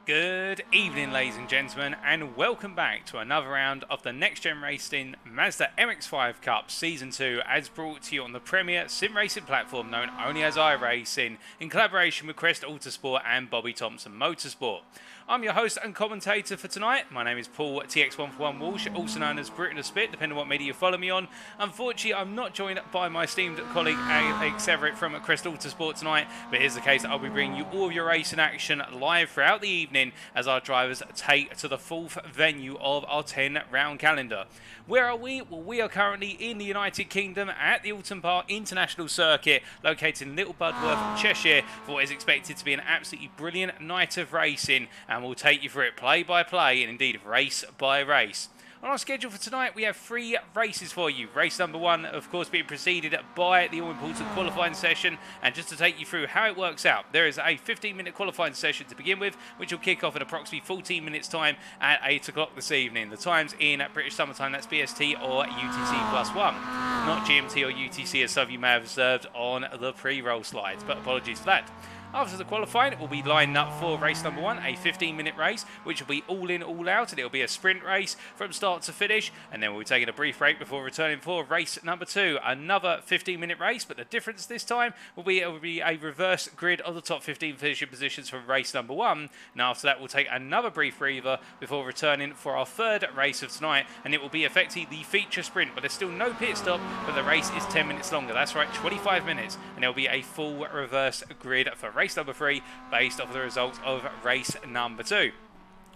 Good evening, ladies and gentlemen, and welcome back to another round of the Next Gen Racing Mazda MX-5 Cup Season 2, as brought to you on the premier sim racing platform known only as iRacing, in collaboration with Crest Autosport and Bobby Thompson Motorsport. I'm your host and commentator for tonight. My name is Paul TX141 Walsh, also known as Britain of Spit, depending on what media you follow me on. Unfortunately, I'm not joined by my esteemed colleague Alex Everett from Crest Autosport tonight, but here's the case: I'll be bringing you all of your racing action live throughout the evening as our drivers take to the fourth venue of our 10-round calendar. Where are we? Well, we are currently in the United Kingdom at the Oulton Park International Circuit, located in Little Budworth, Cheshire, for what is expected to be an absolutely brilliant night of racing, and we'll take you through it play by play and indeed race by race. On our schedule for tonight, we have 3 races for you. Race number 1, of course, being preceded by the all-important qualifying session. And just to take you through how it works out, there is a 15-minute qualifying session to begin with, which will kick off in approximately 14 minutes' time at 8 o'clock this evening. The times in British Summer Time, that's BST or UTC +1. Not GMT or UTC, as some of you may have observed on the pre-roll slides, but apologies for that. After the qualifying, it will be lined up for race number 1, a 15-minute race, which will be all in, all out, and it will be a sprint race from start to finish. And then we'll be taking a brief break before returning for race number 2, another 15-minute race, but the difference this time will be it will be a reverse grid of the top 15 finishing positions from race number 1. And after that, we'll take another brief breather before returning for our 3rd race of tonight, and it will be effectively the feature sprint, but there's still no pit stop, but the race is 10 minutes longer. That's right, 25 minutes, and there will be a full reverse grid for race number 3 based off the results of race number 2.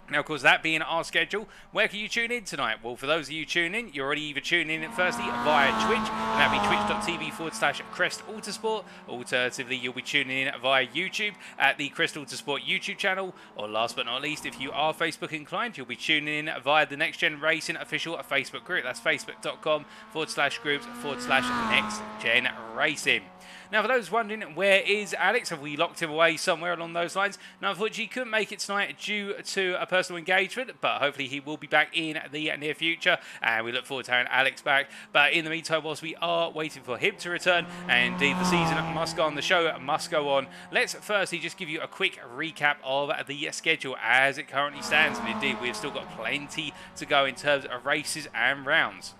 Now, of course, that being our schedule, where can you tune in tonight? Well, for those of you tuning in, you're already either tuning in firstly via Twitch, and that'll be twitch.tv/Crest Autosport. Alternatively, you'll be tuning in via YouTube at the Crest Autosport YouTube channel. Or last but not least, if you are Facebook inclined, you'll be tuning in via the Next Gen Racing official Facebook group. That's facebook.com/groups/NextGen Racing. Now, for those wondering, where is Alex? Have we locked him away somewhere along those lines? Now, unfortunately, he couldn't make it tonight due to a personal engagement, but hopefully he will be back in the near future, and we look forward to having Alex back. But in the meantime, whilst we are waiting for him to return, and indeed the season must go on, the show must go on, let's firstly just give you a quick recap of the schedule as it currently stands. And indeed, we've still got plenty to go in terms of races and rounds.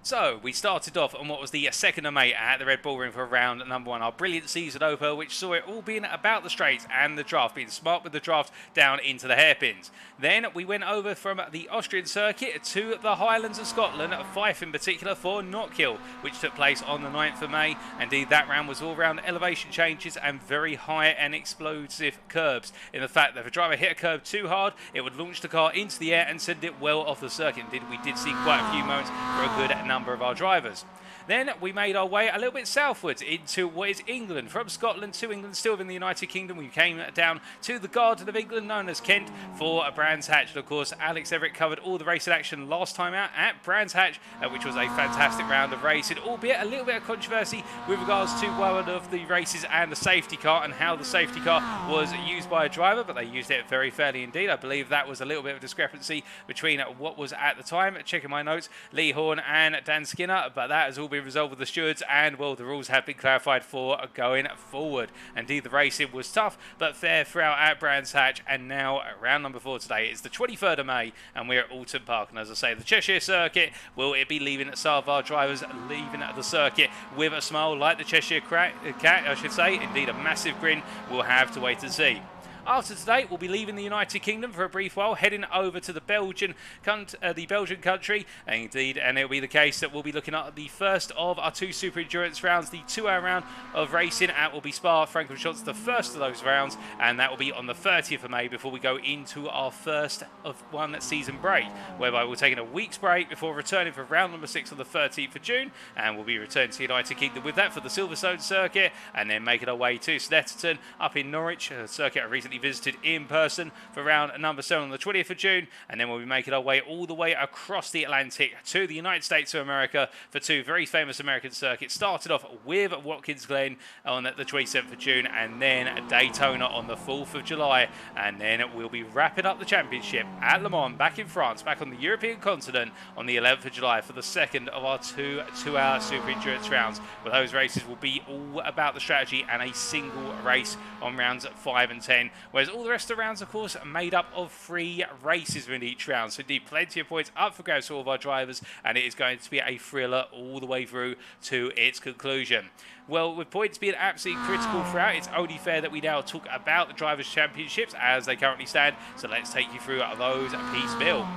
So, we started off on what was the 2nd of May at the Red Bull Ring for round number 1, our brilliant season opener, which saw it all being about the straights and the draft, being smart with the draft down into the hairpins. Then we went over from the Austrian circuit to the Highlands of Scotland, Fife in particular, for Knockhill, which took place on the 9th of May. Indeed, that round was all round elevation changes and very high and explosive curbs, in the fact that if a driver hit a curb too hard, it would launch the car into the air and send it well off the circuit. Indeed, we did see quite a few moments for a good number of our drivers. Then we made our way a little bit southwards into what is England. From Scotland to England, still in the United Kingdom, we came down to the Garden of England, known as Kent, for Brands Hatch. And of course, Alex Everett covered all the racing action last time out at Brands Hatch, which was a fantastic round of racing, albeit a little bit of controversy with regards to one of the races and the safety car, and how the safety car was used by a driver, but they used it very fairly indeed. I believe that was a little bit of discrepancy between what was at the time, checking my notes, Lee Horn and Dan Skinner, but that has all been resolved with the stewards, and well, the rules have been clarified for going forward. Indeed, the racing was tough but fair throughout at Brands Hatch, and now round number 4 today is the 23rd of May, and we're at Oulton Park. And as I say, the Cheshire circuit, will it be leaving some of our drivers leaving the circuit with a smile like the Cheshire cat, I should say? Indeed, a massive grin. We'll have to wait and see. After today, we'll be leaving the United Kingdom for a brief while, heading over to the Belgian country, and it'll be the case that we'll be looking at the first of our 2 super endurance rounds, the 2-hour round of racing at will be Spa-Francorchamps, the first of those rounds, and that will be on the 30th of May before we go into our first of one season break, whereby we're taking a week's break before returning for round number 6 on the 13th of June, and we'll be returning to the United Kingdom with that for the Silverstone circuit, and then making our way to Snetterton up in Norwich, a circuit I recently visited in person for round number 7 on the 20th of June, and then we'll be making our way all the way across the Atlantic to the United States of America for 2 very famous American circuits. Started off with Watkins Glen on the 27th of June, and then Daytona on the 4th of July, and then we'll be wrapping up the championship at Le Mans back in France, back on the European continent on the 11th of July for the second of our 2-hour super endurance rounds, where those races will be all about the strategy and a single race on rounds 5 and 10, whereas all the rest of the rounds, of course, are made up of 3 races within each round. So indeed, plenty of points up for grabs for all of our drivers, and it is going to be a thriller all the way through to its conclusion. Well, with points being absolutely critical throughout, it's only fair that we now talk about the Drivers' Championships as they currently stand. So let's take you through those piecemeal.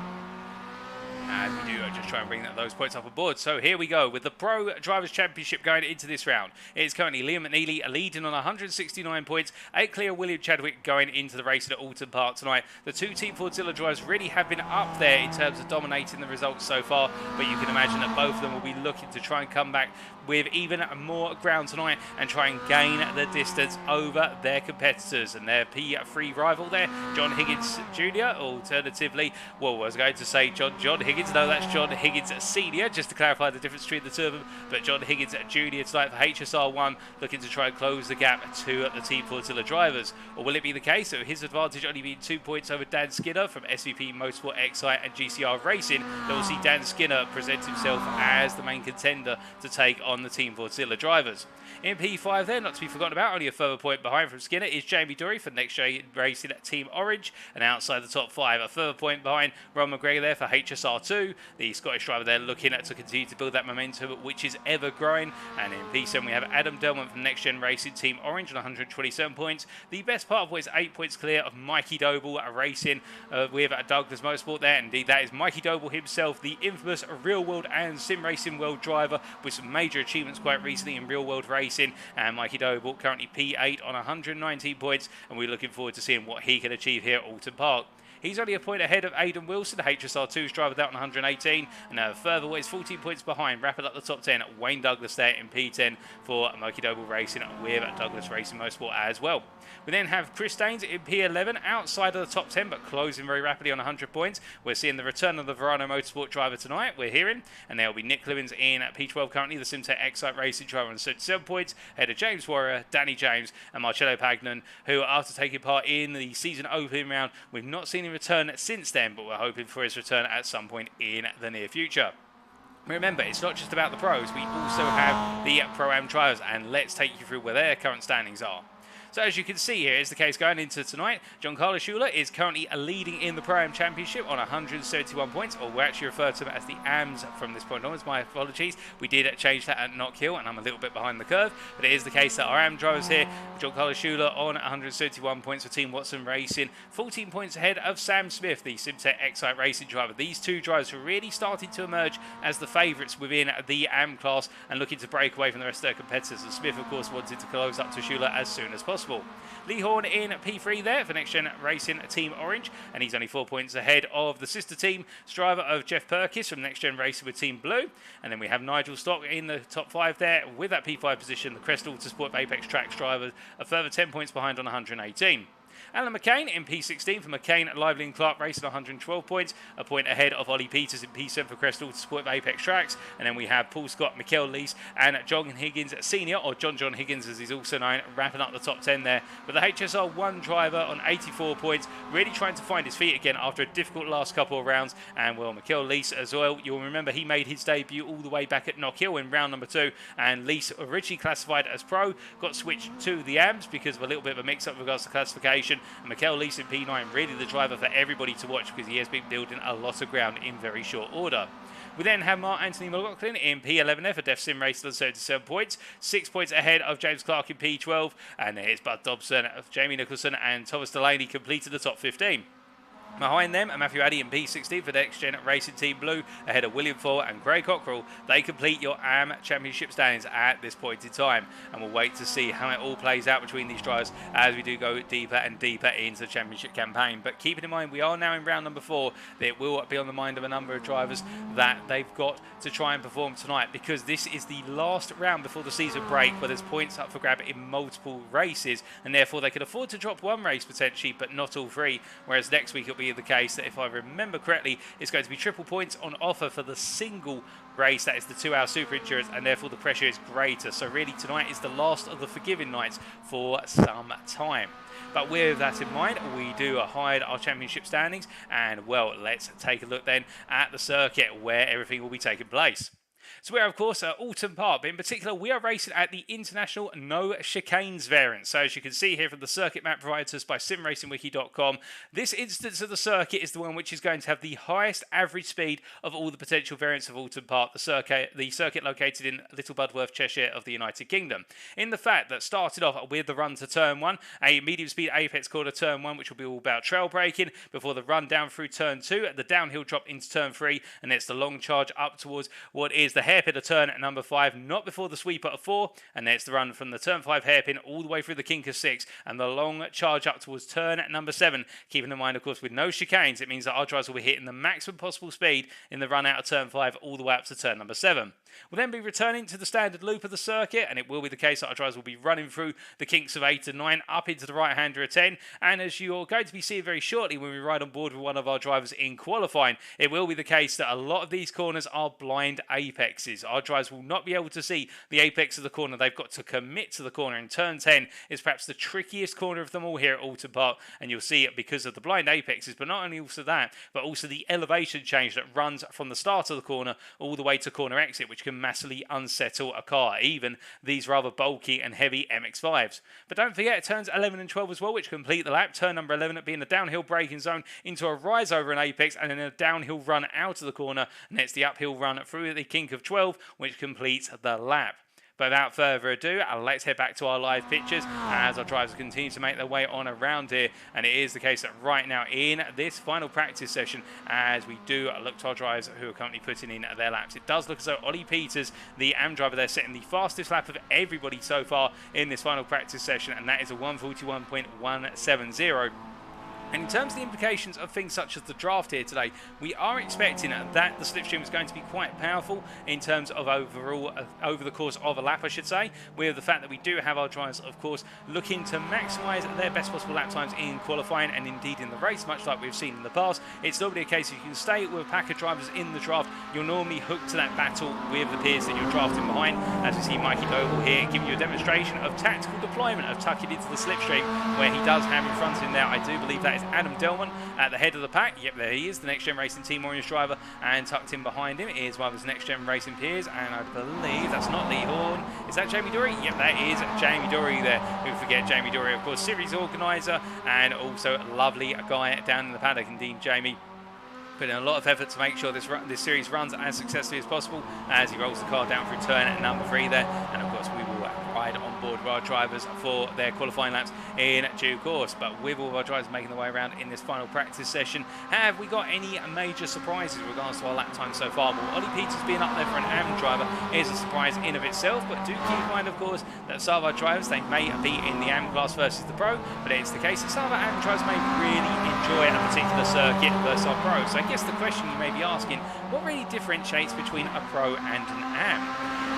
And we do just try and bring those points up on board. So here we go with the Pro Drivers' Championship going into this round. It is currently Liam McNeilly leading on 169 points. 8 clear William Chadwick going into the race at Oulton Park tonight. The 2 Team Fordzilla drivers really have been up there in terms of dominating the results so far, but you can imagine that both of them will be looking to try and come back with even more ground tonight and try and gain the distance over their competitors. And their P3 rival there, John Higgins Jr., alternatively, well, I was going to say John Higgins. No, that's John Higgins Sr., just to clarify the difference between the two of them. But John Higgins Jr. tonight for HSR1, looking to try and close the gap to the Team Fordzilla drivers. Or will it be the case of his advantage only being 2 points over Dan Skinner from SVP Motorsport XI and GCR Racing, that will see Dan Skinner present himself as the main contender to take on the Team Fordzilla drivers. In P5 there, not to be forgotten about, only a further point behind from Skinner is Jamie Dury for NXTGEN Racing Team Orange, and outside the top 5, a further point behind Ron McGregor there for HSR2, the Scottish driver there looking to continue to build that momentum, which is ever growing. And in P7 we have Adam Delman from NXTGEN Racing Team Orange on 127 points. The best part of what is 8 points clear of Mikey Doble racing with Douglas Motorsport there. Indeed, that is Mikey Doble himself, the infamous real world and sim racing world driver with some major achievements quite recently in real world racing. And Mikey Doble currently P8 on 119 points, and we're looking forward to seeing what he can achieve here at Oulton Park. He's only a point ahead of Aidan Wilson, HSR2's driver, that on 118. And further away, 14 points behind, wrapping up the top 10. Wayne Douglas there in P10 for Mikey Doble Racing with Douglas Racing Motorsport as well. We then have Chris Daines in P11, outside of the top 10, but closing very rapidly on 100 points. We're seeing the return of the Verano Motorsport driver tonight, we're hearing. And there will be Nick Clemens in P12 currently, the Simtech Excite Racing driver on 37 points, ahead of James Warrior, Danny James, and Marcello Pagnon, who, after taking part in the season opening round, we've not seen him return since then, but we're hoping for his return at some point in the near future. Remember, it's not just about the pros, we also have the Pro-Am drivers, and let's take you through where their current standings are. So as you can see here is the case going into tonight. Joncarlo Schooler is currently leading in the Pro-Am Championship on 171 points, or we actually refer to them as the AMs from this point onwards. My apologies. We did change that at Knockhill, and I'm a little bit behind the curve. But it is the case that our AM drivers here, Joncarlo Schooler on 171 points for Team Watson Racing, 14 points ahead of Sam Smith, the Simtech Excite Racing driver. These two drivers are really starting to emerge as the favourites within the AM class and looking to break away from the rest of their competitors. And Smith, of course, wanted to close up to Schooler as soon as possible. Lee Horn in P3 there for NXTGEN Racing Team Orange, and he's only 4 points ahead of the sister team driver of Jeff Perkis from NXTGEN Racing with Team Blue. And then we have Nigel Stock in the top 5 there with that P5 position, the Crest Autosport Apex Tracks driver, a further 10 points behind on 118. Alan McCain in P16 for McCain, Lively and Clark Racing 112 points, a point ahead of Ollie Peters in P7 for Crest Autosport Apex Tracks. And then we have Paul Scott, Mikel Lees and John Higgins Sr., or John Higgins as he's also known, wrapping up the top 10 there. But the HSR1 driver on 84 points, really trying to find his feet again after a difficult last couple of rounds. And well, Mikel Lees as well, you'll remember he made his debut all the way back at Knockhill in round number 2, and Lees, originally classified as pro, got switched to the AMS because of a little bit of a mix-up with regards to classification. And Mikel Lees in P9, really the driver for everybody to watch because he has been building a lot of ground in very short order. We then have Mark Anthony McLaughlin in P11 for Def Sim Race on 37 points, 6 points ahead of James Clark in P12, and here's Bud Dobson, Jamie Nicholson and Thomas Delaney completed the top 15. Behind them, Matthew Addy in P16 for the NXTGEN Racing Team Blue, ahead of William Ford and Craig Cockrell. They complete your AM Championship standings at this point in time, and we'll wait to see how it all plays out between these drivers as we do go deeper and deeper into the championship campaign. But keeping in mind, we are now in round number 4. It will be on the mind of a number of drivers that they've got to try and perform tonight, because this is the last round before the season break, where there's points up for grab in multiple races, and therefore they can afford to drop one race potentially, but not all 3. Whereas next week it'll be the case that, if I remember correctly, it's going to be triple points on offer for the single race, that is the 2-hour super endurance, and therefore the pressure is greater. So really tonight is the last of the forgiving nights for some time. But with that in mind, we do hide our championship standings, and well, let's take a look then at the circuit where everything will be taking place. So we are, of course, at Oulton Park, but in particular, we are racing at the International No Chicanes variant. So as you can see here from the circuit map provided to us by simracingwiki.com, this instance of the circuit is the one which is going to have the highest average speed of all the potential variants of Oulton Park, the circuit located in Little Budworth, Cheshire of the United Kingdom. In the fact that started off with the run to turn 1, a medium speed apex corner turn 1, which will be all about trail braking, before the run down through turn 2, the downhill drop into turn 3, and it's the long charge up towards what is the hairpin of turn at number 5, not before the sweeper of 4, and there's the run from the turn 5 hairpin all the way through the kink of 6, and the long charge up towards turn at number 7. Keeping in mind, of course, with no chicanes, it means that our drivers will be hitting the maximum possible speed in the run out of turn 5 all the way up to turn number 7. We'll then be returning to the standard loop of the circuit, and it will be the case that our drivers will be running through the kinks of 8 and 9 up into the right-hander of 10, and as you're going to be seeing very shortly when we ride on board with one of our drivers in qualifying, it will be the case that a lot of these corners are blind apexes. Our drivers will not be able to see the apex of the corner. They've got to commit to the corner, and turn 10 is perhaps the trickiest corner of them all here at Oulton Park, and you'll see it because of the blind apexes, but not only also that, but also the elevation change that runs from the start of the corner all the way to corner exit, which can massively unsettle a car, even these rather bulky and heavy MX-5s. But don't forget turns 11 and 12 as well, which complete the lap. Turn number 11 being the downhill braking zone into a rise over an apex, and then a downhill run out of the corner, and it's the uphill run through the kink of 12, which completes the lap. But without further ado, let's head back to our live pictures as our drivers continue to make their way on around here. And it is the case that right now in this final practice session, as we do look to our drivers who are currently putting in their laps, it does look as though Ollie Peters, the AM driver, they're setting the fastest lap of everybody so far in this final practice session, and that is a 1:41.170. And in terms of the implications of things such as the draft here today, we are expecting that the slipstream is going to be quite powerful in terms of overall, over the course of a lap, I should say, with the fact that we do have our drivers, of course, looking to maximise their best possible lap times in qualifying and indeed in the race, much like we've seen in the past. It's normally a case if you can stay with a pack of drivers in the draft, you're normally hooked to that battle with the peers that you're drafting behind. As we see Mikey Doble here giving you a demonstration of tactical deployment of tucking into the slipstream, where he does have in front of him now, I do believe that is Adam Delman at the head of the pack. Yep, there he is, the NXTGEN Racing Team Orange driver, and tucked in behind him is one of his NXTGEN Racing peers, and I believe that's not Lee Horn. Is that Jamie Dory? Yep, that is Jamie Dory there. Who forget Jamie Dory, of course, series organiser, and also a lovely guy down in the paddock. Indeed, Jamie put in a lot of effort to make sure this series runs as successfully as possible as he rolls the car down through turn at number 3 there, and of course we will ride on board with our drivers for their qualifying laps in due course. But with all of our drivers making their way around in this final practice session, have we got any major surprises with regards to our lap time so far? Well, Ollie Peters being up there for an AM driver is a surprise in of itself, but do keep in mind, of course, that some of our drivers, they may be in the AM class versus the Pro, but it's the case that some of our AM drivers may really enjoy a particular circuit versus our Pro. So I guess the question you may be asking, what really differentiates between a Pro and an AM?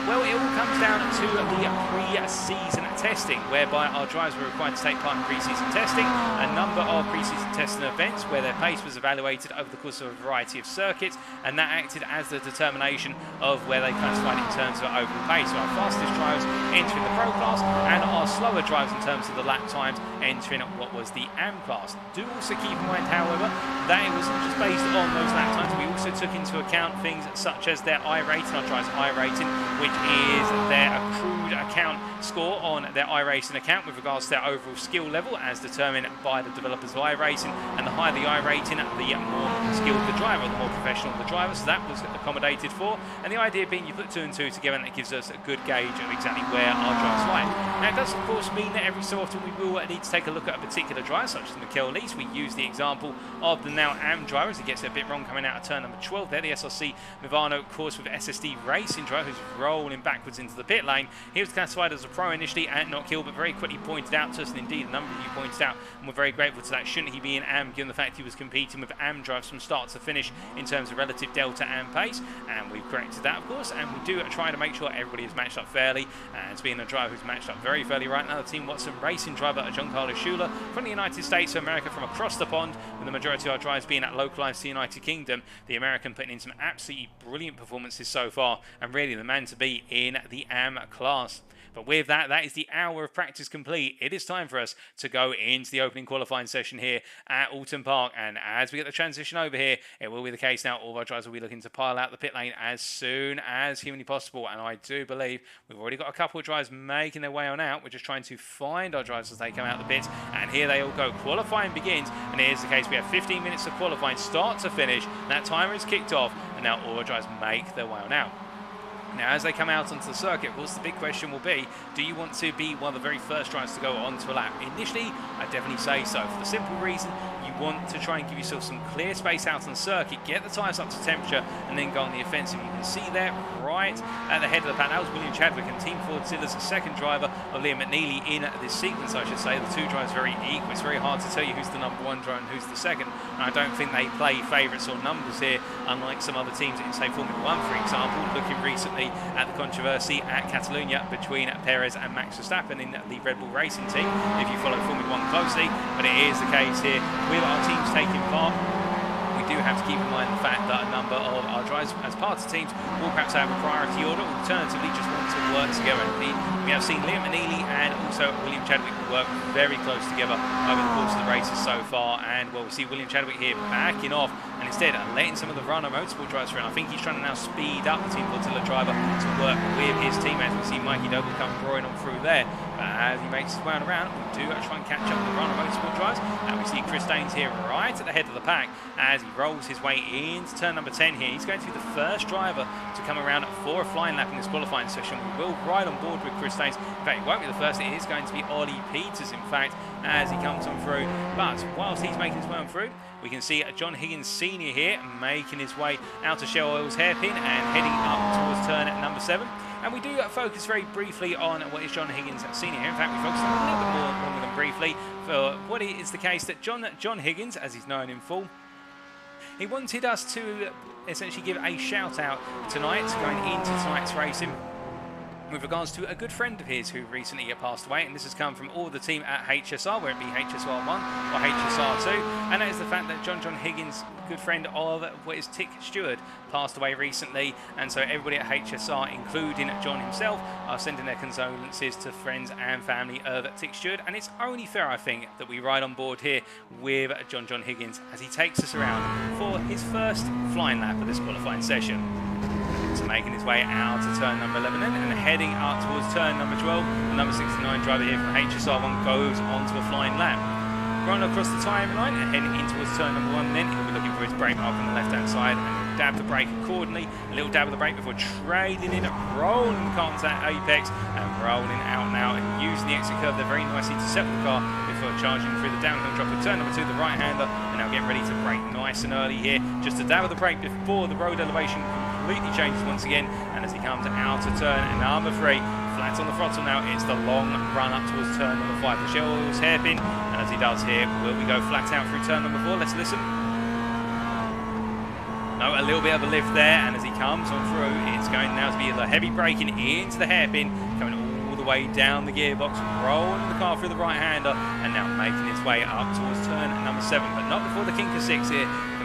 Well, it all comes down to the pre-season testing, whereby our drivers were required to take part in pre-season testing, a number of pre-season testing events where their pace was evaluated over the course of a variety of circuits, and that acted as the determination of where they classified in terms of overall pace. So our fastest drivers entering the Pro class, and our slower drivers in terms of the lap times entering what was the AM class. Do also keep in mind, however, that it wasn't just based on those lap times. We also took into account things such as their iRating, our drivers' iRating, which is their accrued account score on their iRacing account with regards to their overall skill level as determined by the developers of iRacing, and the higher the I rating, the more skilled the driver, the more professional the driver, so that was accommodated for, and the idea being you put 2 and 2 together and it gives us a good gauge of exactly where our drivers lie. Now it does of course mean that every so often we will need to take a look at a particular driver, such as McNeilly. We use the example of the now AM driver as he gets it a bit wrong coming out of turn number 12 there, the SRC Movano of course with SSD Racing driver who's rolling backwards into the pit lane. He was classified as a pro initially at Knockhill, but very quickly pointed out to us, and indeed a number of you pointed out, and we're very grateful to that. Shouldn't he be in AM given the fact he was competing with AM drives from start to finish in terms of relative delta and pace? And we've corrected that of course, and we do try to make sure everybody is matched up fairly, and being a driver who's matched up very fairly right now, the Team Watson Racing driver Joncarlo Schooler from the United States of America, from across the pond, with the majority of our drives being at localised to the United Kingdom. The American putting in some absolutely brilliant performances so far, and really the man to be in the AM class. But with that, that is the hour of practice complete. It is time for us to go into the opening qualifying session here at Oulton Park. And as we get the transition over here, it will be the case now. All of our drivers will be looking to pile out the pit lane as soon as humanly possible. And I do believe we've already got a couple of drivers making their way on out. We're just trying to find our drivers as they come out the pits. And here they all go. Qualifying begins. And here's the case. We have 15 minutes of qualifying, start to finish. That timer is kicked off. And now all our drivers make their way on out. Now, as they come out onto the circuit, of course, the big question will be, do you want to be one of the very first drivers to go onto a lap? Initially, I'd definitely say so, for the simple reason you want to try and give yourself some clear space out on the circuit, get the tyres up to temperature, and then go on the offensive. You can see there, right at the head of the pack, that was William Chadwick, and Team Fordzilla's second driver of Liam McNeilly in this sequence, I should say. The two drivers very equal. It's very hard to tell you who's the number one driver and who's the second, and I don't think they play favourites or numbers here, unlike some other teams in, say, Formula 1, for example, looking recently at the controversy at Catalonia between Perez and Max Verstappen in the Red Bull Racing team, if you follow Formula 1 closely. But it is the case here with our teams taking part. We do have to keep in mind the fact that a number of our drivers as part of teams will perhaps have a priority order, alternatively just want to work together. We have seen Liam McNeilly and also William Chadwick work very close together over the course of the races so far, and well, we see William Chadwick here backing off and instead letting some of the Rano Motorsport drivers through. I think he's trying to now speed up the Team Fordzilla driver to work with his teammates. We see Mikey Doble come roaring on through there, but as he makes his way around, we do try and catch up the Rano Motorsport drivers, and we see Chris here right at the head of the pack as he rolls his way into turn number 10 here. He's going to be the first driver to come around for a flying lap in this qualifying session. We will ride on board with Chris. In fact, it won't be the first. It is going to be Ollie Peters, in fact, as he comes on through. But whilst he's making his way on through, we can see John Higgins Sr. here making his way out of Shell Oil's hairpin and heading up towards turn at number 7. And we do focus very briefly on what is John Higgins Sr. here. In fact, we focus on a little bit more longer than briefly for what is the case that John Higgins, as he's known in full, he wanted us to essentially give a shout out tonight, going into tonight's racing, with regards to a good friend of his who recently passed away, and this has come from all the team at HSR, whether it be HSR 1 or HSR 2, and that is the fact that John Higgins, good friend of what is Tick Stewart, passed away recently, and so everybody at HSR, including John himself, are sending their condolences to friends and family of Tick Stewart, and it's only fair, I think, that we ride on board here with John Higgins as he takes us around for his first flying lap of this qualifying session. So making his way out to turn number 11 and heading up towards turn number 12. The number 69 driver here from HSR1 goes onto a flying lap. Running across the timeline and heading in towards turn number 1, then he'll be looking for his brake mark on the left hand side and dab the brake accordingly. A little dab of the brake before trading in, rolling the car onto that apex and rolling out now and using the exit curve there very nicely to settle the car before charging through the downhill drop of turn number 2, the right hander, and now getting ready to brake nice and early here. Just a dab of the brake before the road elevation completely changes once again, and as he comes out to turn number 3, flat on the throttle now, it's the long run up towards turn number 5, the Shell Oil's hairpin, and as he does here, will we go flat out through turn number 4? Let's listen. No, a little bit of a lift there, and as he comes on through, it's going now to be the heavy braking into the hairpin, coming all the way down the gearbox, rolling the car through the right hander, and now making its way up towards turn number 7, but not before the Kinker 6 here.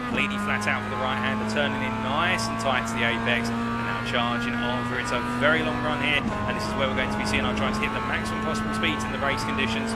Completely flat out for the right hander, turning in nice and tight to the apex, and now charging on through. It's a very long run here, and this is where we're going to be seeing our drivers hit the maximum possible speeds in the race conditions.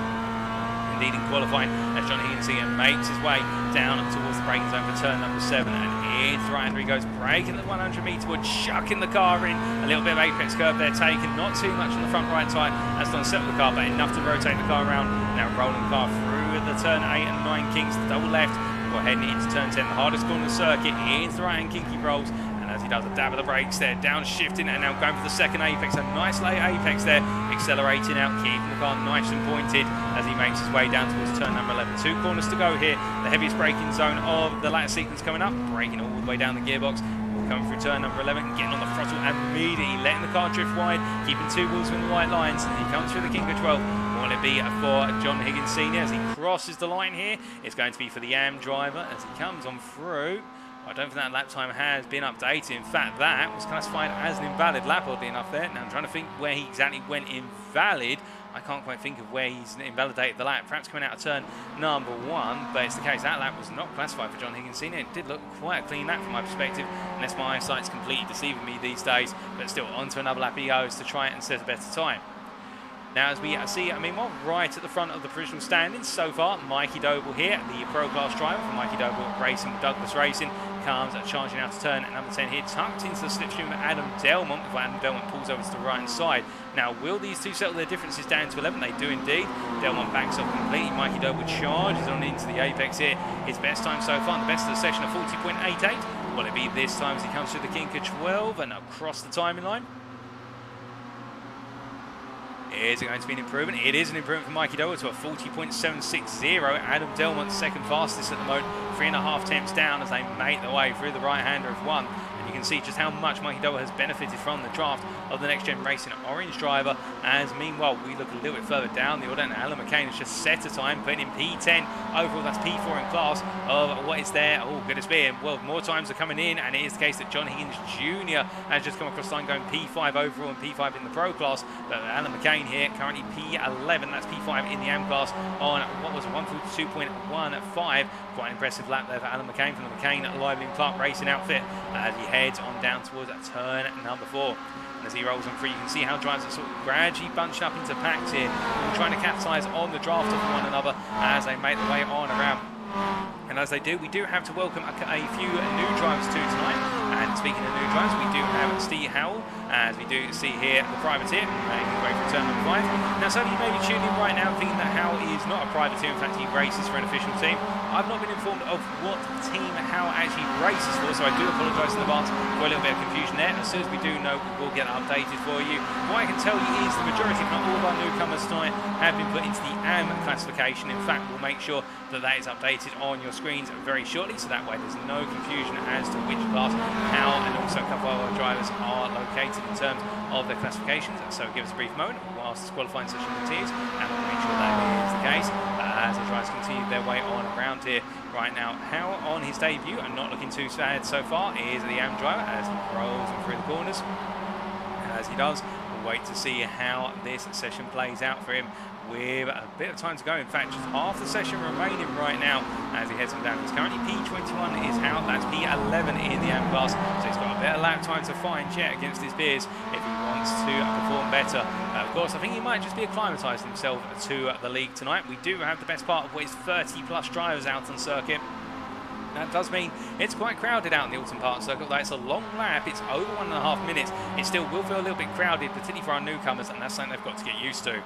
leading qualifying as John Higgins makes his way down towards the braking zone for turn number 7, and here's right-hander he goes, braking the 100-metre wood, chucking the car in, a little bit of apex curve there taken, not too much on the front right tyre as Don settle the car, but enough to rotate the car around. Now rolling the car through the turn 8 and 9 kinks, the double left, we're heading into turn 10, the hardest corner of the circuit. Here's the right-hand kinky rolls, and as he does a dab of the brakes there, downshifting, and now going for the second apex, a nice late apex there, accelerating out, keeping the car nice and pointed as he makes his way down towards turn number 11. 2 corners to go here, the heaviest braking zone of the latter sequence coming up, braking all the way down the gearbox. Coming through turn number 11, getting on the throttle immediately, letting the car drift wide, keeping 2 wheels in the white lines, and he comes through the kink of 12. Will it be for John Higgins Sr. as he crosses the line here? It's going to be for the AM driver as he comes on through. I don't think that lap time has been updated. In fact, that was classified as an invalid lap, oddly enough there. Now I'm trying to think where he exactly went invalid. I can't quite think of where he's invalidated the lap. Perhaps coming out of turn number 1, but it's the case that lap was not classified for John Higgins Sr. It did look quite a clean lap from my perspective, unless my eyesight's completely deceiving me these days. But still, on to another lap he goes to try and set a better time. Now, as we see, meanwhile, right at the front of the provisional standings so far, Mikey Doble here, the Pro Class driver for Mikey Doble Racing with Douglas Racing, comes charging out to turn number 10 here, tucked into the slipstream of Adam Delmont, before Adam Delmont pulls over to the right-hand side. Now, will these two settle their differences down to 11? They do indeed. Delmont backs off completely. Mikey Doble charges on into the apex here. His best time so far, the best of the session, of 40.88. Will it be this time as he comes through the kink of 12 and across the timing line? Is it going to be an improvement? It is an improvement for Mikey Doble to a 40.760. Adam Delmont second fastest at the moment, 3.5 tenths down as they make their way through the right-hander of 1. And you can see just how much Mikey Doble has benefited from the draft of the Next Gen Racing orange driver. As meanwhile, we look a little bit further down the order, and Alan McCain has just set a time, putting in P10 overall. That's P4 in class of what is there. Oh, goodness me. Well, more times are coming in, and it is the case that John Higgins Jr. has just come across the line going P5 overall and P5 in the Pro class. But Alan McCain here currently P11. That's P5 in the AM class on what was 142.15. Quite an impressive lap there for Alan McCain from the McCain Lively and Clark Racing outfit as he heads on down towards turn number 4. And as he rolls on through, you can see how drivers are sort of gradually bunched up into packs here, trying to capitalise on the draft of one another as they make their way on around. And as they do, we do have to welcome a few new drivers too tonight. And speaking of new drivers, we do have Steve Howell, as we do see here the privateer, making his way for turn number 5. Now, some of you may be tuning in right now thinking that Howell is not a privateer, in fact he races for an official team. I've not been informed of what team Howell actually races for, so I do apologise in advance for a little bit of confusion there. As soon as we do know, we will get that updated for you. What I can tell you is the majority, if not all of our newcomers tonight, have been put into the AM classification. In fact, we'll make sure that that is updated on your screens very shortly, so that way there's no confusion as to which class, how, and also a couple of our drivers are located in terms of their classifications. So give us a brief moment whilst this qualifying session continues, and we'll make sure that is the case as the drivers continue their way on around here right now. How on his debut, and not looking too sad so far, is the AM driver as he rolls in through the corners. As he does, we'll wait to see how this session plays out for him, with a bit of time to go. In fact, just half the session remaining right now as he heads on down. He's currently P21 is out, that's P11 in the AM class, so he's got a bit of lap time to find yet against his peers if he wants to perform better. Of course, I think he might just be acclimatising himself to the league tonight. We do have the best part of what is 30 plus drivers out on circuit. That does mean it's quite crowded out in the Oulton Park Circuit. Although it's a long lap, it's over 1.5 minutes, it still will feel a little bit crowded, particularly for our newcomers, and that's something they've got to get used to.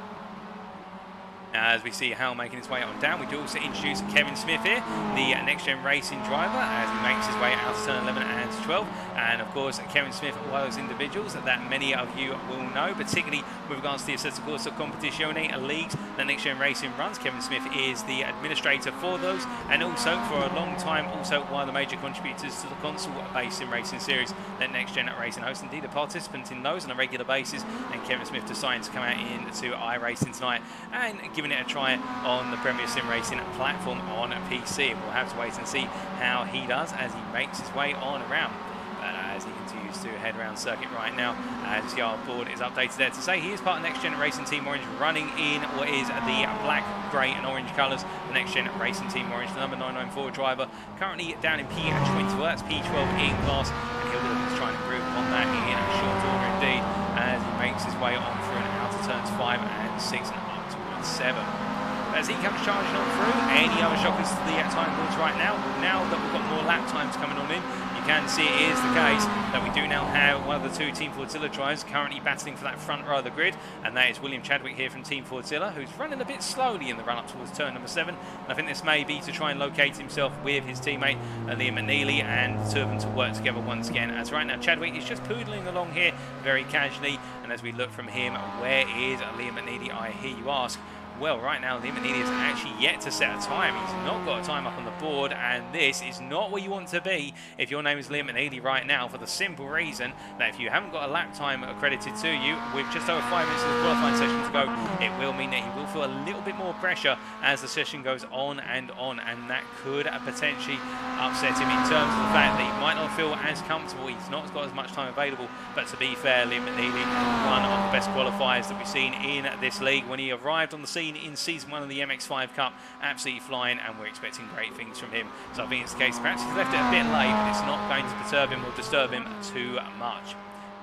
As we see Hal making his way on down, we do also introduce Kevin Smith here, the Next Gen Racing driver, as he makes his way out to turn 11 and 12. And of course, Kevin Smith, one of those individuals that many of you will know, particularly with regards to the Assetto Corsa Competizione leagues that Next Gen Racing runs. Kevin Smith is the administrator for those, and also for a long time, also one of the major contributors to the console-based sim racing series that Next Gen Racing hosts. Indeed, a participant in those on a regular basis, and Kevin Smith decided to come out into iRacing tonight and giving it a try on the Premier Sim Racing platform on PC. We'll have to wait and see how he does as he makes his way on around. As he continues to head around circuit right now, as the board is updated there to say he is part of Next Gen Racing Team Orange, running in what is the black, grey and orange colours. The Next Gen Racing Team Orange, the number 994 driver, currently down in P20, well, that's P12 in class, and he'll be looking to try and improve on that in a short order indeed, as he makes his way on through and out of turns 5 and 6 and up towards 7. as he comes charging on through. Any other shockers to the time boards right now? Now that we've got more lap times coming on in, you can see it is the case that we do now have one of the two Team Fordzilla drivers currently battling for that front row of the grid, and that is William Chadwick here from Team Fordzilla, who's running a bit slowly in the run up towards turn number 7. And I think this may be to try and locate himself with his teammate Liam McNeilly, and the two of them to work together once again. As right now Chadwick is just poodling along here very casually, and as we look from him, where is Liam McNeilly, I hear you ask? Well, right now, Liam McNeilly is actually yet to set a time. He's not got a time up on the board, and this is not where you want to be if your name is Liam McNeilly right now, for the simple reason that if you haven't got a lap time accredited to you, with just over 5 minutes of the qualifying session to go, it will mean that he will feel a little bit more pressure as the session goes on, and that could potentially upset him in terms of the fact that he might not feel as comfortable. He's not got as much time available, but to be fair, Liam McNeilly, one of the best qualifiers that we've seen in this league. When he arrived on the scene in Season 1 of the MX-5 Cup, absolutely flying, and we're expecting great things from him. So I think it's the case, perhaps he's left it a bit late, but it's not going to perturb him or disturb him too much.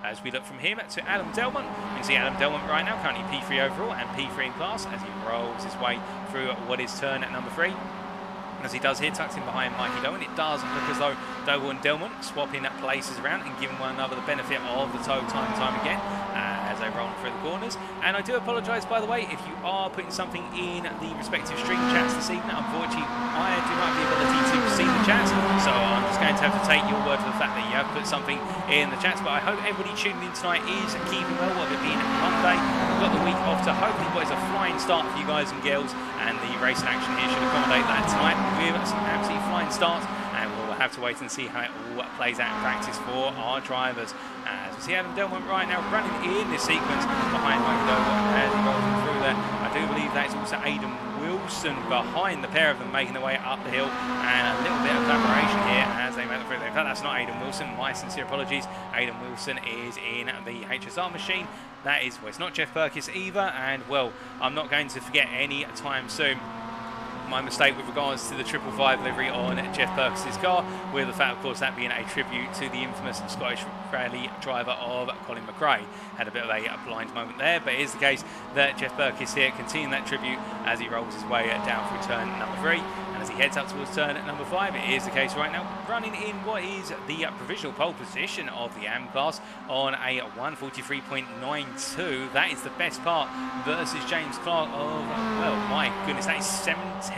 As we look from him to Adam Delmont, you can see Adam Delmont right now currently P3 overall and P3 in class as he rolls his way through what is turn at number 3. As he does here, tucked in behind Mikey Doble, it does look as though Doble and Delmont swapping places around and giving one another the benefit of the toe time and time again as they roll through the corners. And I do apologise, by the way, if you are putting something in the respective stream chats this evening. Unfortunately, I do not have the ability to see the chats, so I'm just going to have to take your word for the fact that you have put something in the chats. But I hope everybody tuning in tonight is keeping well, what it being Monday. We've got the week off to hopefully what is a flying start for you guys and girls, and the racing action here should accommodate that tonight with some absolutely flying starts, and we'll have to wait and see how it all plays out in practice for our drivers. As we see Adam Delmont right now running in this sequence behind Mikey Doble as he rolls through there. I do believe that is also Aidan Wilson behind the pair of them making their way up the hill, and a little bit of collaboration here as they make it through. In fact, that's not Aidan Wilson, my sincere apologies. Aidan Wilson is in the HSR machine. That is, well, it's not Jeff Perkis either, and well, I'm not going to forget any time soon my mistake with regards to the 555 livery on Jeff Perkis' car, with the fact, of course, that being a tribute to the infamous Scottish rally driver of Colin McRae. Had a bit of a blind moment there, but it is the case that Jeff Perkis here continuing that tribute as he rolls his way down through turn number 3. And as he heads up towards turn number 5, it is the case right now, running in what is the provisional pole position of the AM class on a 143.92. That is the best part versus James Clark of, well, my goodness, that is 7/10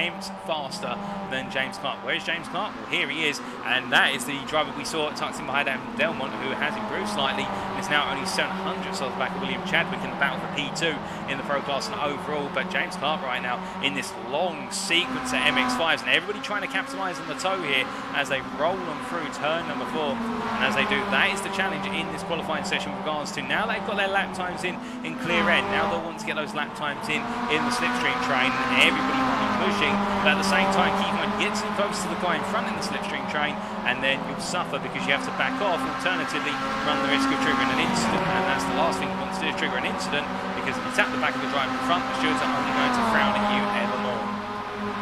faster than James Clark. Where's James Clark? Well, here he is, and that is the driver we saw tucked in behind Adam Delmont, who has improved slightly and is now only 700 off the back of William Chadwick in the battle for P2 in the Pro Class and overall. But James Clark right now in this long sequence at MX-5s, and everybody trying to capitalise on the toe here as they roll on through turn number 4. And as they do, that is the challenge in this qualifying session with regards to, now they've got their lap times in clear end, now they'll want to get those lap times in the slipstream train, and everybody will be pushing, but at the same time keep on get too close to the guy in front in the slipstream train, and then you'll suffer because you have to back off. Alternatively, run the risk of triggering an incident, and that's the last thing you want to do, is trigger an incident, because if you tap the back of the driver in front, the stewards are only going to frown at you evermore.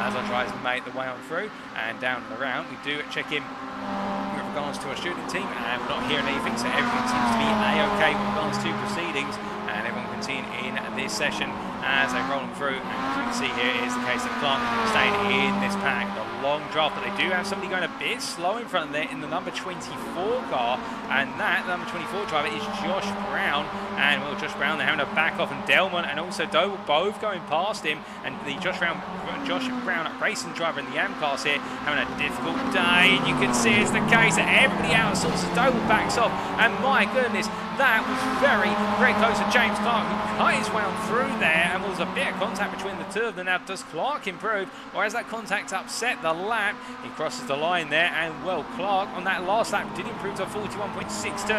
As our drivers make the way on through and down and around, we do check in with regards to our student team, and we're not hearing anything, so everything seems to be a-okay with regards to proceedings, and everyone continuing in this session as they roll them through. And as you can see here, it is the case that Clark staying in this pack. The long draft, but they do have somebody going a bit slow in front of there in the number 24 car, and that number 24 driver is Josh Brown. And well, Josh Brown, they're having to back off, and Delmont and also Doble both going past him, and the Josh Brown racing driver in the AM class here having a difficult day. You can see it's the case that everybody outsources. Doble backs off, and my goodness, that was very, very close to James Clark, who cut his way on through there, and was a bit of contact between the two of them. Now, does Clark improve, or has that contact upset the lap? He crosses the line there, and well, Clark on that last lap did improve to 41.62.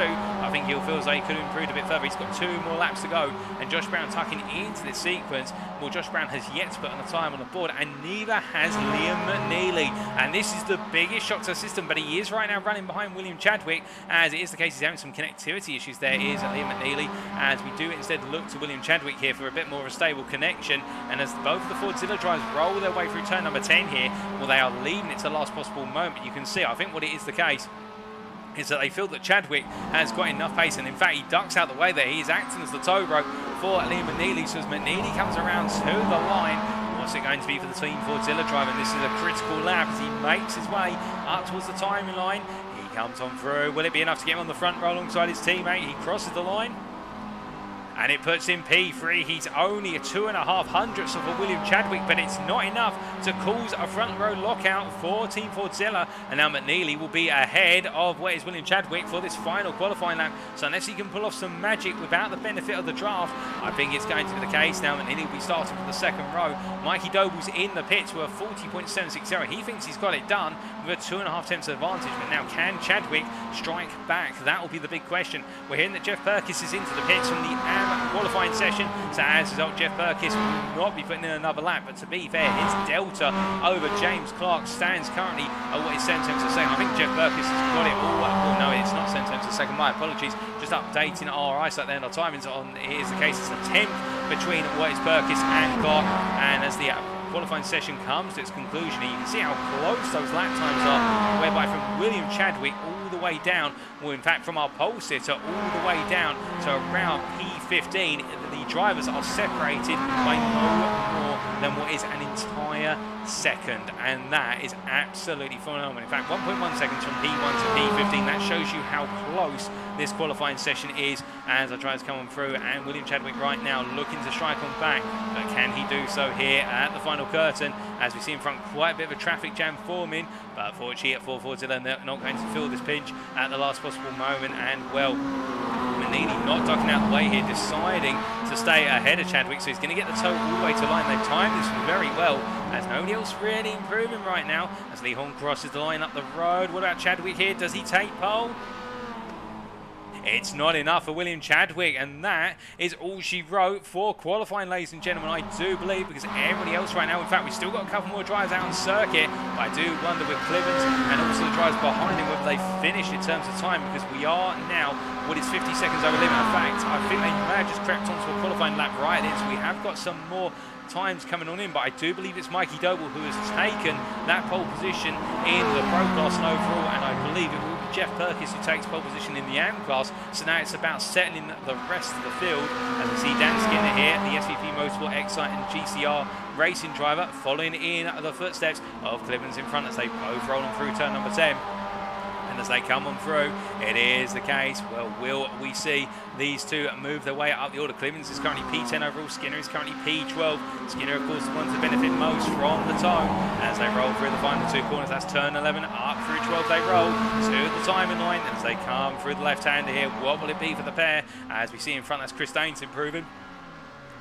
I think he'll feel as though he could have improved a bit further. He's got 2 more laps to go, and Josh Brown tucking into this sequence. Well, Josh Brown has yet to put on the time on the board, and neither has Liam McNeilly, and this is the biggest shock to the system. But he is right now running behind William Chadwick, as it is the case he's having some connectivity issues. There is Liam McNeilly, as we do instead look to William Chadwick here for a bit more of a stable connection. And as both of the Fordzilla drivers roll their way through turn number 10 here, well, they are leading it to the last possible moment. You can see, I think what it is the case is that they feel that Chadwick has got enough pace, and in fact he ducks out the way there. He is acting as the tow rope for Liam McNeilly, so as McNeilly comes around to the line, What's it going to be for the Team Fordzilla driver? And this is a critical lap as he makes his way up towards the timing line. He comes on through. Will it be enough to get him on the front row alongside his teammate? He crosses the line. And it puts in P3. He's only a 2.5 hundredths of a William Chadwick, but it's not enough to cause a front row lockout for Team Fordzilla. And now McNeilly will be ahead of what is William Chadwick for this final qualifying lap. So unless he can pull off some magic without the benefit of the draft, I think it's going to be the case. Now McNeilly will be starting for the second row. Mikey Doble's in the pits with a 40.760. He thinks he's got it done with a 2.5 tenths advantage. But now can Chadwick strike back? That will be the big question. We're hearing that Jeff Perkis is into the pits from the qualifying session, so as a result Jeff Perkis will not be putting in another lap, but to be fair, his delta over James Clark stands currently at what is 7 tenths a second. I think Jeff Perkis has got it all. Well, no, it's not 7 tenths a second, my apologies, just updating our eyesight there, and our timings on it is the case. It's a 10th between what is Perkis and Clark, and as the qualifying session comes to its conclusion, you can see how close those lap times are, whereby from William Chadwick all the way down, well in fact from our pole sitter all the way down to around P15, the drivers are separated by no more than what is an entire second, and that is absolutely phenomenal. In fact, 1.1 seconds from P1 to P15. That shows you how close this qualifying session is as our drivers come on through, and William Chadwick right now looking to strike on back, but can he do so here at the final curtain as we see in front quite a bit of a traffic jam forming? But fortunately at Fordzilla, they're not going to feel this pinch at the last possible moment, and well, McNeilly not ducking out the way here, deciding to stay ahead of Chadwick, so he's going to get the toe all the way to line. They've timed this very well, as nobody else really improving right now, as Lee Horn crosses the line up the road. What about Chadwick here? Does he take pole? It's not enough for William Chadwick, and that is all she wrote for qualifying, ladies and gentlemen. I do believe, because everybody else right now, in fact, we've still got a couple more drivers out on circuit, but I do wonder with Clivens and also the drivers behind him whether they finished in terms of time, because we are now, what is 50 seconds over limit. In fact, I think they may have just crept onto a qualifying lap right in, so we have got some more times coming on in, but I do believe it's Mikey Doble who has taken that pole position in the Pro Class and overall, and I believe it will be Jeff Perkis who takes pole position in the AM Class. So now it's about settling the rest of the field, as we see Dan Skinner here, the SVP Motorsport Excite and GCR racing driver, following in the footsteps of Clivens in front as they both roll on through turn number 10. And as they come on through, it is the case. Well, will we see these two move their way up the order? Clivens is currently P10 overall. Skinner is currently P12. Skinner, of course, the ones that benefit most from the toe as they roll through the final two corners. That's turn 11 up through 12. They roll to the timing line as they come through the left-hander here. What will it be for the pair? As we see in front, that's Chris Daines improving.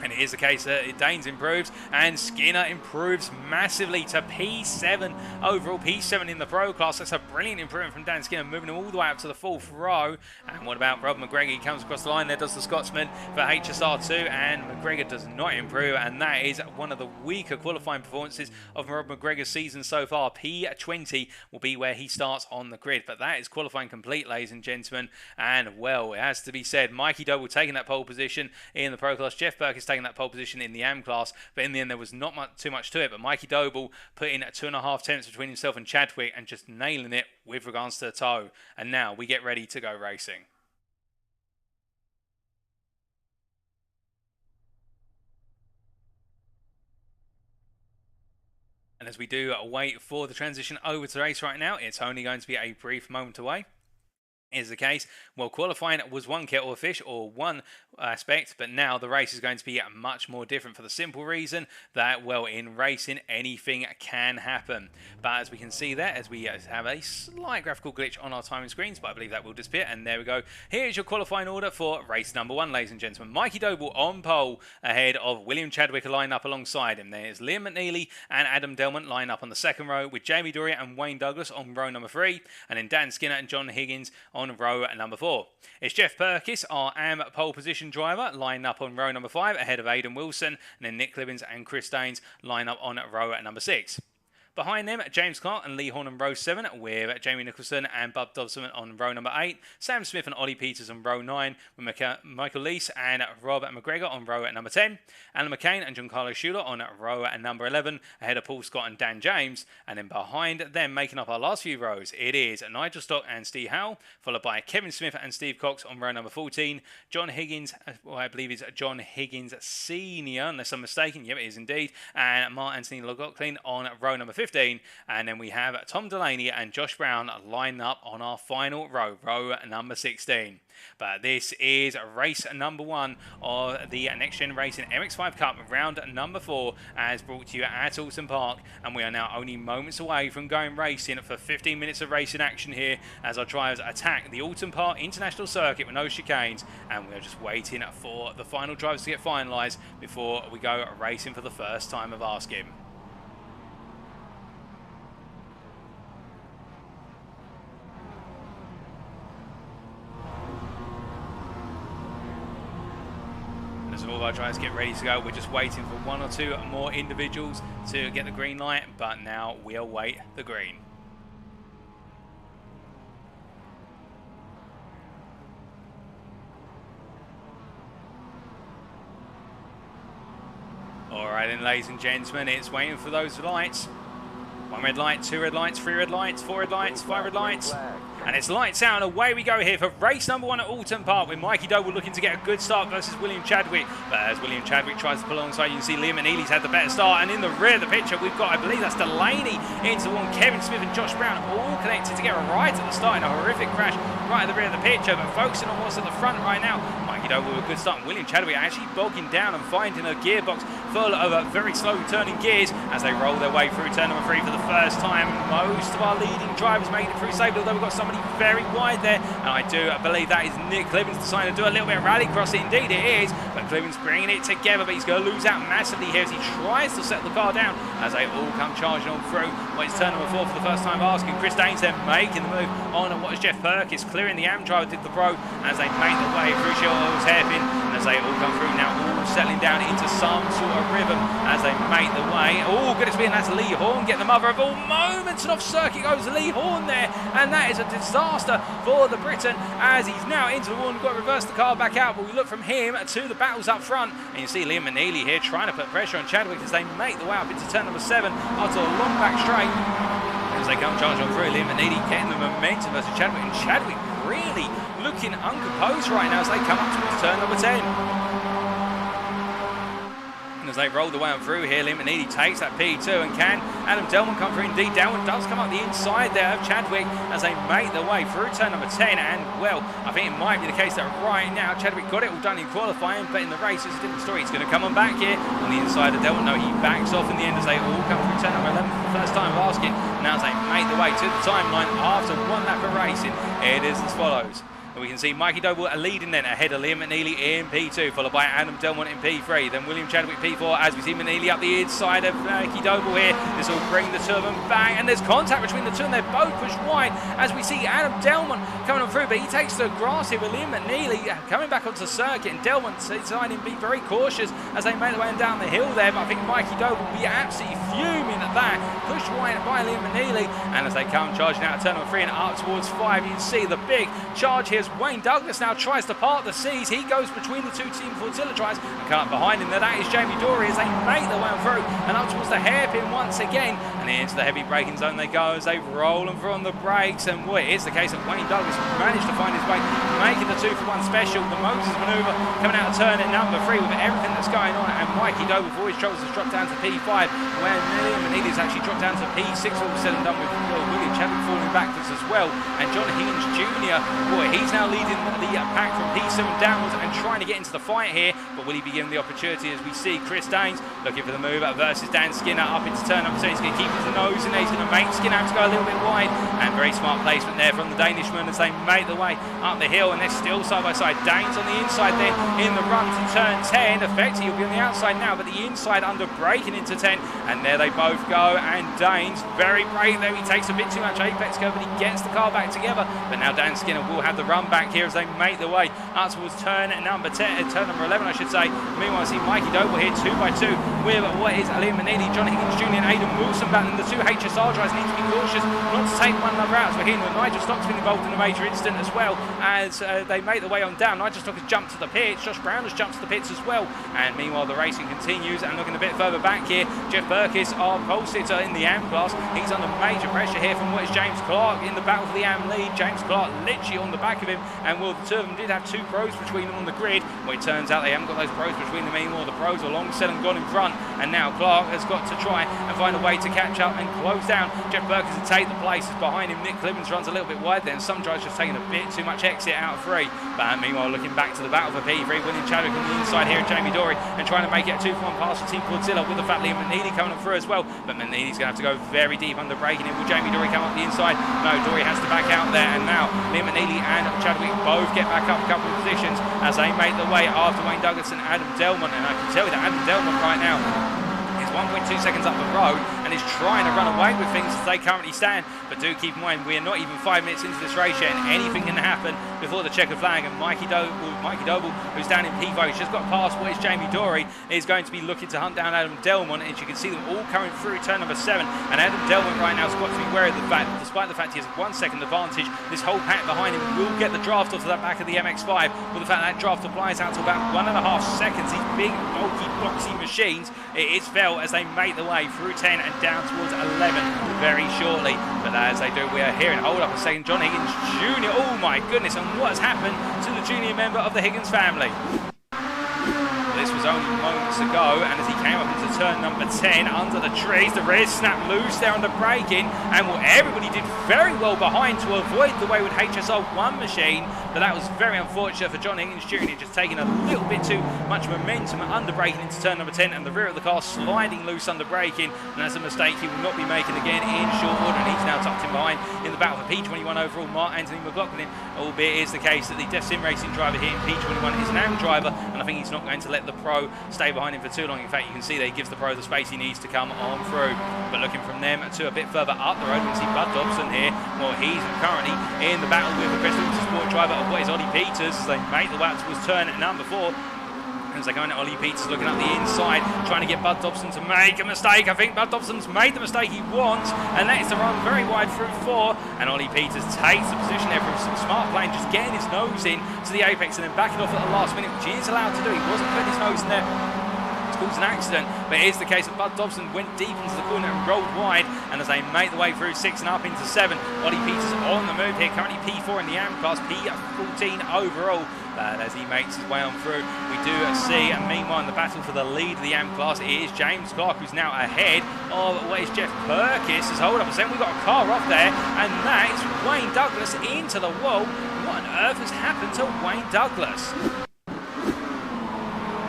And it is the case that Daines improves and Skinner improves massively to P7 overall, P7 in the Pro Class. That's a brilliant improvement from Dan Skinner, moving him all the way up to the 4th row. And what about Rob McGregor? He comes across the line there, does the Scotsman for HSR2, and McGregor does not improve, and that is one of the weaker qualifying performances of Rob McGregor's season so far. P20 will be where he starts on the grid, but that is qualifying complete, ladies and gentlemen. And well, it has to be said, Mikey Doble taking that pole position in the Pro Class, Jeff Burke is taking that pole position in the AM Class, but in the end there was not too much to it. But Mikey Doble put in 2.5 tenths between himself and Chadwick and just nailing it with regards to the toe. And now we get ready to go racing. And as we do wait for the transition over to the race right now, it's only going to be a brief moment away. Is the case. Well, qualifying was one kettle of fish or one aspect, but now the race is going to be much more different for the simple reason that, well, in racing anything can happen. But as we can see there, as we have a slight graphical glitch on our timing screens, but I believe that will disappear, and there we go. Here's your qualifying order for race number 1, ladies and gentlemen. Mikey Doble on pole ahead of William Chadwick line up alongside him. There's Liam McNeilly and Adam Delmont line up on the second row, with Jamie Doria and Wayne Douglas on row number 3, and then Dan Skinner and John Higgins on row number 4. It's Jeff Perkis, our AM pole position driver, line up on row number 5 ahead of Aidan Wilson, and then Nick Clivens and Chris Daines line up on row number 6. Behind them, James Clark and Lee Horn on row 7, with Jamie Nicholson and Bub Dobson on row number 8, Sam Smith and Ollie Peters on row 9, with Michael Leese and Rob McGregor on row number 10, Alan McCain and Joncarlo Schooler on row number 11, ahead of Paul Scott and Dan James, and then behind them, making up our last few rows, it is Nigel Stock and Steve Howell, followed by Kevin Smith and Steve Cox on row number 14, John Higgins, well, I believe it's John Higgins Senior, unless I'm mistaken, yep it is indeed, and Mark Anthony Logocklin on row number 15, and then we have Tom Delaney and Josh Brown lined up on our final row, row number 16. But this is race number 1 of the Next Gen Racing MX-5 Cup, round number 4, as brought to you at Oulton Park, and we are now only moments away from going racing for 15 minutes of racing action here as our drivers attack the Oulton Park International Circuit with no chicanes, and we are just waiting for the final drivers to get finalised before we go racing for the first time of asking. As all of our drivers get ready to go, we're just waiting for 1 or 2 more individuals to get the green light, but now we await the green. Alright then, ladies and gentlemen, it's waiting for those lights. 1 red light, 2 red lights, 3 red lights, 4 red lights, 5 red lights. And it's lights out and away we go here for race number 1 at Oulton Park, with Mikey Doble looking to get a good start versus William Chadwick. But as William Chadwick tries to pull alongside, you can see Liam McNeilly's had the better start. And in the rear of the picture, we've got, I believe that's Delaney into one. Kevin Smith and Josh Brown all connected to get a right at the start in a horrific crash right at the rear of the picture. But focusing on what's at the front right now, Mikey Doble with a good start. And William Chadwick actually bogging down and finding a gearbox full of very slow turning gears as they roll their way through turn number 3 for the first time. Most of our leading drivers made it through safely, although we've got somebody very wide there, and I do believe that is Nick Clibbins deciding to do a little bit of rallycross. Indeed it is, but Clibbins bringing it together, but he's going to lose out massively here as he tries to settle the car down as they all come charging on through. Well, it's turn number 4 for the first time asking. Chris Daines then making the move on, and what is Jeff Perkins clearing the Am driver, did the Pro, as they make the way through Shell's hairpin, and as they all come through now, all settling down into some sort of rhythm as they make the way. Oh, good spin, that's Lee Horn getting the mother of all moments, and off circuit goes Lee Horn there, and that is a disaster for the Briton as he's now into the wall and got to reverse the car back out. But we look from him to the battles up front, and you see Liam McNeilly here trying to put pressure on Chadwick as they make the way up into turn number 7 after a long back straight. As they come charging on through, Liam McNeilly getting the momentum versus Chadwick, and Chadwick really looking uncomposed right now as they come up towards turn number 10. As they roll the way on through here, Liam McNeilly takes that P2, and can Adam Delman come through? Indeed, Delman does come up the inside there of Chadwick as they make their way through turn number 10, and well, I think it might be the case that right now Chadwick got it all done in qualifying, but in the race it's a different story. He's going to come on back here on the inside of Delman. No, he backs off in the end as they all come through turn number 11 for the first time of asking. Now as they make the way to the timeline after 1 lap of racing, it is as follows. And we can see Mikey Doble leading then ahead of Liam McNeilly in P2, followed by Adam Delmont in P3, then William Chadwick P4 as we see McNeilly up the inside of Mikey Doble here. This will bring the two of them back, and there's contact between the two, and they're both pushed wide as we see Adam Delmont coming on through, but he takes the grass here with Liam McNeilly coming back onto the circuit, and Delmont deciding to be very cautious as they make their way down the hill there. But I think Mikey Doble will be absolutely fuming at that, pushed wide by Liam McNeilly, and as they come charging out of turn number 3 and up towards 5, you can see the big charge here. Wayne Douglas now tries to part the seas. He goes between the two Team Fortilla tries and come up behind him. There, that is Jamie Dory as they make their way on through and up towards the hairpin once again, and into the heavy braking zone they go as they roll and through on the brakes. And boy, it is the case that Wayne Douglas managed to find his way, making the 2-for-1 special. The Moses manoeuvre coming out of turn at number 3 with everything that's going on, and Mikey Doble before his troubles has dropped down to P5, where Liam McNeilly's actually dropped down to P6, all said and done, with William Chadwick falling backwards as well. And John Higgins Jr., boy, he's now leading the pack from P7 downwards and trying to get into the fight here, but will he be given the opportunity as we see Chris Daines looking for the move versus Dan Skinner up into turn number 2. He's going to keep his nose in there, he's going to make Skinner have to go a little bit wide, and very smart placement there from the Danishman as they make the way up the hill, and they're still side by side. Daines on the inside there in the run to turn 10. Effectively he'll be on the outside now, but the inside under braking into 10, and there they both go, and Daines very brave there. He takes a bit too much apex curve, but he gets the car back together. But now Dan Skinner will have the run back here as they make their way up towards turn number 11, I should say. Meanwhile, I see Mikey Doble here 2x2 with what is Liam McNeilly, John Higgins Jr. and Aidan Wilson battling. The two HSR drivers need to be cautious not to take one another out. So we're hearing that Nigel Stock's been involved in a major incident as well as they make their way on down. Nigel Stock has jumped to the pits, Josh Brown has jumped to the pits as well. And meanwhile, the racing continues. And looking a bit further back here, Jeff Burkiss, our pole sitter in the AM class, he's under major pressure here from what is James Clark in the battle for the AM lead. James Clark literally on the back of him, and well, the two of them did have two pros between them on the grid. Well, it turns out they haven't got those pros between them anymore. The pros are long set and gone in front, and now Clark has got to try and find a way to catch up and close down Jeff Burkiss to take the places behind him. Nick Clemens runs a little bit wide there, and some drivers just taking a bit too much exit out of 3. But meanwhile, looking back to the battle for P3, William Chadwick on the inside here, and Jamie Dory, and trying to make it a 2-for-1 pass for Team Godzilla with the fat Liam McNeilly coming up through as well. But McNeilly's going to have to go very deep under braking it. Will Jamie Dory come up the inside? No, Dory has to back out there, and now Liam McNeilly and Chadwick both get back up a couple of positions as they make their way after Wayne Douglas and Adam Delmont. And I can tell you that Adam Delmont right now is 1.2 seconds up the road and is trying to run away with things as they currently stand. But do keep in mind, we are not even 5 minutes into this race yet, and anything can happen before the checkered flag. And Mikey Doble, who's down in P5, he's just got past what is Jamie Dory, is going to be looking to hunt down Adam Delmont, and you can see them all coming through turn number 7. And Adam Delmont right now has got to be wary of the fact, despite the fact he has a 1 second advantage, this whole pack behind him will get the draft off of that back of the MX-5. With the fact that draft applies out to about 1.5 seconds, these big, bulky, boxy machines, it is felt as they make the way through 10 and down towards 11 very shortly. But as they do, we are hearing, hold up a second, John Higgins Jr. Oh my goodness, and what has happened to the junior member of the Higgins family? This was only moments ago, and as he came up into turn number 10 under the trees, the rear snapped loose there under braking, and well, everybody did very well behind to avoid the wayward HSR1 machine, but that was very unfortunate for John Higgins Jr. just taking a little bit too much momentum under braking into turn number 10, and the rear of the car sliding loose under braking, and that's a mistake he will not be making again in short order. And he's now tucked in behind in the battle for P21 overall, Mark Anthony McLaughlin, albeit it is the case that the Def Sim Racing driver here in P21 is an AM driver, and I think he's not going to let the pro stay behind him for too long. In fact, you can see that he gives the pro the space he needs to come on through. But looking from them to a bit further up the road, we can see Bud Dobson here. Well, he's currently in the battle with the Crest Autosport driver of what is Ollie Peters as they make the way up towards turn number 4. As they go into Ollie Peters looking up the inside, trying to get Bud Dobson to make a mistake. I think Bud Dobson's made the mistake he wants, and that is to run very wide through 4. And Ollie Peters takes the position there from some smart playing, just getting his nose in to the apex and then backing off at the last minute, which he is allowed to do. He wasn't putting his nose in there to cause an accident, but it is the case that Bud Dobson went deep into the corner and rolled wide. And as they make the way through 6 and up into 7, Ollie Peters on the move here, currently P4 in the AM class, P14 overall. But as he makes his way on through, we do see, and meanwhile in the battle for the lead of the AM class, it is James Clark who's now ahead of what is Jeff Perkis. As hold up a second, we've got a car off there, and that is Wayne Douglas into the wall. What on earth has happened to Wayne Douglas?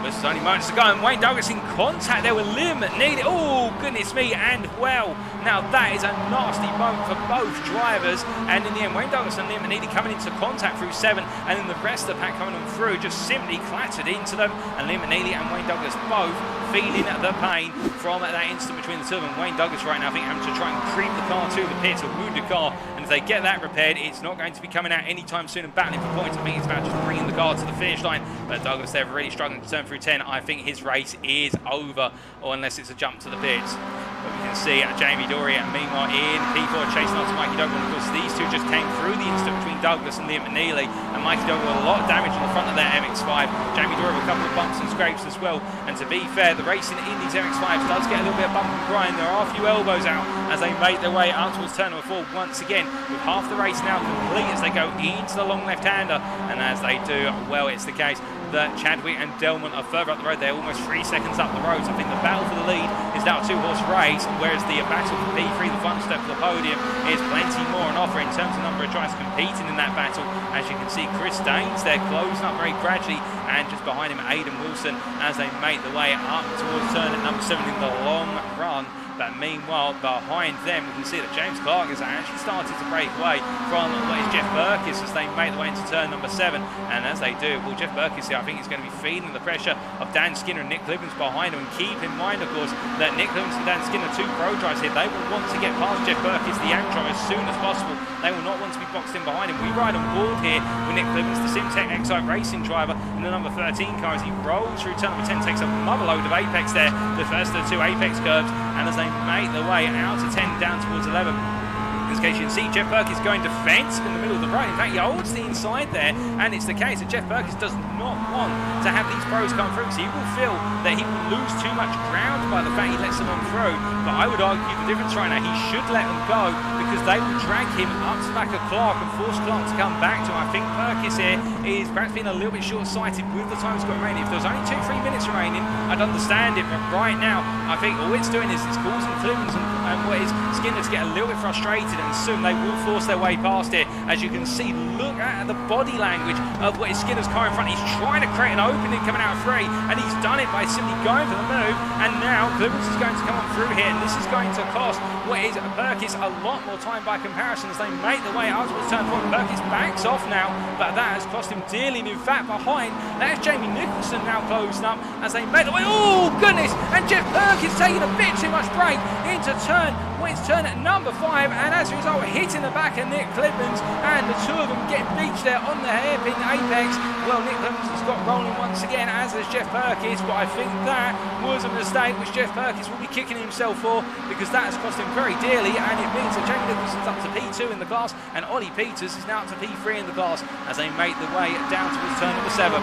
This is only moments to go, and Wayne Douglas in contact there with Liam McNeilly. Oh, goodness me, and well, now that is a nasty moment for both drivers. And in the end, Wayne Douglas and Liam McNeilly coming into contact through 7, and then the rest of the pack coming on through just simply clattered into them. And Liam McNeilly and Wayne Douglas both feeling the pain from that instant between the two of them. Wayne Douglas right now, I think, having to try and creep the car to the pit, a wounded car. And if they get that repaired, it's not going to be coming out anytime soon and battling for points. I think it's about just bringing the car to the finish line. But Douglas there really struggling to turn through 10. I think his race is over, or unless it's a jump to the pits. But we can see Jamie Dory, and meanwhile in P4 chasing after Mikey Doble. Of course, these two just came through the incident between Douglas and Liam McNeilly, and Mikey Doble with a lot of damage on the front of their MX-5. Jamie Dory with a couple of bumps and scrapes as well. And to be fair, the racing in these MX-5s does get a little bit of bump and grind. There are a few elbows out as they make their way out towards turn number 4 once again, with half the race now complete as they go into the long left-hander. And as they do, well, it's the case that Chadwick and Delmont are further up the road. They're almost 3 seconds up the road. So I think the battle for the lead is now a 2-horse race, whereas the battle for P3, the final step for the podium, is plenty more on offer in terms of number of drivers competing in that battle. As you can see, Chris Daines there closing up very gradually and just behind him Aidan Wilson as they make the way up towards turn at number 7 in the long run. But meanwhile, behind them, we can see that James Clark has actually started to break away from what is Jeff Burkiss as they make the way into turn number 7. And as they do, well, Jeff Burkiss here, I think, is going to be feeding the pressure of Dan Skinner and Nick Clibbins behind him. And keep in mind, of course, that Nick Clibbins and Dan Skinner, 2 pro drivers here, they will want to get past Jeff Burkiss, the AM driver, as soon as possible. They will not want to be boxed in behind him. We ride on board here with Nick Clibbins, the Simtech Excite Racing driver, in the number 13 car as he rolls through turn number 10, takes another load of apex there, the first of the 2 apex curves. And as they make the way out to 10 down towards 11, in this case you can see Jeff Burkiss going defensive in the middle of the road. In fact, he holds the inside there, and it's the case that Jeff Burkiss does not want to have these pros come through, so he will feel that he will lose too much ground by the fact he lets them on through. But I would argue the difference right now, he should let them go, because they will drag him up to the back of Clark and force Clark to come back to him. I think Burkiss here is perhaps being a little bit short-sighted with the time he's got remaining. If there was only 2-3 minutes remaining, I'd understand it, but right now I think all it's doing is it's causing Clibbins and what is Skinner to get a little bit frustrated, and soon they will force their way past it. As you can see, look at the body language of what is Skinner's car in front. He's trying to create an opening coming out of 3, and he's done it by simply going for the move, and now Clibbins is going to come on through here, and this is going to cost what is Burkiss a lot more time by comparison as they make the way out towards turn 4. Burkiss backs off now, but that has cost him dearly. And in fact, behind, that is Jamie Nicholson now closing up as they make the way. Oh, goodness! And Jeff Burkiss taking a bit too much brake into turn. Well, it's turn at number 5, and as a result, hitting the back of Nick Clibbins, and the 2 of them getting beached there on the hairpin apex. Well, Nick Clibbins has got rolling once again, as has Jeff Burkiss, but I think that was a mistake which Jeff Burkiss will be kicking himself for, because that has cost him very dearly, and it means that Jamie Nicholson's up to P2 in the class, and Ollie Peters is now up to P3 in the class as they make the way down towards turn number 7.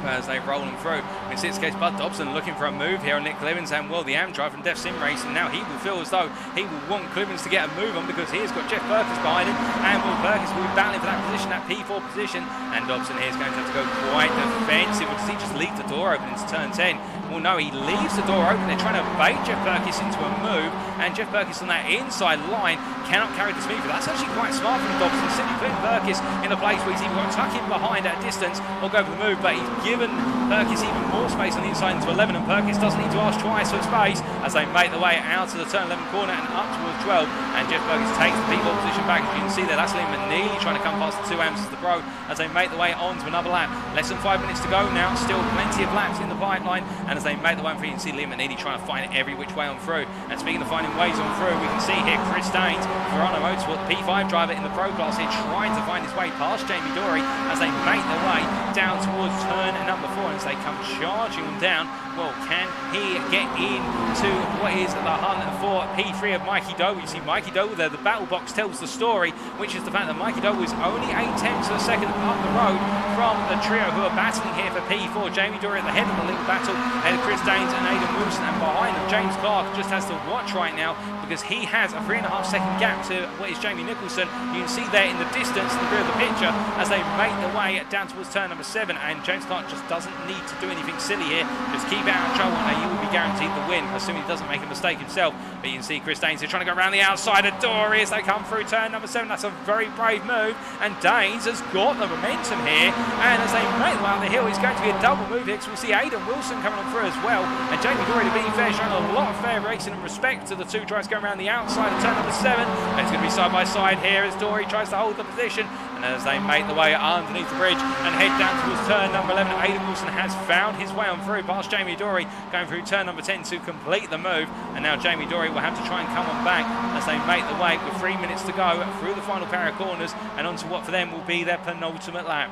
As they roll them through. In this case, Bud Dobson looking for a move here on Nick Clibbins, and well, the AM driver from Def Sim Racing, now he will feel as though he will want Clibbins to get a move on, because he has got Jeff Burkiss behind him, and Will Burkiss will be battling for that position, that P4 position, and Dobson here is going to have to go quite defensive. Does he just leave the door open into turn 10? Well, no, he leaves the door open. They're trying to bait Jeff Burkiss into a move, and Jeff Burkiss on that inside line cannot carry the speed. But that's actually quite smart from Dobson, simply putting Burkiss in a place where he's either got to tuck in behind at a distance or go for the move, but he's given Burkiss even more space on the inside into 11, and Burkiss doesn't need to ask twice for space as they make the way out to the turn 11 corner and up towards 12, and Jeff Burkiss takes the P4 position back. As you can see there, that's Liam McNeilly trying to come past the 2 amps as the pro as they make the way on to another lap. Less than 5 minutes to go now, still plenty of laps in the pipeline, and as they make the way on through, you can see Liam McNeilly trying to find every which way on through. And speaking of finding ways on through, we can see here Chris Daines, Verona Motorsport, the P5 driver in the pro class here, trying to find his way past Jamie Dory as they make their way down towards turn number 4, and as they come charging them down. Well, can he get into what is the hunt for P3 of Mikey Doble? You see Mikey Doble there, the battle box tells the story, which is the fact that Mikey Doble is only 8/10 of a second up the road from the trio who are battling here for P4. Jamie Dory at the head of the little battle, ahead of Chris Daines and Aidan Wilson, and behind them James Clark just has to watch right now, because he has a 3.5 second gap to what is Jamie Nicholson. You can see there in the distance, in the rear of the picture, as they make their way down towards turn number 7, and James Clark just doesn't need to do anything silly here, just keep it out of trouble, and he will be guaranteed the win, assuming he doesn't make a mistake himself. But you can see Chris Daines here trying to go around the outside of Dory as they come through turn number 7. That's a very brave move, and Daines has got the momentum here, and as they make the way on the hill, it's going to be a double move here, because we'll see Aidan Wilson coming on through as well, and Jamie Dory, to be fair, showing a lot of fair racing and respect to the 2 drivers going around the outside of turn number 7, and it's going to be side by side here as Dory tries to hold the position, and as they make the way underneath the bridge and head down towards turn number 11, Aidan Wilson has found his way on through past Jamie Dory, going through turn number 10 to complete the move, and now Jamie Dory will have to try and come on back as they make the way with 3 minutes to go through the final pair of corners and onto what for them will be their penultimate lap.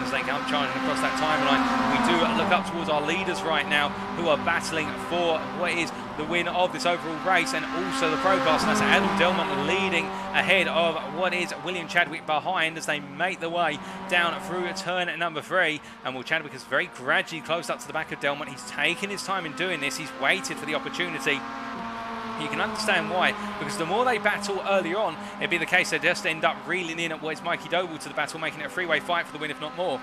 As they come charging across that timeline, we do look up towards our leaders right now, who are battling for what is the win of this overall race and also the pro class, and that's Adam Delmont leading ahead of what is William Chadwick behind as they make the way down through turn number 3. And Will Chadwick is very gradually close up to the back of Delmont. He's taken his time in doing this, he's waited for the opportunity. You can understand why, because the more they battle earlier on, it'd be the case they just end up reeling in at what is Mikey Doble to the battle, making it a 3-way fight for the win, if not more.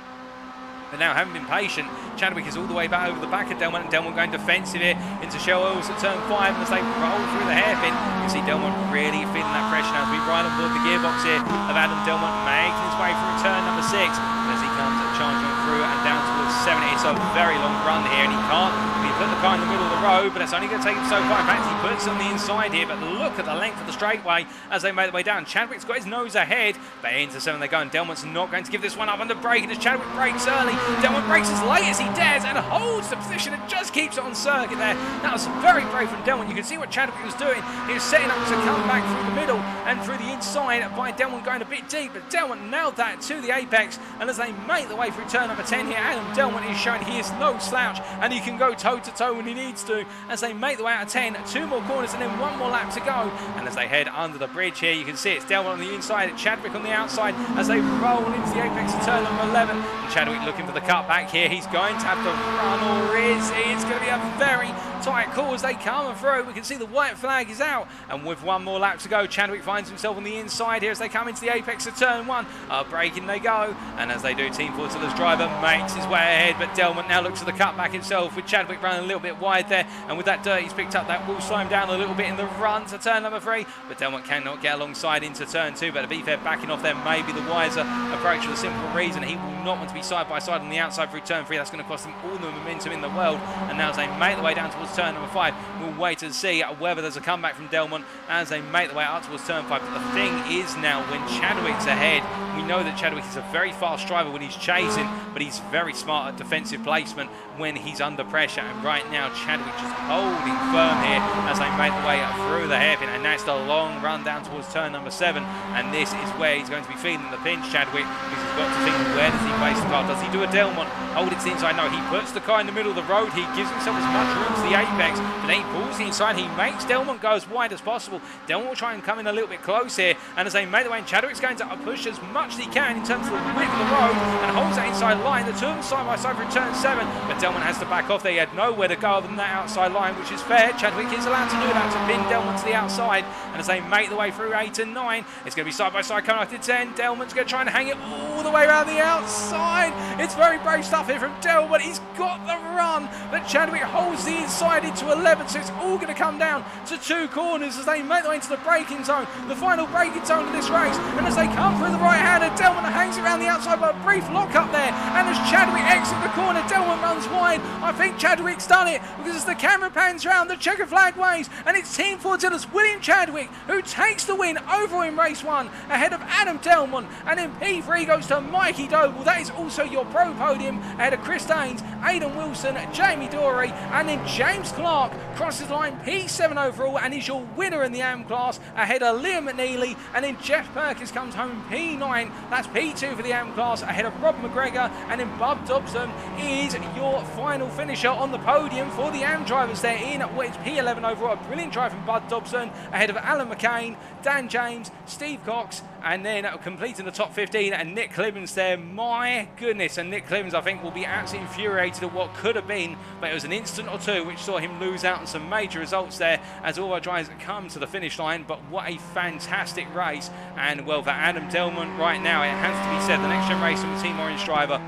But now, having been patient, Chadwick is all the way back over the back of Delmont, and Delmont going defensive here into Shell Oils at turn 5, and as they roll through the hairpin, you can see Delmont really feeling that pressure now as we ride on board the gearbox here of Adam Delmont, making his way through turn number 6, and as he comes charging through and down to having it. It's a very long run here, and he can't. He put the car in the middle of the road, but it's only going to take him so far. In fact, he puts it on the inside here, but look at the length of the straightaway as they make their way down. Chadwick's got his nose ahead, but into 7 they go, and Delmont's not going to give this one up under braking as Chadwick brakes early. Delmont brakes as late as he dares and holds the position and just keeps it on circuit there. That was very brave from Delmont. You can see what Chadwick was doing. He was setting up to come back through the middle and through the inside by Delmont going a bit deep, but Delmont nailed that to the apex, and as they make their way through turn number 10 here, Adam Delmont is showing he is no slouch, and he can go toe-to-toe when he needs to as they make their way out of 10, 2 more corners and then 1 more lap to go. And as they head under the bridge here, you can see it's Delmont on the inside, Chadwick on the outside as they roll into the apex of turn number 11. And Chadwick looking for the cut back here. He's going to have to run, or is he? It's going to be a very tight call as they come through. We can see the white flag is out, and with 1 more lap to go, Chadwick finds himself on the inside here as they come into the apex of turn 1. Braking they go, and as they do, Team Forzilla's driver makes his way ahead, but Delmont now looks for the cutback himself, with Chadwick running a little bit wide there, and with that dirt he's picked up, that will slow him down a little bit in the run to turn number 3, but Delmont cannot get alongside into turn 2. But to be fair, backing off there may be the wiser approach for the simple reason he will not want to be side by side on the outside through turn 3. That's going to cost him all the momentum in the world. And now as they make their way down towards turn number 5, we'll wait and see whether there's a comeback from Delmont as they make their way up towards turn 5. But the thing is now, when Chadwick's ahead, we know that Chadwick is a very fast driver when he's chasing, but he's very smart at defensive placement when he's under pressure. And right now Chadwick just holding firm here as they make their way up through the hairpin, and that's the long run down towards turn number 7. And this is where he's going to be feeling the pinch, Chadwick, because he's got to think, where does he place the car? Does he do a Delmont, hold it to the inside? No, he puts the car in the middle of the road. He gives himself as much room to the apex, but then he pulls the inside. He makes Delmont go as wide as possible. Delmont will try and come in a little bit close here, and as they make the way, and Chadwick's going to push as much as he can in terms of the width of the road and holds that inside line. The two of them side by side for turn 7, but Delmont has to back off there. He had nowhere to go other than that outside line, which is fair. Chadwick is allowed to do that, to pin Delmont to the outside, and as they make the way through 8 and 9, it's going to be side by side coming up to 10. Delmont's going to try and hang it all the way around the outside. It's very brave stuff here from Delmont. He's got the run, but Chadwick holds the inside into 11, so it's all going to come down to 2 corners as they make their way into the braking zone, the final braking zone of this race. And as they come through the right-hander, Delmont hangs around the outside by a brief lock up there, and as Chadwick exits the corner, Delmont runs wide. I think Chadwick's done it, because as the camera pans round, the checker flag waves, and it's Team Forzilla's William Chadwick who takes the win overall in race 1 ahead of Adam Delmont, and in P3 goes to Mikey Doble. That is also your pro podium ahead of Chris Daines, Aidan Wilson, Jamie Dorey, and then James Clark crosses the line P7 overall and is your winner in the AM class ahead of Liam McNeilly, and then Jeff Perkins comes home P9. That's P2 for the AM class ahead of Rob McGregor, and then Bob Dobson is your final finisher on the podium for the AM drivers there in what is P11 overall. A brilliant drive from Bud Dobson ahead of Alan McCain, Dan James, Steve Cox, and then completing the top 15 and Nick Clibbins there. My goodness, and Nick Clibbins I think will be absolutely infuriated at what could have been, but it was an instant or two which saw him lose out on some major results there as all our drivers come to the finish line. But what a fantastic race, and well, for Adam Delmont right now, it has to be said, the next gen race from the Team Orange driver,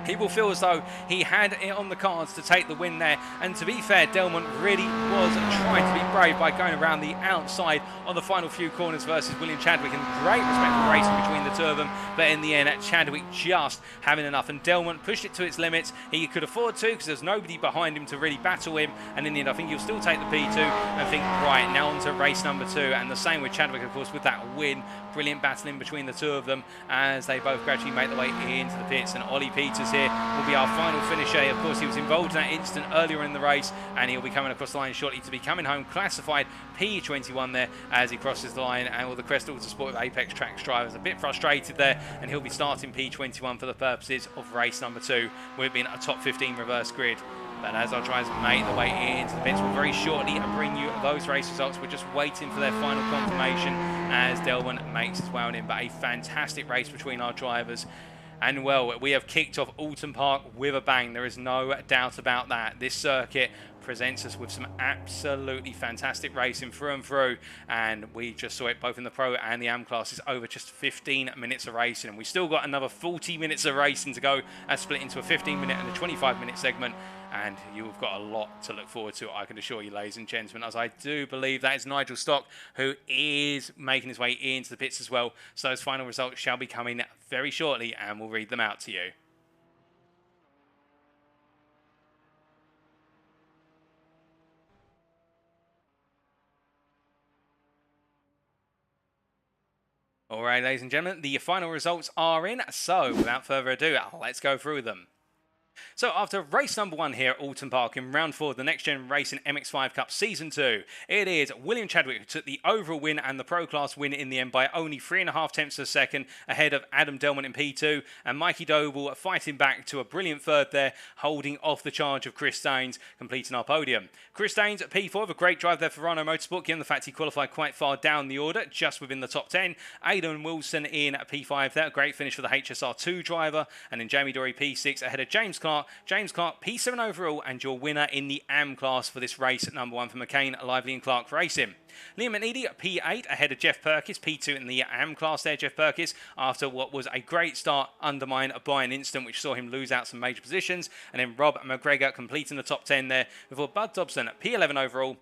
he will feel as though he had it on the cards to take the win there. And to be fair, Delmont really was trying to be brave by going around the outside on the final few corners versus William Chadwick, and great respectful racing between the two of them. But in the end, Chadwick just having enough, and Delmont pushed it to its limits. He could afford to, because there's nobody behind him to really battle him. And in the end, I think he'll still take the P2 and think, right, now on to race number 2. And the same with Chadwick, of course, with that win. Brilliant battling between the two of them as they both gradually make their way into the pits. And Ollie Peters here will be our final finisher. Of course, he was involved in that incident earlier in the race, and he'll be coming across the line shortly to be coming home classified P21 there as he crosses the line. And all the Crest Autosport with Apex Tracks drivers a bit frustrated there, and he'll be starting P21 for the purposes of race number 2, with it being a top 15 reverse grid. But as our drivers make their way into the pits, we'll very shortly bring you those race results. We're just waiting for their final confirmation as Delmont makes his way on in. But a fantastic race between our drivers. And well, we have kicked off Oulton Park with a bang. There is no doubt about that. This circuit presents us with some absolutely fantastic racing through and through, and we just saw it both in the Pro and the AM classes over just 15 minutes of racing, and we still got another 40 minutes of racing to go, as split into a 15-minute and a 25-minute segment. And you've got a lot to look forward to, I can assure you, ladies and gentlemen, as I do believe that is Nigel Stock, who is making his way into the pits as well. So those final results shall be coming very shortly, and we'll read them out to you. Alright, ladies and gentlemen, the final results are in, so without further ado, let's go through them. So after race number 1 here at Oulton Park in round 4 of the Next Gen Racing MX-5 Cup Season 2, it is William Chadwick who took the overall win and the Pro Class win in the end by only 3.5 tenths of a second ahead of Adam Delman in P2, and Mikey Doble fighting back to a brilliant third there, holding off the charge of Chris Daines, completing our podium. Chris Daines at P4 with a great drive there for Rhino Motorsport, given the fact he qualified quite far down the order, just within the top 10. Aidan Wilson in P5 there, a great finish for the HSR2 driver, and then Jamie Dory P6 ahead of James Clark, P7 overall, and your winner in the AM class for this race, number 1 for McCain, Lively and Clark Racing. Liam McNeilly at P8 ahead of Jeff Perkins, P2 in the AM class there, Jeff Perkins, after what was a great start undermined by an incident which saw him lose out some major positions, and then Rob McGregor completing the top 10 there, before Bud Dobson at P11 overall,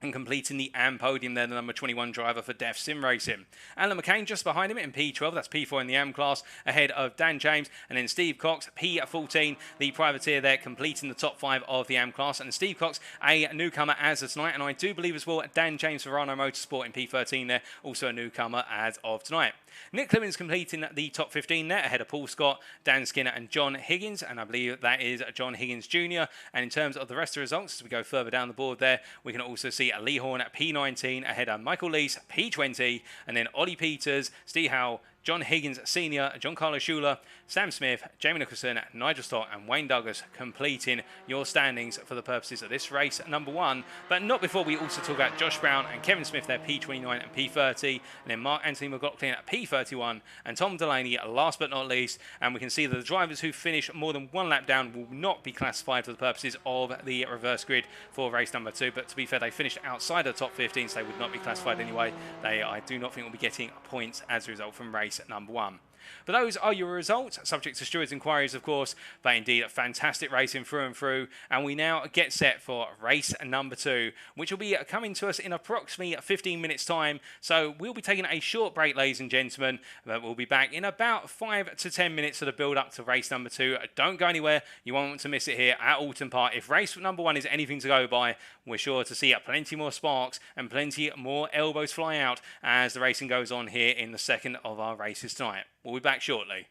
and completing the AM podium there, the number 21 driver for Def Sim Racing. Alan McCain just behind him in P12, that's P4 in the AM class, ahead of Dan James, and then Steve Cox, P14, the privateer there, completing the top 5 of the AM class, and Steve Cox, a newcomer as of tonight, and I do believe as well Dan James for Rhino Motorsport in P13 there, also a newcomer as of tonight. Nick Clemens completing the top 15 there, ahead of Paul Scott, Dan Skinner and John Higgins, and I believe that is John Higgins Jr. And in terms of the rest of the results, as we go further down the board there, we can also see Lee Horn at P19, ahead of Michael Lees, P20, and then Ollie Peters, Steve Howell, John Higgins Sr., Joncarlo Schooler, Sam Smith, Jamie Nicholson, Nigel Stott and Wayne Douglas completing your standings for the purposes of this race number 1. But not before we also talk about Josh Brown and Kevin Smith there, P29 and P30, and then Mark Anthony McLaughlin at P31 and Tom Delaney last but not least. And we can see that the drivers who finish more than one lap down will not be classified for the purposes of the reverse grid for race number 2. But to be fair, they finished outside of the top 15, so they would not be classified anyway. I do not think will be getting points as a result from race number 1. But those are your results, subject to stewards' inquiries, of course. But indeed, a fantastic racing through and through. And we now get set for race number 2, which will be coming to us in approximately 15 minutes' time. So we'll be taking a short break, ladies and gentlemen. But we'll be back in about 5 to 10 minutes for the build-up to race number 2. Don't go anywhere. You won't want to miss it here at Oulton Park. If race number 1 is anything to go by, we're sure to see plenty more sparks and plenty more elbows fly out as the racing goes on here in the second of our races tonight. We'll be back shortly.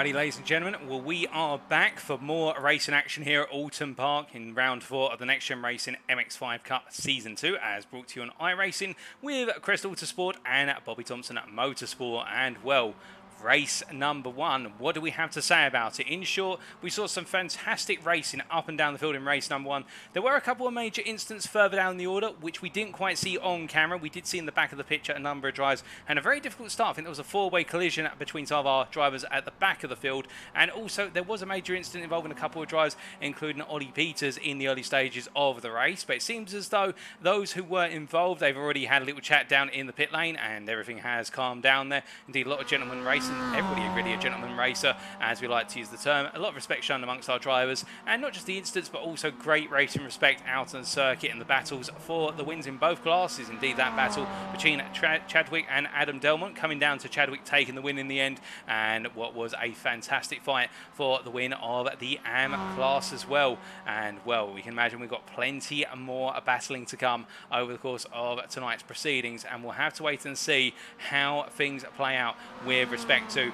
Alrighty, ladies and gentlemen, well, we are back for more racing action here at Oulton Park in round 4 of the Next Gen Racing MX-5 Cup Season 2, as brought to you on iRacing with Crest Autosport and Bobby Thompson at Motorsport. And, well, race number 1, what do we have to say about it? In short, we saw some fantastic racing up and down the field in race number 1. There were a couple of major incidents further down the order, which we didn't quite see on camera. We did see in the back of the picture a number of drives, and a very difficult start. I think there was a 4-way collision between some of our drivers at the back of the field, and also there was a major incident involving a couple of drives, including Ollie Peters in the early stages of the race. But it seems as though those who were involved, they've already had a little chat down in the pit lane, and everything has calmed down there. Indeed, a lot of gentlemen racing. Everybody really a gentleman racer, as we like to use the term. A lot of respect shown amongst our drivers, and not just the incidents, but also great racing respect out on the circuit in the battles for the wins in both classes. Indeed, that battle between Chadwick and Adam Delmont, coming down to Chadwick taking the win in the end, and what was a fantastic fight for the win of the AM class as well. And, well, we can imagine we've got plenty more battling to come over the course of tonight's proceedings, and we'll have to wait and see how things play out with respect to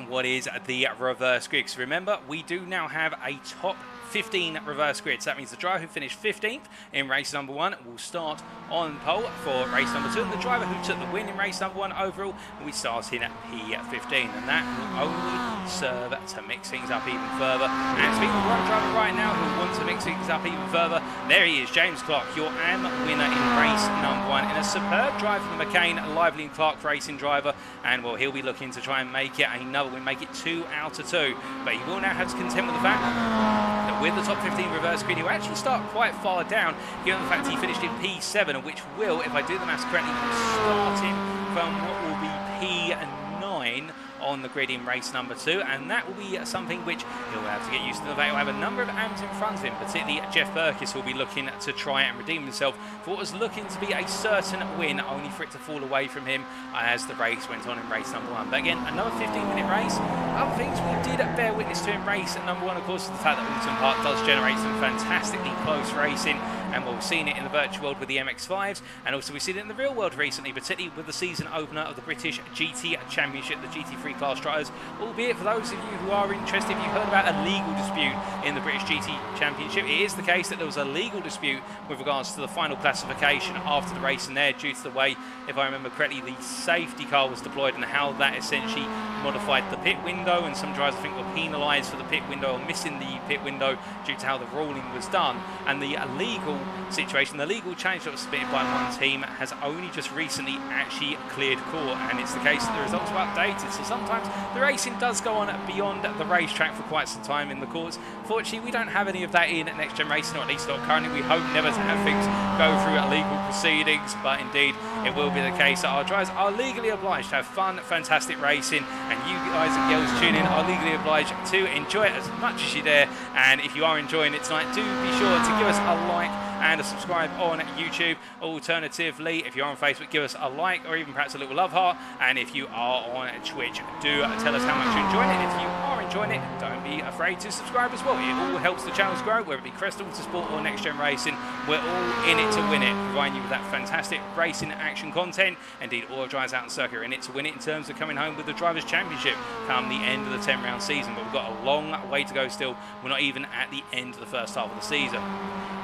what is the reverse grid. So remember, we do now have a top 15 reverse grid. So that means the driver who finished 15th in race number 1 will start on pole for race number 2, and the driver who took the win in race number 1 overall will be starting at P15, and that will only serve to mix things up even further. And speaking of one driver right now who wants to mix things up even further, there he is, James Clark, your AM winner in race number 1 in a superb drive from the McCain Lively and Clark racing driver. And, well, he'll be looking to try and make it another win, make it 2 out of 2, but he will now have to contend with the fact that with the top 15 reverse grid, he will actually start quite far down, given the fact he finished in P7, which will, if I do the maths correctly, start him from what will be P9 on the grid in race number 2, and that will be something which he'll have to get used to. The fact he'll have a number of AMs in front of him, particularly Jeff Burkiss, who will be looking to try and redeem himself for what was looking to be a certain win, only for it to fall away from him as the race went on in race number 1. But again, another 15-minute race. Other things we did bear witness to in race number 1, of course, is the fact that Oulton Park does generate some fantastically close racing, and we've seen it in the virtual world with the MX-5s, and also we've seen it in the real world recently, particularly with the season opener of the British GT Championship, the GT3 class drivers. Albeit for those of you who are interested, if you've heard about a legal dispute in the British GT Championship, it is the case that there was a legal dispute with regards to the final classification after the race in there, due to the way, if I remember correctly, the safety car was deployed and how that essentially modified the pit window, and some drivers I think were penalised for the pit window or missing the pit window due to how the ruling was done. And the legal situation, the legal challenge that was submitted by one team has only just recently actually cleared court, and it's the case that the results were updated. So sometimes the racing does go on beyond the racetrack for quite some time in the courts. Fortunately, we don't have any of that in Next Gen Racing, or at least not currently. We hope never to have things go through legal proceedings, but indeed it will be the case that our drivers are legally obliged to have fun, fantastic racing, and you guys and girls tuning in are legally obliged to enjoy it as much as you dare. And if you are enjoying it tonight, do be sure to give us a like and a subscribe on YouTube. Alternatively, if you're on Facebook, give us a like or even perhaps a little love heart. And if you are on Twitch, do tell us how much you're enjoying it. If you are enjoying it, don't be afraid to subscribe as well. It all helps the channels grow, whether it be Crest, Autosport or Next Gen Racing. We're all in it to win it, providing you with that fantastic racing action content. Indeed, all drivers out on circuit are in it to win it in terms of coming home with the Drivers' Championship come the end of the 10-round season. But we've got a long way to go still. We're not even at the end of the first half of the season.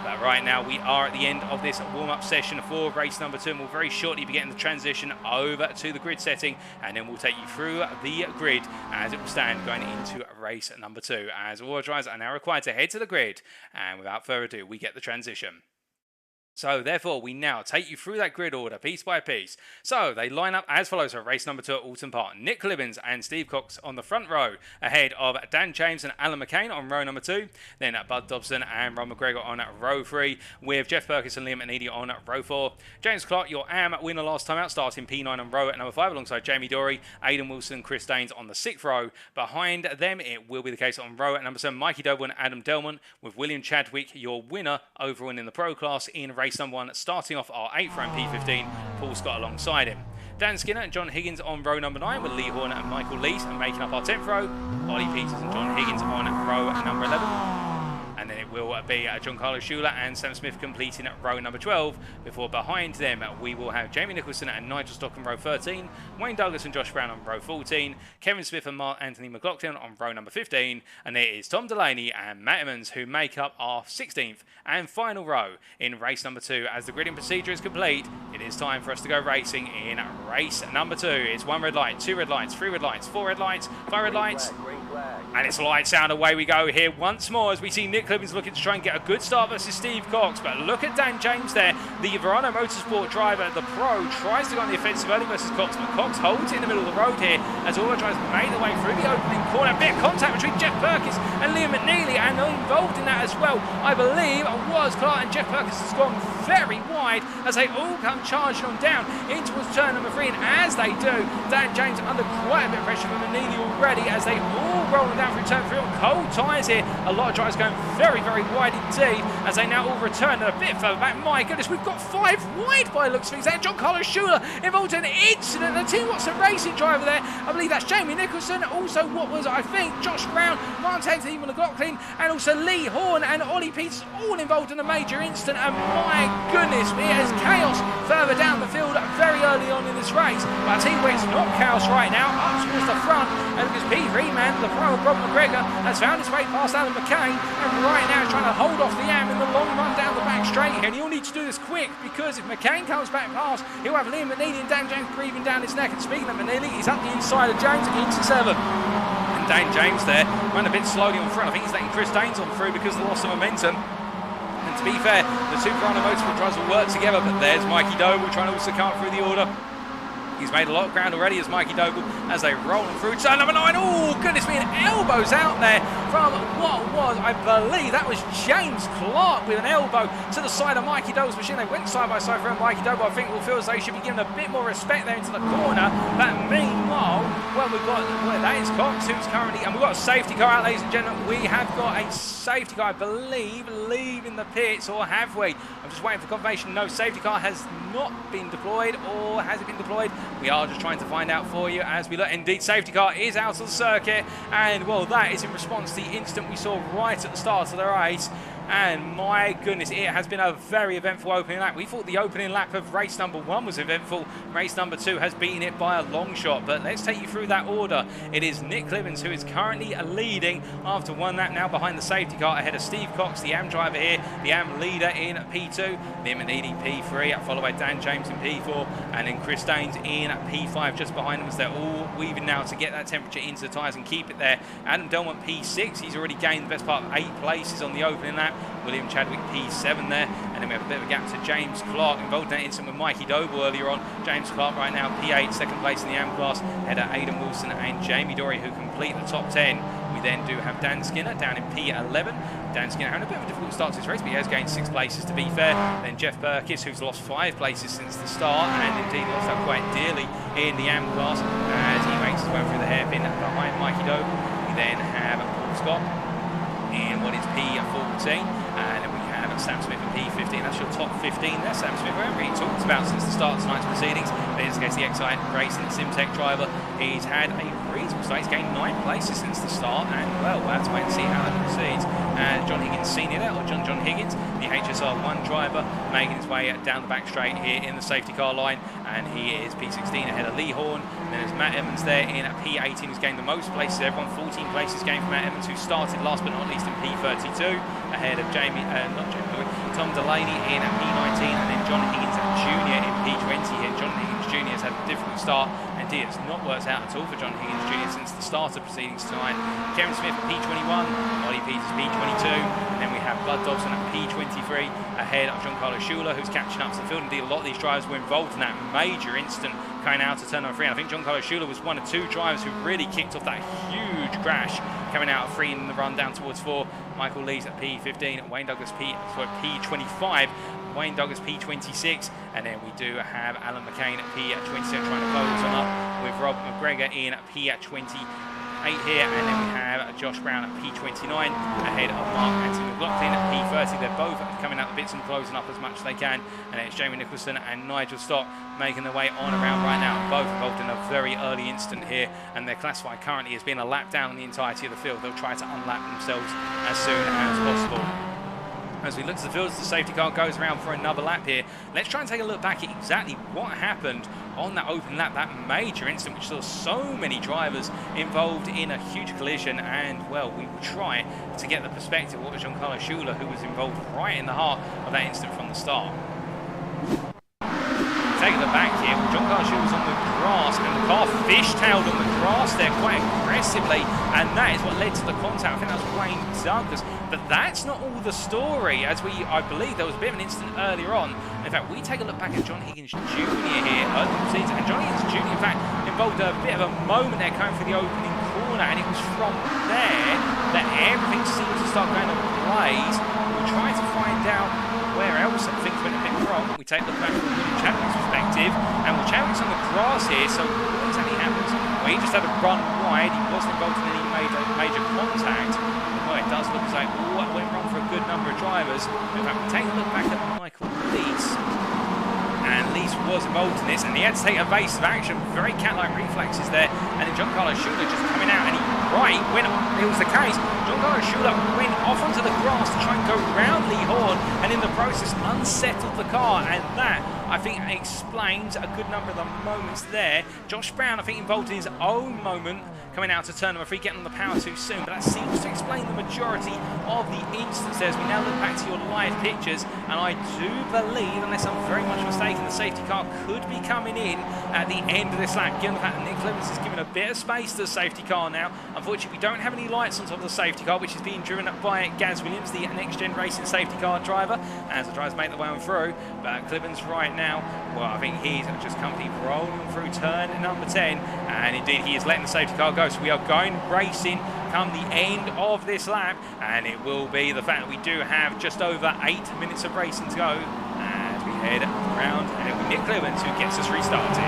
But right now we are at the end of this warm-up session for race number 2, and we'll very shortly be getting the transition over to the grid setting, and then we'll take you through the grid as it will stand going into race number 2, as all drivers are now required to head to the grid. And without further ado, we get the transition. So therefore, we now take you through that grid order piece by piece. So they line up as follows for race number 2 at Oulton Park. Nick Clibbins and Steve Cox on the front row, ahead of Dan James and Alan McCain on row number 2. Then Bud Dobson and Ron McGregor on row 3, with Jeff Perkins and Liam McNeilly on row 4. James Clark, your AM winner last time out, starting P9 on row at number 5, alongside Jamie Dory, Aidan Wilson and Chris Daines on the 6th row. Behind them, it will be the case on row at number 7, Mikey Doble and Adam Delman, with William Chadwick, your winner overall in the pro class in race number 1, starting off our 8th round P15, Paul Scott alongside him. Dan Skinner and John Higgins on row number 9, with Lee Horner and Michael Lees making up our 10th row. Ollie Peters and John Higgins on row number 11. And then it will be Joncarlo Schooler and Sam Smith completing at row number 12, before behind them we will have Jamie Nicholson and Nigel Stock on row 13, Wayne Douglas and Josh Brown on row 14, Kevin Smith and Mark Anthony McLaughlin on row number 15, and it is Tom Delaney and Matt Emmons who make up our 16th and final row in race number 2. As the gridding procedure is complete, it is time for us to go racing in race number 2. It's 1 red light, 2 red lights, 3 red lights, 4 red lights, 5 red lights, and it's lights out. Away we go here once more as we see Nick Clibbins looking to try and get a good start versus Steve Cox. But look at Dan James there, the Verano Motorsport driver, the pro, tries to go on the offensive early versus Cox, but Cox holds it in the middle of the road here as all the drivers made their way through the opening corner. A bit of contact between Jeff Perkins and Liam McNeilly, and involved in that as well, I believe, was Clark, and Jeff Perkins has gone very wide as they all come charging on down in towards turn number 3. And as they do, Dan James under quite a bit of pressure from McNeilly already as they all roll down through turn 3 on cold tyres here. A lot of drivers going very, very wide indeed as they now all return a bit further back. My goodness, we've got 5 wide by looks of things there. Joncarlo Schooler involved in an incident. The Team Watson Racing driver there, I believe that's Jamie Nicholson. Also, what was, I think, Josh Brown, Mark Anthony McLaughlin, and also Lee Horn and Ollie Peters all involved in a major incident. And my goodness, it is chaos further down the field very early on in this race. But I tell you where it's not chaos right now, up towards the front, and because P3 man, the pro of Rob McGregor, has found his way past Alan McCain, and right now trying to hold off the AM in the long run down the back straight here. And he'll need to do this quick, because if McCain comes back past, he'll have Liam McNeilly and Dan James breathing down his neck. And speaking of McNeilly, he's up the inside of James into 7. And Dan James there ran a bit slowly on front. I think he's letting Chris Daines on through because of the loss of momentum. And to be fair, the two Verano Motorsport drivers will work together, but there's Mikey Doble trying to also come through the order. He's made a lot of ground already as Mikey Doble as they roll through turn number 9. Oh, goodness me, and elbows out there from what was, I believe, that was James Clark with an elbow to the side of Mikey Doble's machine. They went side by side for Mikey Doble. I think will feel as though he should be given a bit more respect there into the corner. But meanwhile, well, we've got, well, that is Cox who's currently, and we've got a safety car out, ladies and gentlemen. We have got a safety car, I believe, leaving the pits, or have we? I'm just waiting for confirmation. No, safety car has not been deployed, or has it been deployed? We are just trying to find out for you as we look. Indeed, safety car is out of the circuit, and well, that is in response to the incident we saw right at the start of the race. And my goodness, it has been a very eventful opening lap. We thought the opening lap of race number 1 was eventful. Race number 2 has beaten it by a long shot. But let's take you through that order. It is Nick Clivens who is currently leading after 1 lap now behind the safety car ahead of Steve Cox, the AM driver here, the AM leader in P2, the McNeilly P3, followed by Dan James in P4, and then Chris Daines in P5 just behind them as they're all weaving now to get that temperature into the tyres and keep it there. Adam Delmont P6, he's already gained the best part of 8 places on the opening lap. William Chadwick P7 there, and then we have a bit of a gap to James Clark, involved in that incident with Mikey Doble earlier on. James Clark right now P8, second place in the AM class, ahead of Aidan Wilson and Jamie Dory who complete the top 10. We then do have Dan Skinner down in P11. Dan Skinner having a bit of a difficult start to his race, but he has gained 6 places to be fair. Then Jeff Burkiss, who's lost 5 places since the start, and indeed lost out quite dearly in the AM class as he makes his way through the hairpin behind Mikey Doble. We then have Paul Scott in what is P14, and then we have Sam Smith at P15. That's your top 15 there. Sam Smith, we haven't really talked about since the start of tonight's proceedings, but in this case the Excite Racing Simtech driver, he's had a reasonable start. He's gained 9 places since the start, and well, we'll have to wait and see how that proceeds. And John Higgins Senior there, or John Higgins, the HSR1 driver, making his way down the back straight here in the safety car line, and he is P16 ahead of Lee Horn. And then there's Matt Evans there in P18, who's gained the most places. Everyone 14 places gained for Matt Evans, who started last but not least in P32, ahead of Tom Delaney in P19, and then John Higgins Jr. in P20 here. John Higgins Jr. has had a difficult start. Indeed, it's not worked out at all for John Higgins Jr. since the start of proceedings tonight. Kevin Smith at P21, Ollie Peters P22, and then we have Bud Dobson at P23, ahead of Joncarlo Schooler, who's catching up to the field. Indeed, a lot of these drivers were involved in that major incident coming out of turn number 3. And I think Joncarlo Schooler was one of 2 drivers who really kicked off that huge crash coming out of 3 in the run down towards 4. Michael Lees at P15, Wayne Douglas P25, Wayne Douglas P26, and then we do have Alan McCain at P27 trying to close on up with Rob McGregor in P28 here, and then we have Josh Brown at P29 ahead of Mark Anthony McLaughlin at P30. They're both coming out the bits and closing up as much as they can, and it's Jamie Nicholson and Nigel Stock making their way on around right now, both involved in a very early incident here, and they're classified currently as being a lap down on the entirety of the field. They'll try to unlap themselves as soon as possible. As we look to the field as the safety car goes around for another lap here, let's try and take a look back at exactly what happened on that open lap, that major incident which saw so many drivers involved in a huge collision. And well, we will try to get the perspective of what was Joncarlo Schooler, who was involved right in the heart of that incident from the start. Take a look back here, Joncarlo Schooler was on the grass and the car fishtailed on the grass there quite aggressively, and that is what led to the contact. I think that was Wayne Douglas, but that's not all the story, as I believe there was a bit of an incident earlier on. In fact, we take a look back at John Higgins Jr. here, and John Higgins Jr. in fact involved a bit of a moment there coming for the opening corner, and it was from there that everything seemed to start going on blaze. We'll try to find out where else things went a bit wrong. We take a look back from William Chadwick's perspective, and Will Chadwick's on the grass here, so what exactly happens? Well, he just had a run wide, he wasn't involved in any major contact. Well, it does look as though it went wrong for a good number of drivers. In fact, we take a look back at Michael Lees, and Lees was involved in this, and he had to take evasive action, very cat-like reflexes there, and then Joncarlo Schooler just coming out, and when it was the case, Joncarlo Schooler went off onto the grass to try and go round Lee Horn, and in the process unsettled the car, and that, I think, explains a good number of the moments there. Josh Brown, I think, involved in his own moment coming out to turn number 3, getting on the power too soon, but that seems to explain the majority of the instances. As we now look back to your live pictures, and I do believe, unless I'm very much mistaken, the safety car could be coming in at the end of this lap, given the fact that Nick Clivens is giving a bit of space to the safety car now. Unfortunately, we don't have any lights on top of the safety car, which is being driven by Gaz Williams, the NXTGEN Racing safety car driver, as the drivers make their way on through. But Clivens right now, well, I think he's just completely rolling through turn number 10, and indeed he is letting the safety car go. So we are going racing come the end of this lap, and it will be the fact that we do have just over 8 minutes of racing to go as we head around, and it will be Nick Clivens who gets us restarted.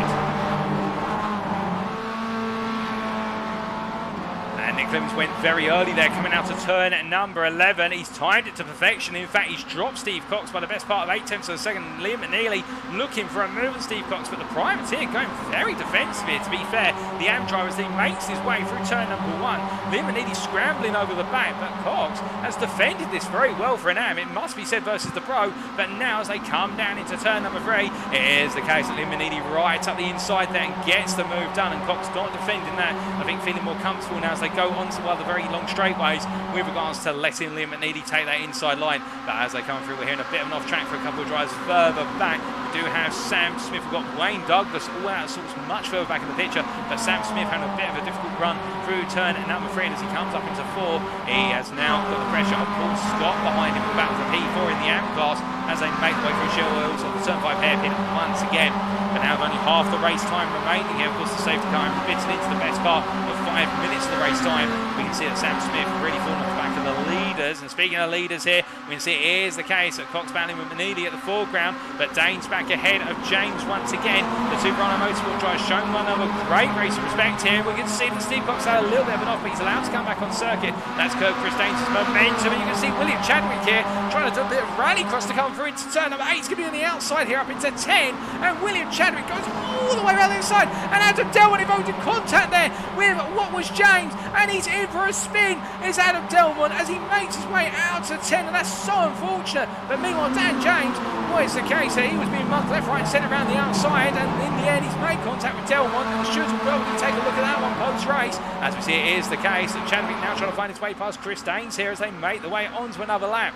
And Nick Clemens went very early there, coming out to turn number 11. He's timed it to perfection. In fact, he's dropped Steve Cox by the best part of 8/10 of a second. Liam McNeilly looking for a move on Steve Cox, but the privateer going very defensive here, to be fair. The AM driver as he makes his way through turn number 1. Liam McNeilly scrambling over the back, but Cox has defended this very well for an AM. It must be said versus the Pro, but now as they come down into turn number 3, it is the case that Liam McNeilly right up the inside there and gets the move done, and Cox not defending that. I think feeling more comfortable now as they go onto one of the very long straightaways with regards to letting Liam McNeilly take that inside line. But as they come through, we're hearing a bit of an off track for a couple of drivers further back. We do have Sam Smith. We've got Wayne Douglas all out of sorts much further back in the picture, but Sam Smith having a bit of a difficult run through turn number 3, and as he comes up into 4, he has now got the pressure of Paul Scott behind him, back to P4 in the AM class as they make their way through Shell Oils on the turn 5 hairpin once again. But now with only half the race time remaining here, of course the safety car fits into the best part of 5 minutes of the race time. We can see that Sam Smith really falling off the back of the leaders, and speaking of leaders here, we can see it is the case that Cox battling with McNeilly at the foreground, but Dane's back ahead of James once again. The two Rhino Motorsport drivers showing one another great race of respect here. We can see that Steve Cox had a little bit of an off, but he's allowed to come back on circuit. That's Kirk Chris Danes' momentum, and you can see William Chadwick here trying to do a bit of rallycross to come through into turn number 8. He's going to be on the outside here up into 10, and William Chadwick goes all the way around the inside, and Adam Delmont involved in contact there with what was James, and he's in for a spin. It's Adam Delmont as he makes his way out to 10, and that's so unfortunate. But meanwhile, Dan James, what is the case here? He was being mugged left, right and centre around the outside, and in the end he's made contact with Delmont, and should probably take a look at that one post-race. As we see, it is the case that Chadwick now trying to find his way past Chris Danes here as they make the way onto another lap.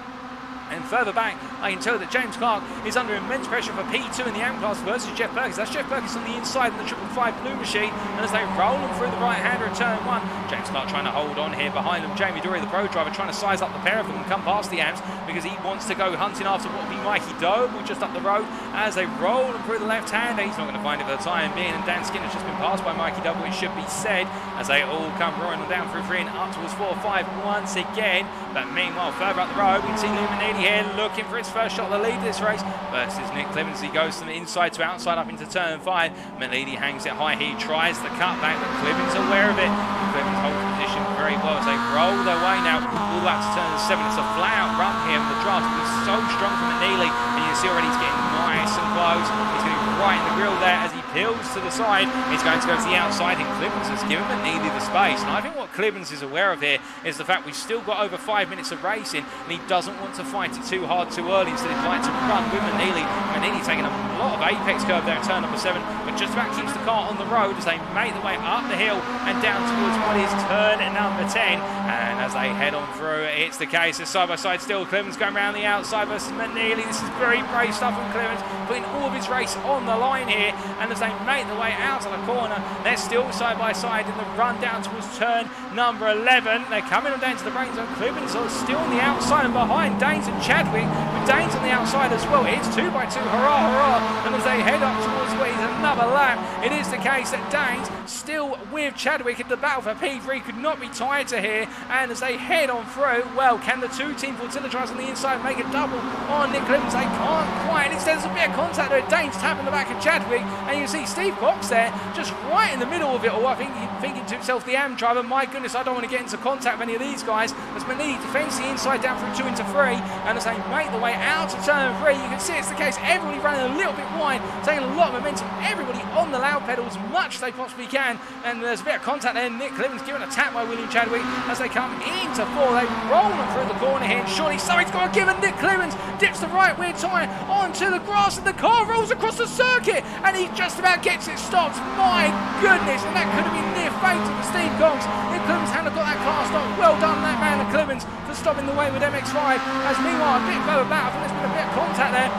And further back, I can tell that James Clark is under immense pressure for P2 in the AM class versus Jeff Perkins. That's Jeff Perkins on the inside in the 555 Blue Machine, and as they roll them through the right-hander at turn 1, James Clark trying to hold on here behind them. Jamie Dory, the Pro driver, trying to size up the pair of them and come past the AMs because he wants to go hunting after what will be Mikey Doble just up the road. As they roll them through the left-hander, he's not going to find it for the time being, and Dan Skinner's just been passed by Mikey Doble, it should be said, as they all come roaring on down through 3 and up towards 4 or 5 once again. But meanwhile, further up the road, we can see Liam McNeilly here looking for his first shot of the lead this race versus Nick Clemens. He goes from the inside to outside up into turn 5. McNeilly hangs it high. He tries the cutback, but Clemens aware of it. Clemens holds position very well as they roll their way now all out to turn 7. It's a flat-out run here, and the draft will be so strong from McNeilly, and you can see already he's getting nice and close. He's going to be right in the grill there as he peels to the side. He's going to go to the outside, and Clemens has given McNeilly the space. And I think what Clemens is aware of here is the fact we've still got over 5 minutes of racing, and he doesn't want to fight it too hard too early. Instead he'd like to run with McNeilly. McNeilly taking a lot of apex curve there at turn number 7, but just about keeps the car on the road as they make their way up the hill and down towards what is turn number 10. And as they head on through, it's the case of side by side still. Clemens going around the outside versus McNeilly. This is very brave stuff from Clemens, putting all of his race on the line here. And as they make their way out of the corner, they're still side by side in the run down towards turn number 11. They're coming on down to the brain zone. Clemens are still on the outside and behind Danes and Chadwick, with Danes on the outside as well. It's 2 by 2, hurrah, hurrah. And as they head up towards what is another lap, it is the case that Danes still with Chadwick in the battle for P3 could not be tied to here. And as they head on through, well, can the two Team Fortilla drivers on the inside make a double on Nick Clemens? They can't quite. Instead, there's a bit of contact there. Danes tapping the back of Chadwick, and you see Steve Cox there, just right in the middle of it all. I think he's thinking to himself, the AM driver, my goodness, I don't want to get into contact with any of these guys. As McNeilly defends the inside down through 2 into 3, and as they make the way out to turn 3, you can see it's the case. Everybody running a little bit wide, taking a lot of momentum. Everybody on the loud pedal as much as they possibly can, and there's a bit of contact there. Nick Clemens given a tap by William Chadwick as they come into 4. They roll them through the corner here, and surely somebody's got to give it. Nick Clemens dips the right rear tyre onto the grass, and the car rolls across the circuit, and he just about gets it stopped. My goodness, and that could have been near fatal for Steve Cox. Nick Clemens hadn't got that car stopped. Well done, that man of Clemens, for stopping the way with MX-5. As meanwhile, a bit further back, I think there's been a bit of contact there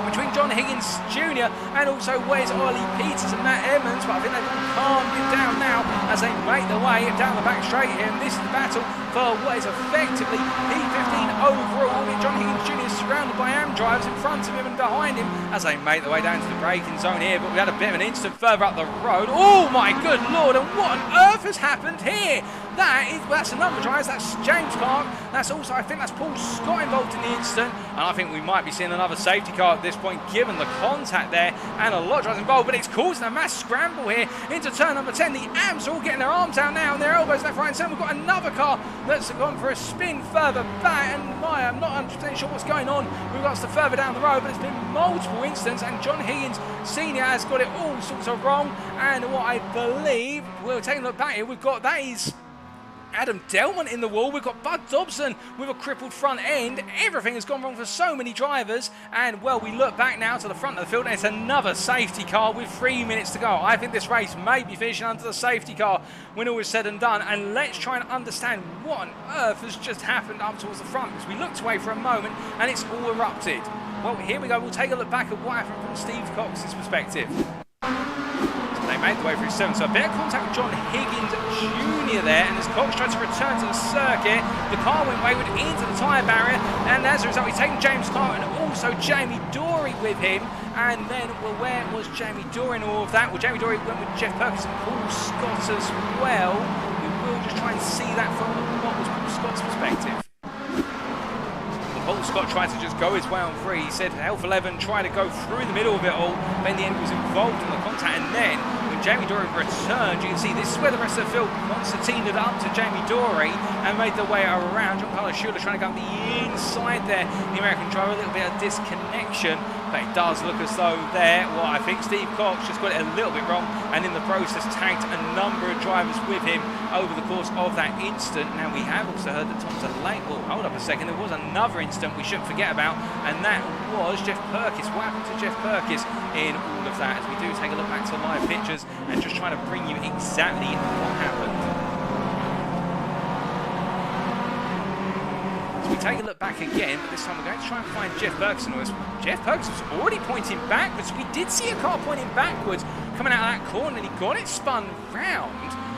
between John Higgins Jr. and also Wes Ollie Peters and Matt Edmonds, but I think they've calmed it down now as they make their way down the back straight here. And this is the battle for what is effectively P15 overall, with John Higgins Jr. surrounded by AM drivers in front of him and behind him as they make their way down to the braking zone here. But we had a bit of an instant further up the road. Oh my good lord, and what on earth has happened here? that's another drive. That's James Clark. That's also, I think that's Paul Scott involved in the incident. And I think we might be seeing another safety car at this point, given the contact there and a lot of drivers involved. But it's causing a mass scramble here into turn number 10. The AMs are all getting their arms out now and their elbows left, right, and centre. We've got another car that's gone for a spin further back. And I'm not 100% sure what's going on with regards to further down the road, but it's been multiple incidents. And John Higgins Senior has got it all sorts of wrong. And what I believe, we'll take a look back here, we've got, that is Adam Delmont in the wall. We've got Bud Dobson with a crippled front end. Everything has gone wrong for so many drivers. And, well, we look back now to the front of the field, and it's another safety car with 3 minutes to go. I think this race may be finishing under the safety car when all is said and done. And let's try and understand what on earth has just happened up towards the front, because we looked away for a moment and it's all erupted. Well, here we go. We'll take a look back at what happened from Steve Cox's perspective. They made the way through 7, so a bit of contact with John Higgins Jr. there, and as Cox tried to return to the circuit, the car went wayward into the tyre barrier, and as a result he's taken James Clark and also Jamie Dory with him. And then, well, where was Jamie Dory in all of that? Well, Jamie Dory went with Jeff Perkins and Paul Scott as well. We will just try and see that from what was Paul Scott's perspective. Paul Scott tried to just go his way on free. He said Alpha 11 tried to go through the middle of it all, but in the end he was involved in the contact. And then when Jamie Dory returned, you can see this is where the rest of the field concertinaed it up to Jamie Dory and made their way around. Joncarlo Schooler trying to go up the inside there. The American driver, a little bit of disconnection, but it does look as though there, well, I think Steve Cox just got it a little bit wrong, and in the process tagged a number of drivers with him over the course of that incident. Now, we have also heard that Tom Delay, well, hold up a second, there was another incident we shouldn't forget about, and that was Jeff Perkins. What happened to Jeff Perkins in all of that? As we do take a look back to live pictures and just try to bring you exactly what happened. We take a look back again, but this time we're going to try and find Jeff Perkins. Jeff Perkins was already pointing backwards. We did see a car pointing backwards coming out of that corner, and he got it spun round.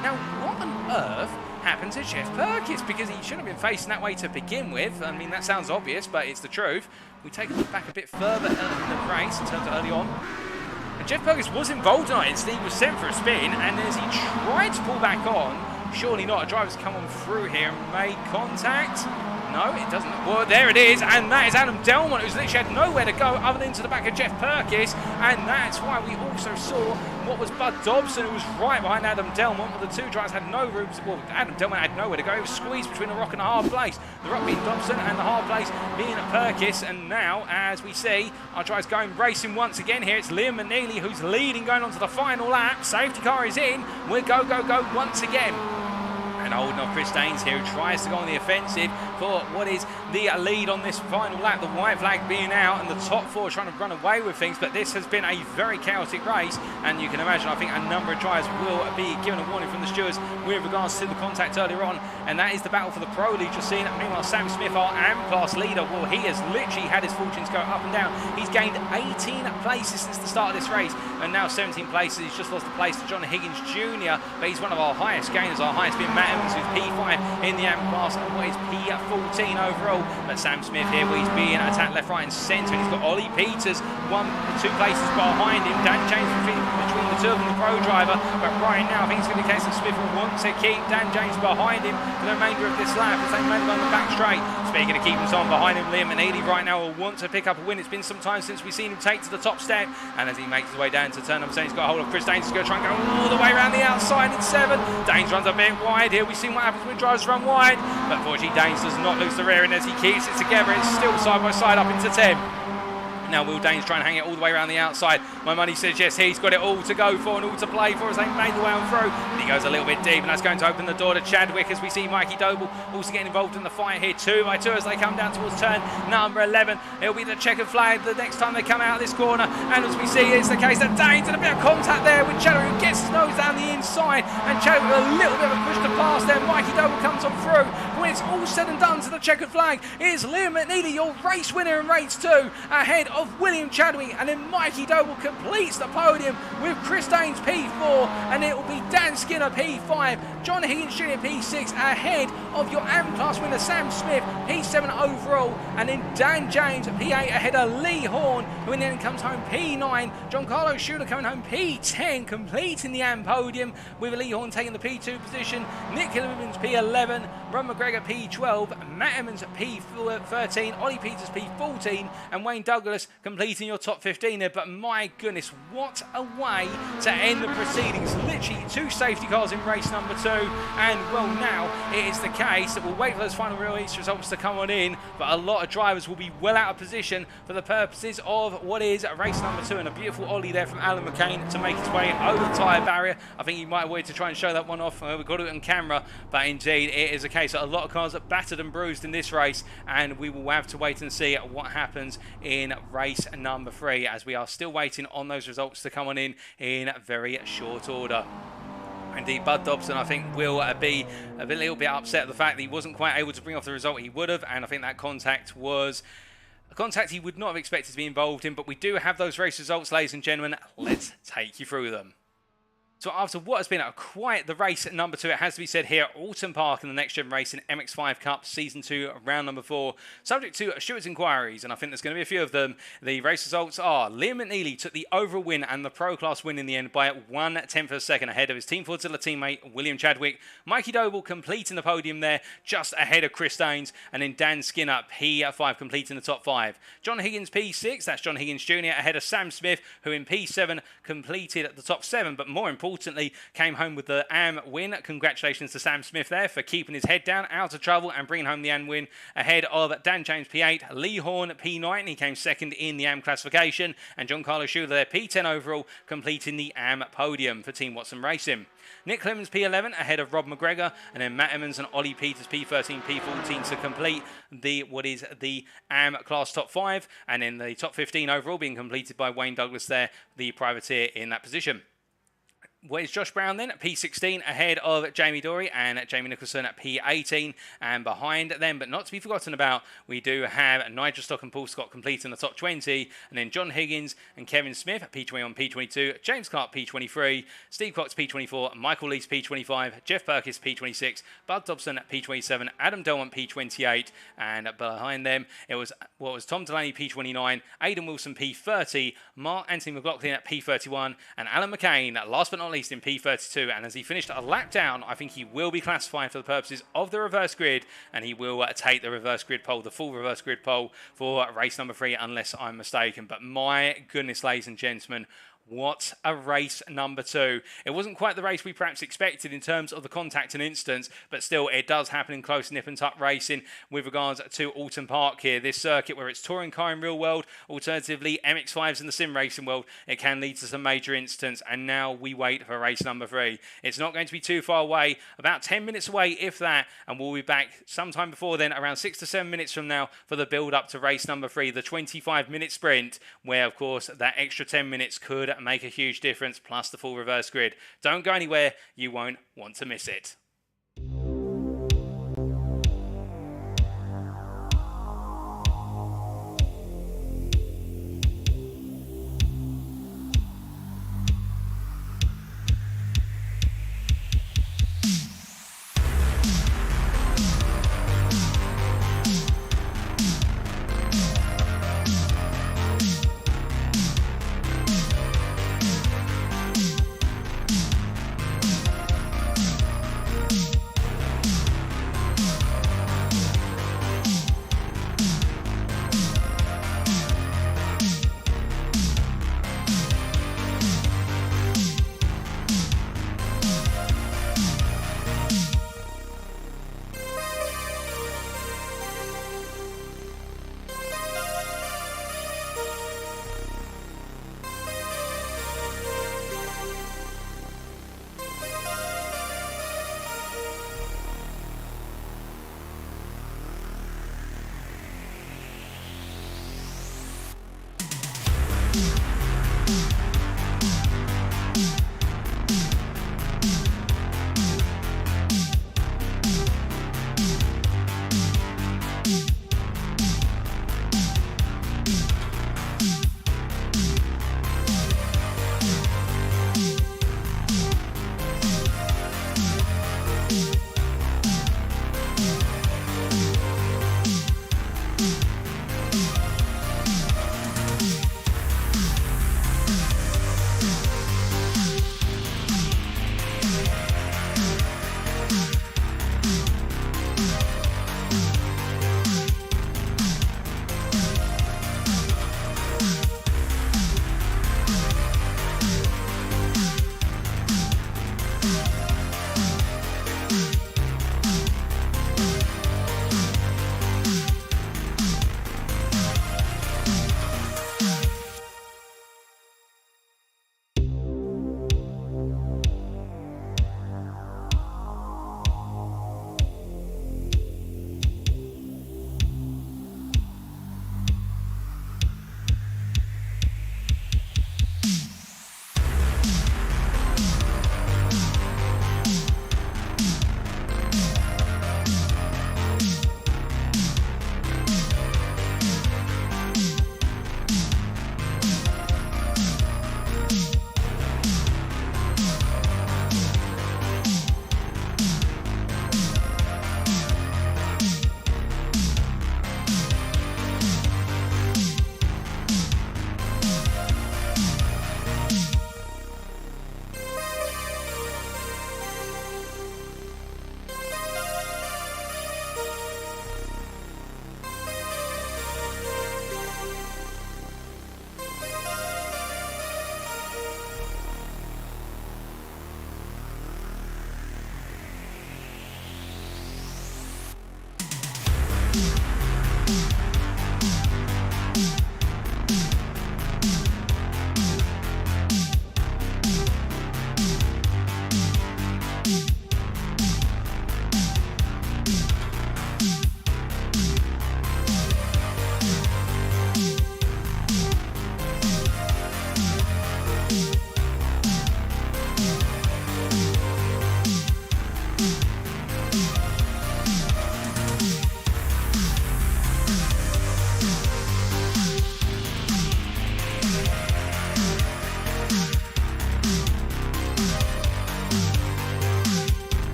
Now, what on earth happened to Jeff Perkins? Because he shouldn't have been facing that way to begin with. I mean, that sounds obvious, but it's the truth. We take a look back a bit further in the race in terms of early on. And Jeff Perkins was involved in it. He was sent for a spin, and as he tried to pull back on, surely not, a driver's come on through here and made contact. No, it doesn't. Well, there it is, and that is Adam Delmont, who's literally had nowhere to go other than to the back of Jeff Perkins, and that's why we also saw what was Bud Dobson, who was right behind Adam Delmont, but the two drivers had no room. Well, Adam Delmont had nowhere to go. He was squeezed between a rock and a hard place. The rock being Dobson and the hard place being Perkins, and now, as we see, our drivers going racing once again here. It's Liam McNeilly who's leading going on to the final lap. Safety car is in. We're go, go, go once again. And holding off Chris Daines here, who tries to go on the offensive for what is the lead on this final lap. The white flag being out and the top four trying to run away with things, but this has been a very chaotic race, and you can imagine, I think a number of drivers will be given a warning from the stewards with regards to the contact earlier on, and that is the battle for the Pro League. Just seeing it. Meanwhile, Sam Smith, our AM-class leader, well, he has literally had his fortunes go up and down. He's gained 18 places since the start of this race, and now 17 places. He's just lost the place to John Higgins Jr., but he's one of our highest gainers, our highest being Matt Evans, who's P5 in the AM class, and what is P14 overall. But Sam Smith here, where he's being attacked left, right and centre, and he's got Ollie Peters 2 places behind him. Dan James between the two of them, the pro driver, but right now I think it's going to be the case that Smith will want to keep Dan James behind him for the remainder of this lap as they make it on the back straight. Speaking of keeping someone behind him, Liam McNeilly right now will want to pick up a win. It's been some time since we've seen him take to the top step, and as he makes his way down to turn number 7, he's got a hold of Chris Daines. He's going to try and go all the way around the outside in 7. Daines runs a bit wide here. We've seen what happens when drivers run wide, but unfortunately Daines does not lose the rear end as he keeps it together. It's still side by side up into 10. Now Will Daines trying to hang it all the way around the outside. My money says yes, he's got it all to go for and all to play for as they make the way on through. But he goes a little bit deep, and that's going to open the door to Chadwick as we see Mikey Doble also getting involved in the fight here 2 by 2 as they come down towards turn number 11. It'll be the checkered flag the next time they come out of this corner, and as we see, it's the case that Daines had a bit of contact there with Chadwick, who gets his nose down the inside, and Chadwick with a little bit of a push to pass there. Mikey Doble comes on through. When it's all said and done to the checkered flag, it's Liam McNeilly, your race winner in race 2, ahead of William Chadwick, and then Mikey Doble completes the podium with Chris Daines P4, and it will be Dan Skinner P5, John Higgins Jr. P6, ahead of your AM class winner Sam Smith P7 overall, and then Dan James P8 ahead of Lee Horn, who then comes home P9. Joncarlo Schooler coming home P10, completing the AM podium with Lee Horn taking the P2 position. Nick Hill Williams P11, Ron McGregor P12, Matt Emmons P13, Ollie Peters P14, and Wayne Douglas completing your top 15 there. But my goodness, what a way to end the proceedings. Literally 2 safety cars in race number 2, and well, now it is the case that we'll wait for those final race results to come on in, but a lot of drivers will be well out of position for the purposes of what is race number 2, and a beautiful ollie there from Alan McCain to make his way over the tyre barrier. I think he might have waited to try and show that one off. We've got it on camera, but indeed it is a case that a lot of cars are battered and bruised in this race, and we will have to wait and see what happens in race number 3, as we are still waiting on those results to come on in very short order. Indeed, Bud Dobson, I think, will be a little bit upset at the fact that he wasn't quite able to bring off the result he would have, and I think that contact was a contact he would not have expected to be involved in. But we do have those race results, ladies and gentlemen. Let's take you through them. So after what has been quite the race at number 2, it has to be said here, Oulton Park in the Next Gen Racing MX-5 Cup Season 2, round number 4, subject to Stewart's inquiries, and I think there's going to be a few of them. The race results are: Liam McNeilly took the overall win and the Pro Class win in the end by 1/10 of a second ahead of his Team Fortilla teammate William Chadwick. Mikey Doble completing the podium there, just ahead of Chris Daines, and then Dan Skinner P5 completing the top 5. John Higgins P6, that's John Higgins Jr. ahead of Sam Smith, who in P7 completed the top 7, but more importantly came home with the AM win. Congratulations to Sam Smith there for keeping his head down, out of trouble, and bringing home the AM win ahead of Dan James P8, Lee Horn P9, he came second in the AM classification, and Joncarlo Schooler there P10 overall, completing the AM podium for Team Watson Racing. Nick Clemens P11 ahead of Rob McGregor, and then Matt Emmons and Ollie Peters P13, P14 to complete the AM class top 5, and then the top 15 overall being completed by Wayne Douglas there, the privateer in that position. Where's Josh Brown then? P16 ahead of Jamie Dory and Jamie Nicholson at P18, and behind them, but not to be forgotten about, we do have Nigel Stock and Paul Scott completing the top 20, and then John Higgins and Kevin Smith at P21, P22, James Clark P23, Steve Cox P24, Michael Lees P25, Jeff Perkins P26, Bud Dobson at P27, Adam Delmont P28, and behind them it was Tom Delaney P29, Aidan Wilson P30, Mark Anthony McLaughlin at P31, and Alan McCain, last but not least, in P32, and as he finished a lap down, I think he will be classified for the purposes of the reverse grid, and he will take the reverse grid pole, the full reverse grid pole for race number 3, unless I'm mistaken. But my goodness, ladies and gentlemen, what a race number 2. It wasn't quite the race we perhaps expected in terms of the contact and instance, but still it does happen in close nip and tuck racing with regards to Oulton Park here. This circuit, where it's touring car in real world, alternatively MX-5s in the sim racing world, it can lead to some major incidents, and now we wait for race number 3. It's not going to be too far away, about 10 minutes away if that, and we'll be back sometime before then, around 6 to 7 minutes from now, for the build up to race number 3, the 25-minute sprint, where of course that extra 10 minutes could make a huge difference, plus the full reverse grid. Don't go anywhere, you won't want to miss it.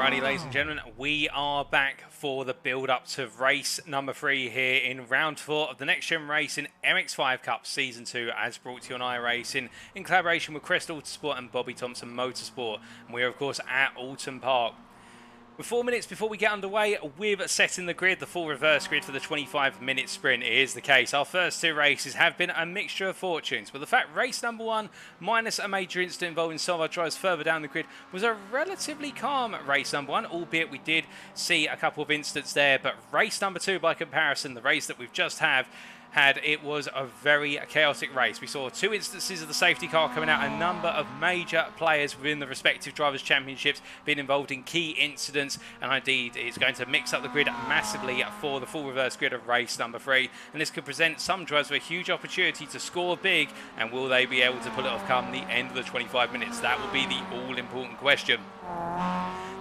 Alrighty, ladies and gentlemen, we are back for the build-up to race number 3 here in round 4 of the Next Gen Racing MX-5 Cup Season 2, as brought to you on iRacing in collaboration with Crest Autosport and Bobby Thompson Motorsport. And we are, of course, at Oulton Park. With 4 minutes before we get underway with setting the grid, the full reverse grid for the 25-minute sprint is the case. Our first 2 races have been a mixture of fortunes, but the fact race number 1, minus a major incident involving some of our drivers further down the grid, was a relatively calm race number 1, albeit we did see a couple of incidents there. But race number 2, by comparison, the race that we've just had, it was a very chaotic race. We saw 2 instances of the safety car coming out, a number of major players within the respective drivers' championships being involved in key incidents, and indeed it's going to mix up the grid massively for the full reverse grid of race number 3, and this could present some drivers with a huge opportunity to score big, and will they be able to pull it off come the end of the 25 minutes? That will be the all-important question.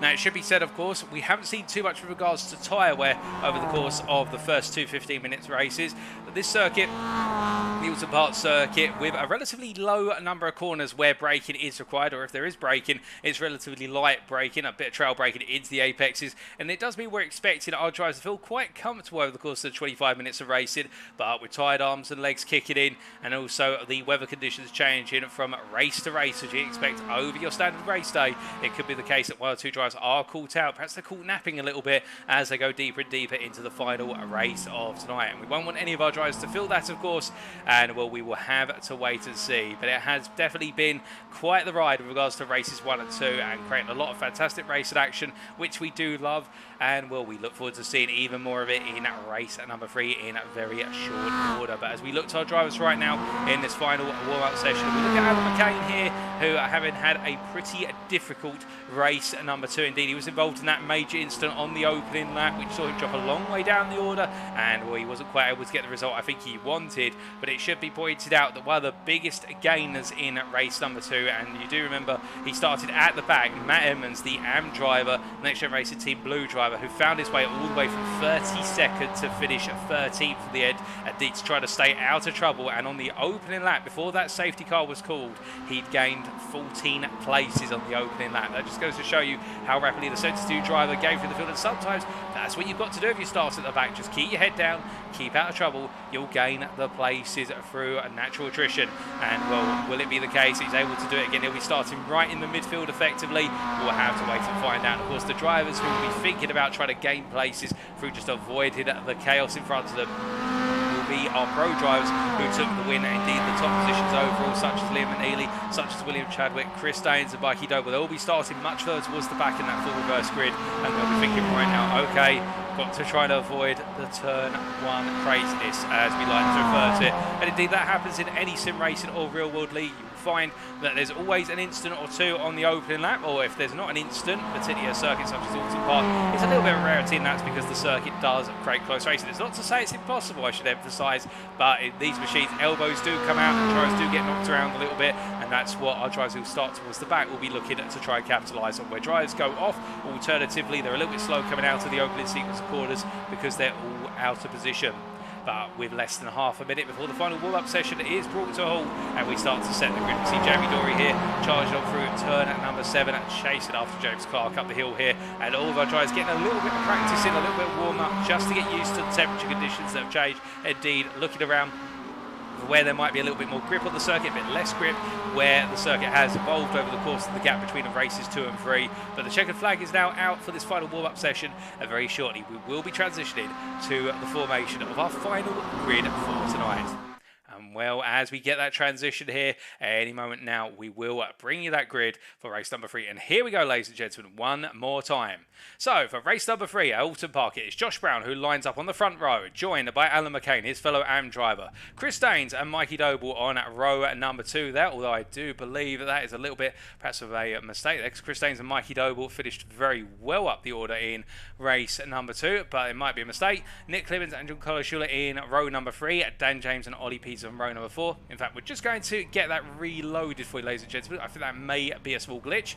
Now, it should be said, of course, we haven't seen too much with regards to tyre wear over the course of the first 2 15-minute races. But this circuit, the Oulton Park circuit, with a relatively low number of corners where braking is required, or if there is braking, it's relatively light braking, a bit of trail braking into the apexes, and it does mean we're expecting our drivers to feel quite comfortable over the course of the 25 minutes of racing, but with tired arms and legs kicking in, and also the weather conditions changing from race to race, as you expect over your standard race day, it could be the case that 1 or 2 drivers are caught out. Perhaps they're caught napping a little bit as they go deeper and deeper into the final race of tonight. And we won't want any of our drivers to feel that, of course, and well, we will have to wait and see. But it has definitely been quite the ride with regards to races 1 and 2, and creating a lot of fantastic racing action, which we do love. And well, we look forward to seeing even more of it in race number 3 in very short order. But as we look to our drivers right now in this final warm-up session, we look at Alan McCain here, who having had a pretty difficult race number 2 indeed. He was involved in that major incident on the opening lap, which saw him drop a long way down the order, and well, he wasn't quite able to get the result I think he wanted. But it should be pointed out that one of the biggest gainers in race number 2, and you do remember he started at the back, Matt Emmons, the AM driver, Next Gen Racing Team Blue driver, who found his way all the way from 32nd to finish 13th for the end, and to try to stay out of trouble. And on the opening lap, before that safety car was called, he'd gained 14 places on the opening lap. That just goes to show you how rapidly the 72 driver gave through the field, and sometimes that's what you've got to do if you start at the back. Just keep your head down, keep out of trouble, you'll gain the places through a natural attrition. And well, will it be the case he's able to do it again? He'll be starting right in the midfield effectively. We'll have to wait and find out. Of course, the drivers who will be thinking about trying to gain places through just avoiding the chaos in front of them will be our pro drivers who took the win, and indeed the top positions overall. such as Liam McNeilly, such as William Chadwick, Chris and Mikey Doble. They'll all be starting much further towards the back in that full reverse grid, and they'll be thinking right now, okay, got to try to avoid the turn one craziness, as we like to refer to it. And indeed, that happens in any sim racing or real world league. You will find that there's always an instant or two on the opening lap, or if there's not an instant, particularly a circuit such as Oulton Park, it's a little bit of a rarity, and that's because the circuit does create close racing. It's not to say it's impossible, I should emphasise, but in these machines, elbows do come out and drivers do get knocked around a little bit, and that's what our drivers who start towards the back will be looking at to try and capitalise on. Where drivers go off, alternatively, they're a little bit slow coming out of the opening sequence of corners because they're all out of position. But with less than half a minute before the final warm-up session is brought to a halt, and we start to set the grid. We see Jamie Dory here charging on through turn at number 7 and chasing after James Clark up the hill here, and all of our drivers getting a little bit of practice in, a little bit of warm-up just to get used to the temperature conditions that have changed. Indeed, looking around where there might be a little bit more grip on the circuit, a bit less grip, where the circuit has evolved over the course of the gap between the races 2 and 3. But the checkered flag is now out for this final warm-up session, and very shortly we will be transitioning to the formation of our final grid for tonight. And well, as we get that transition here, any moment now, we will bring you that grid for race number 3. And here we go, ladies and gentlemen, one more time. So, for race number 3 at Oulton Park, it is Josh Brown who lines up on the front row, joined by Alan McCain, his fellow AM driver, Chris Daines and Mikey Doble on row number 2 there, although I do believe that is a little bit perhaps of a mistake there, because Chris Daines and Mikey Doble finished very well up the order in race number 2, but it might be a mistake. Nick Clemens and Joncarlo Schooler in row number 3, Dan James and Ollie Peters on row number 4. In fact, we're just going to get that reloaded for you, ladies and gentlemen. I think that may be a small glitch.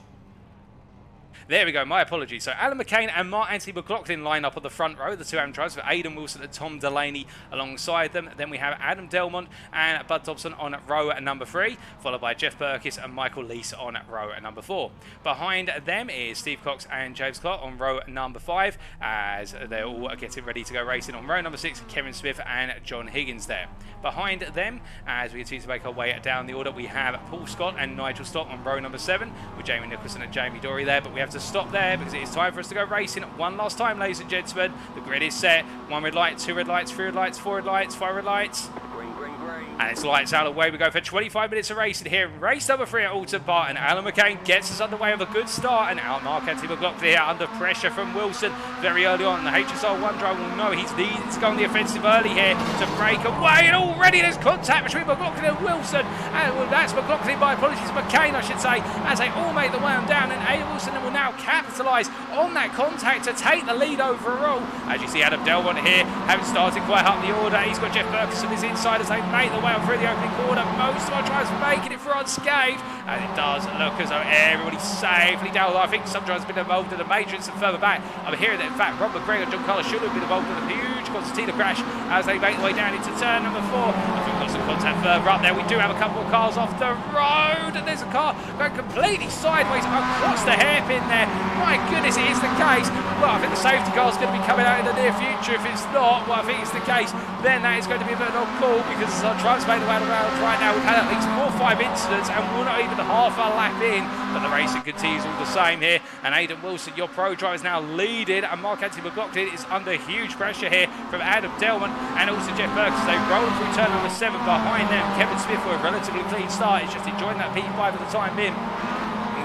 There we go, my apologies. So Alan McCain and Mark Anthony McLaughlin line up on the front row, the two AM drivers, with Aidan Wilson and Tom Delaney alongside them. Then we have Adam Delmont and Bud Dobson on row number 3, followed by Jeff Burkis and Michael Leese on row number 4. Behind them is Steve Cox and James Clark on row number 5, as they're all getting ready to go racing. On row number 6, Kevin Smith and John Higgins there. Behind them, as we continue to make our way down the order, we have Paul Scott and Nigel Stott on row number 7, with Jamie Nicholson and Jamie Dory there, but we have to stop there because it is time for us to go racing one last time, ladies and gentlemen. The grid is set. 1 red light, 2 red lights, 3 red lights, 4 red lights, 5 red lights. Green, green, green. And it's lights out. Away we go for 25 minutes of racing here. Race number 3 at Oulton Park, and Alan McCain gets us underway with a good start, and out Mark Anthony McLaughlin here under pressure from Wilson very early on. The HSR1 driver will know he's needed to go on the offensive early here to break away, and already there's contact between McLaughlin and Wilson, and well, that's McLaughlin, my apologies, McCain I should say, as they all make the way on down, and Aidan Wilson will now capitalise on that contact to take the lead overall. As you see, Adam Delmont here having started quite up the order. He's got Jeff Burkis on his inside as they make the way on through the opening corner. Most of our drivers making it through unscathed, and it does look as though everybody's safely down. I think some drivers have been involved in a major incident further back. I'm hearing that in fact Rob McGregor and Joncarlo Schooler have been involved in a huge concertina crash as they make the way down into turn number 4. I think we've got some contact further up there. We do have a couple of cars off the road, and there's a car going completely sideways across the hairpin there. My goodness, it is the case. Well, I think the safety car is going to be coming out in the near future. If it's not, well, I think it's the case, then that is going to be a bit of an odd call, because as our drivers make the way around right now, we've had at least 4 or 5 incidents and we're not even half a lap in, but the racing continues all the same here. And Aidan Wilson, your pro driver, is now leading, and Mark Anthony McLaughlin is under huge pressure here from Adam Delmont and also Jeff Burkis. They roll through turn number 7 behind them. Kevin Smith with a relatively clean start. He's just enjoying that P5 at the time in.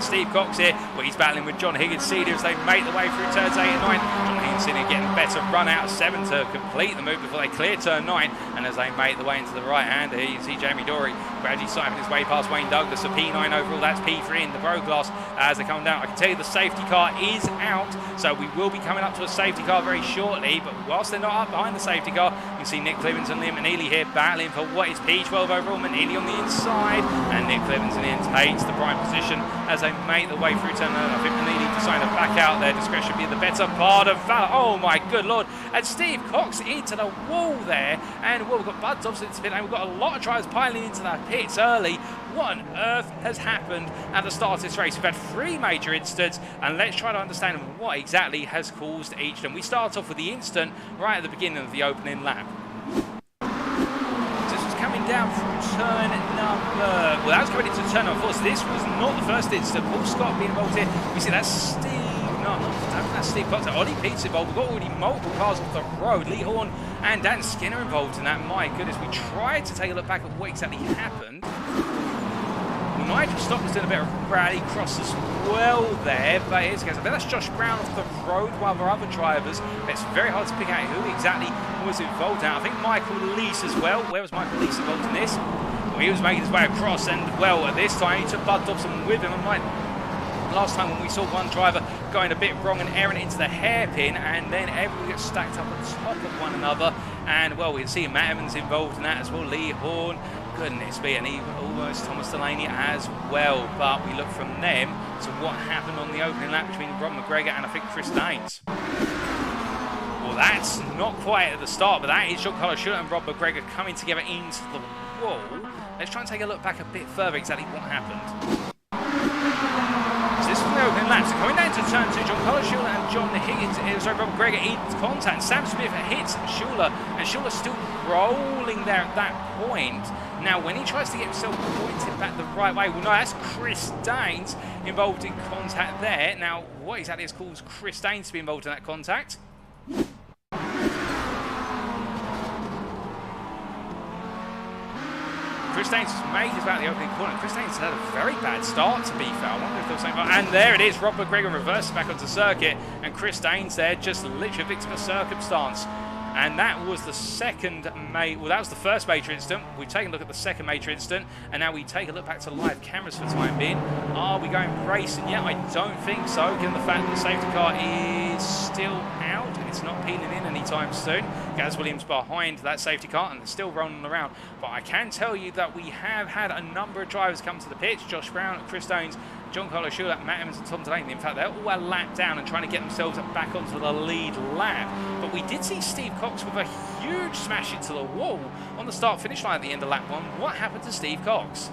Steve Cox here, where he's battling with John Higgins Senior as they make the way through turns 8 and 9. John Higgins Senior getting better run out of 7 to complete the move before they clear turn 9. And as they make the way into the right hand, here you see Jamie Dory gradually siphoning his way past Wayne Douglas. A P9 overall, that's P3 in the Pro class as they come down. I can tell you the safety car is out, so we will be coming up to a safety car very shortly. But whilst they're not up behind the safety car, you can see Nick Clemens and Liam McNeilly here battling for what is P12 overall. McNeilly on the inside, and Nick Clemens in the end takes the prime position as they make the way through turn 9. I think McNeilly decided to back out there. Discretion being the better part of valor. Oh my good lord. And Steve Cox into the wall there. And well, we've got Bud Dobson into the pit, and we've got a lot of drivers piling into that pits early. What on earth has happened at the start of this race? We've had 3 major incidents, and let's try to understand what exactly has caused each of them. We start off with the incident right at the beginning of the opening lap. Coming down from turn number... Well, that was coming into turn number 4, so this was not the first incident. Paul Scott being involved here. We see that's Steve... No, that's Steve Cox. Ollie Peters involved. We've got already multiple cars off the road. Lee Horn and Dan Skinner involved in that. My goodness, we tried to take a look back at what exactly happened. Nigel Stock was doing a bit of rally cross as well there, but here's the case. I bet that's Josh Brown off the road while there are other drivers. It's very hard to pick out who exactly was involved now. I think Michael Leese as well. Where was Michael Leese involved in this? Well, he was making his way across, and well, at this time he took Bud Dobson with him. And last time when we saw one driver going a bit wrong and erring into the hairpin, and then everyone gets stacked up on top of one another. And well, we can see Matt Evans involved in that as well. Lee Horn, goodness me, and even almost Thomas Delaney as well. But we look from them to what happened on the opening lap between Rob McGregor and I think Chris Daines. Well, that's not quite at the start, but that is Joncarlo Schooler and Rob McGregor coming together into the wall. Let's try and take a look back a bit further exactly what happened. So this was the opening lap. So coming down to turn 2, Joncarlo Schooler and John Higgins, sorry, Rob McGregor in contact. Sam Smith hits Schooler, and Schooler's still rolling there at that point. Now, when he tries to get himself pointed back the right way, well, no, that's Chris Daines involved in contact there. Now, what exactly has caused Chris Daines to be involved in that contact? Chris Daines has made his way out the opening corner. Chris Daines had a very bad start, to be fair. I wonder if there was something. And there it is. Rob McGregor reverses back onto circuit, and Chris Daines there just literally a victim of circumstance. And that was the that was the first major incident. We've taken a look at the second major incident, and now we take a look back to live cameras for the time being. Are we going racing yet? I don't think so, given the fact that the safety car is still out and it's not peeling in anytime soon. Gaz Williams behind that safety car, and they're still rolling around. But I can tell you that we have had a number of drivers come to the pitch. Josh Brown, Chris Daines, Joncarlo Schooler, Matt Evans and Tom Delaney. In fact, they're all a lap down and trying to get themselves back onto the lead lap. But we did see Steve Cox with a huge smash into the wall on the start-finish line at the end of lap 1. What happened to Steve Cox?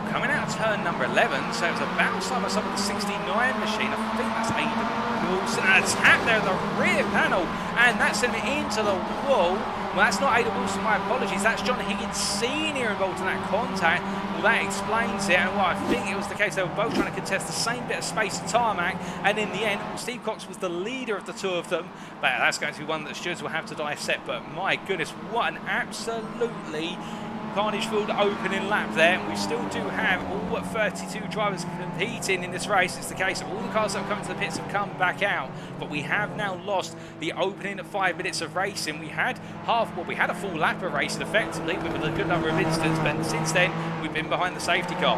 Coming out of turn number 11, so it was a bounce side by side with the 69 machine. I think that's Aidan Wilson. And a tap there in the rear panel, and that sent it into the wall. Well, that's not Aidan Wilson, my apologies. That's John Higgins Sr. involved in that contact. Well, that explains it, and well, I think it was the case they were both trying to contest the same bit of space of tarmac, and in the end, Steve Cox was the leader of the two of them. But that's going to be one that the stewards will have to dissect. But my goodness, what an absolutely carnage-filled opening lap there. We still do have all 32 drivers competing in this race. It's the case of all the cars that have come into the pits have come back out, but we have now lost the opening 5 minutes of racing. We had a full lap of racing effectively with a good number of incidents, but since then we've been behind the safety car.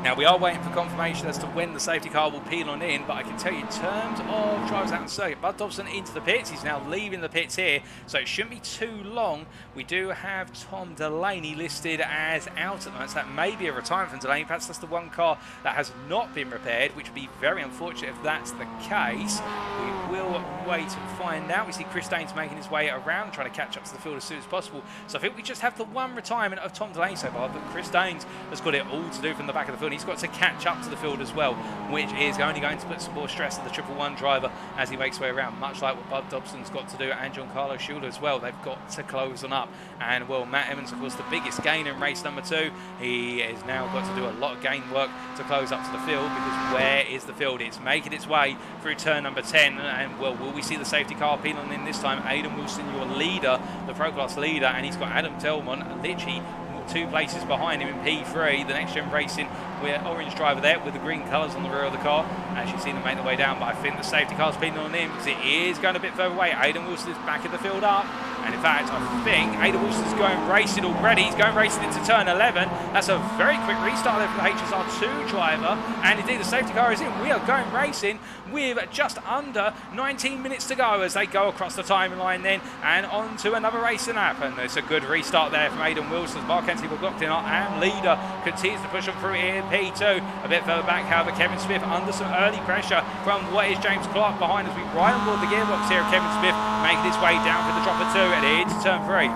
Now, we are waiting for confirmation as to when the safety car will peel on in, but I can tell you in terms of drivers out on the circuit, Bud Dobson into the pits. He's now leaving the pits here, so it shouldn't be too long. We do have Tom Delaney listed as out at the moment, so that may be a retirement from Delaney. Perhaps that's the one car that has not been repaired, which would be very unfortunate if that's the case. We will wait and find out. We see Chris Daines making his way around, trying to catch up to the field as soon as possible. So I think we just have the one retirement of Tom Delaney so far, but Chris Daines has got it all to do from the back of the field. He's got to catch up to the field as well, which is only going to put some more stress on the 111 driver as he makes his way around, much like what Bud Dobson's got to do, and Joncarlo Schooler as well. They've got to close on up. And well, Matt Evans, of course, the biggest gainer in race number 2. He has now got to do a lot of gain work to close up to the field, because where is the field? It's making its way through turn number 10, and well, will we see the safety car peeling in this time? Aidan Wilson, your leader, the Pro Class leader, and he's got Adam Tellman literally 2 places behind him in P3. The Next Gen Racing with orange driver there with the green colours on the rear of the car. As you see them make their way down, but I think the safety car's peeling on in because it is going a bit further away. Aidan Wilson is back in the field up, and in fact I think Aidan Wilson's going racing already. He's going racing into turn 11. That's a very quick restart there for the HSR2 driver, and indeed the safety car is in. We are going racing with just under 19 minutes to go as they go across the timeline then and on to another racing lap. And it's a good restart there from Aidan Wilson. Mark Anthony McLaughlin, our leader, continues to push on through here in P2. A bit further back, however, Kevin Smith under some early pressure from what is James Clark behind as we ride on board the gearbox here. Kevin Smith making his way down for the drop of 2 and into turn 3.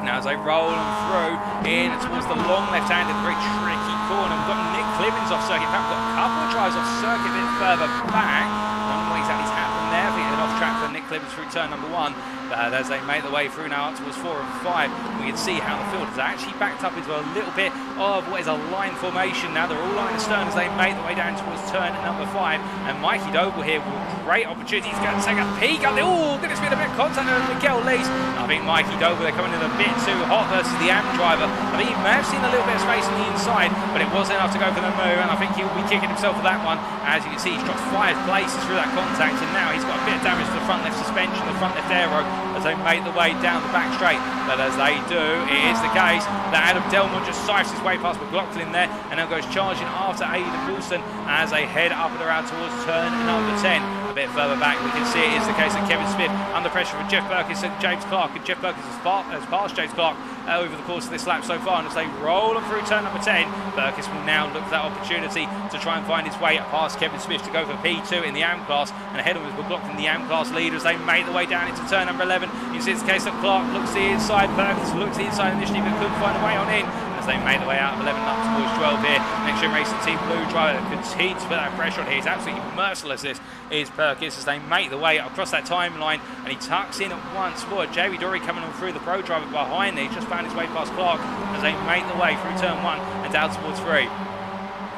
Now as they roll on through in towards the long left-handed, very tricky corner, we've got Nick Clivens off circuit. In fact, we've got a couple of drives off circuit a bit further back. I don't know what exactly's happened there. I think they're off track for Nick Clippers through turn number 1. As they make their way through now up towards 4 and 5, we can see how the field is actually backed up into a little bit of what is a line formation. Now they're all line astern as they make their way down towards turn number 5, and Mikey Doble here with great opportunity. He's going to take a peek up there. Oh, goodness, been a bit of contact with McNeilly. I think Mikey Doble, they're coming in a bit too hot versus the AM driver. I think he may have seen a little bit of space on the inside, but it wasn't enough to go for the move, and I think he'll be kicking himself for that one. As you can see, he's dropped 5 places through that contact, and now he's got a bit of damage to the front left suspension, the front left aero, as they make the way down the back straight. But as they do, it is the case that Adam Delmont just sipes his way past McLaughlin there, and now goes charging after Aidan Wilson as they head up and around towards turn number 10. A bit further back, we can see it is the case that Kevin Smith under pressure from Jeff Perkins and James Clark, and Jeff Perkins has passed James Clark over the course of this lap so far, and as they roll on through turn number 10, Perkins will now look for that opportunity to try and find his way past Kevin Smith to go for P2 in the AM class, and ahead of him is McLaughlin, the AM class leader, as they make their way down into turn number 11. You see it's the case that Clark looks to the inside, Perkins looks to the inside initially, but couldn't find a way on in. They made their way out of 11 up towards 12 here. NXTGEN Racing Team Blue driver continues to put that pressure on here. He's absolutely merciless, this is Perkins, as they make the way across that timeline, and he tucks in at once more. Jamie Dory coming on through the pro driver behind. He just found his way past Clark as they make the way through turn 1 and down towards 3.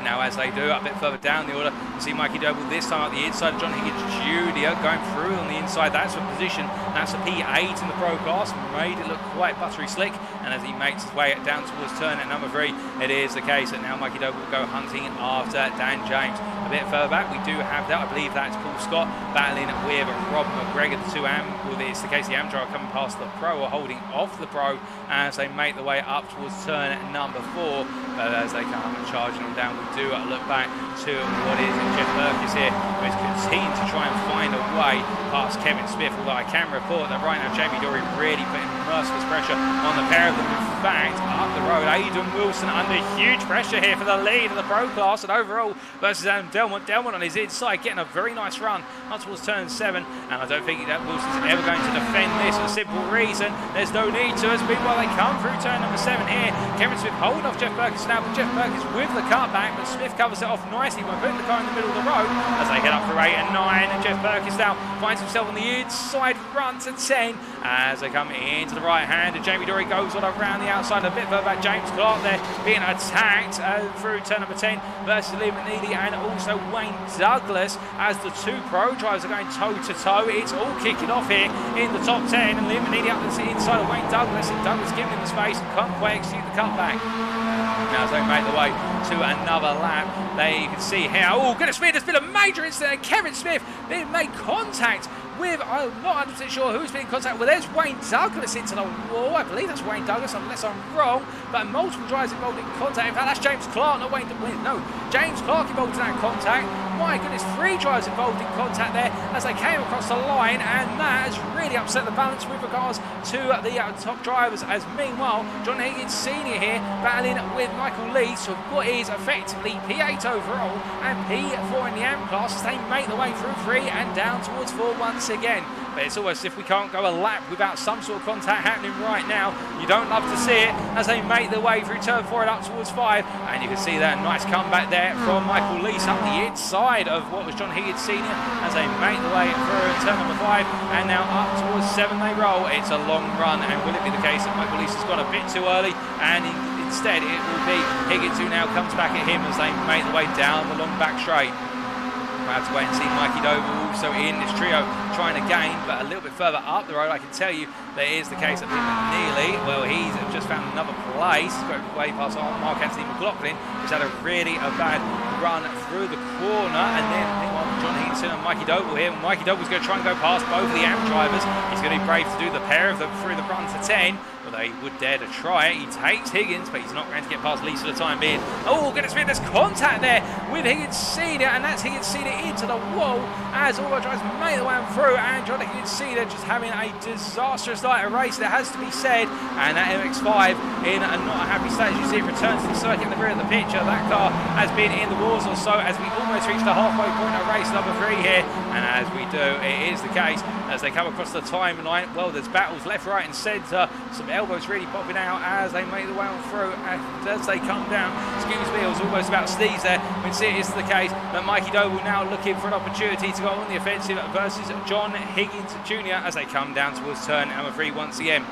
Now as they do, a bit further down the order, you see Mikey Doble this time up the inside, John Higgins Jr. going through on the inside. That's a position, that's a P8 in the pro class, made it look quite buttery slick, and as he makes his way down towards turn at number 3, it is the case that now Mikey Doble will go hunting after Dan James. A bit further back, we do have that, I believe that's Paul Scott battling with Rob McGregor, the two AM, well, it's the case the AM driver coming past the pro or holding off the pro as they make the way up towards turn number 4, but as they come and charging them down, we do look back to what is Jeff Perkins here, who is continuing to try and find a way past Kevin Smith, although I can report that right now Jamie Dory really putting merciless pressure on the pair of them. In fact, up the road, Aidan Wilson under huge pressure here for the lead of the pro class, and overall versus Adam Delmont on his inside getting a very nice run up towards turn 7, and I don't think that Wilson's ever going to defend this for a simple reason, there's no need to, as meanwhile they come through turn number 7 here. Kevin Smith holding off Jeff Perkins now, but Jeff Perkins with the cutback, but Smith covers it off nicely by putting the car in the middle of the road as they head up for 8 and 9, and Jeff Perkins now finds himself on the inside, runs at 10 as they come into the right hand, and Jamie Dory goes on around the outside a bit further back. James Clark there being attacked through turn number 10 versus Liam McNeilly and also Wayne Douglas as the two pro drivers are going toe to toe. It's all kicking off here in the top 10, and Liam McNeilly up the inside of Wayne Douglas, and Douglas giving him the space and can't quite execute the cutback. Now as they make their way to another lap, there you can see how, oh goodness me, there's been a major incident. Kevin Smith being made contact with, I'm not 100% sure who's been in contact with. There's Wayne Douglas into the wall. I believe that's Wayne Douglas, unless I'm wrong, but multiple drivers involved in contact. In fact, that's James Clark, not Wayne Douglas. No, James Clark involved in that contact. My goodness, 3 drivers involved in contact there as they came across the line, and that has really upset the balance with regards to the top drivers, as meanwhile John Higgins Sr. here battling with Michael Lee, so what is effectively P8 overall and P4 in the AM class as they make the way through 3 and down towards 4 once again. But it's almost as if we can't go a lap without some sort of contact happening right now. You don't love to see it as they make their way through turn 4 and up towards 5, and you can see that nice comeback there from Michael Lease up the inside of what was John Higgins Sr. as they make their way through turn number 5, and now up towards 7 they roll. It's a long run, and will it be the case that Michael Lease has gone a bit too early, and instead it will be Higgins who now comes back at him as they make their way down the long back straight. We'll have to wait and see. Mikey Doble also in this trio trying to gain, but a little bit further up the road, I can tell you that is the case of McNeilly. Well, he's just found another place, going way past Mark Anthony McLaughlin, who's had a really bad run through the corner, and then meanwhile John Higginson and Mikey Doble here. Mikey Doble's going to try and go past both of the AM drivers. He's going to be brave to do the pair of them through the run to 10. Although he would dare to try it. He takes Higgins, but he's not going to get past Lee for the time being. Oh, goodness me, there's contact there with Higgins Senior, and that's Higgins Senior into the wall as all the drivers made their way through, and John Higgins Senior just having a disastrous night of race, that has to be said, and that MX-5 in a not a happy state. As you see, it returns to the circuit in the rear of the picture. That car has been in the walls or so as we almost reach the halfway point of race number 3 here. And as we do, it is the case as they come across the timeline. Well, there's battles left, right and centre. Some elbows really popping out as they make the way on through. And as they come down, Scooby's wheels almost about Steve's there. We can see it is the case that Mikey Doble now looking for an opportunity to go on the offensive versus John Higgins Jr. as they come down towards turn number 3 once again.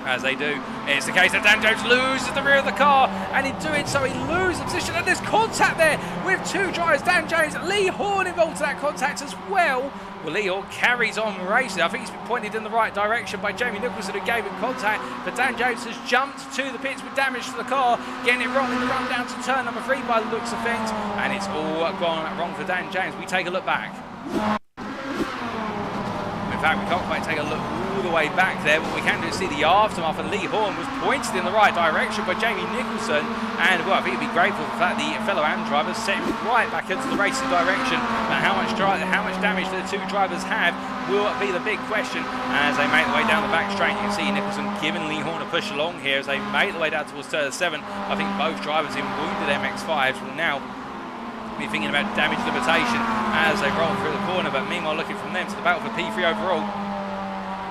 As they do, it's the case that Dan James loses the rear of the car, and in doing so he loses the position, and there's contact there with 2 drivers. Dan James, Lee Horn involved in that contact as well. Well, Lee Horn carries on racing. I think he's been pointed in the right direction by Jamie Nicholson, who gave him contact, but Dan James has jumped to the pits with damage to the car, getting it wrong in the run down to turn number 3 by the looks of things, and it's all gone wrong for Dan James. We take a look back. In fact, we can't quite take a look all the way back there, but we can do see the aftermath, and Lee Horn was pointed in the right direction by Jamie Nicholson, and well, I think he'd be grateful for the fact the fellow AM drivers set him right back into the racing direction. But how much damage the 2 drivers have will be the big question as they make the way down the back straight. You can see Nicholson giving Lee Horn a push along here as they make the way down towards turn 7. I think both drivers in wounded MX-5s will now be thinking about damage limitation as they roll through the corner, but meanwhile looking from them to the battle for P3 overall.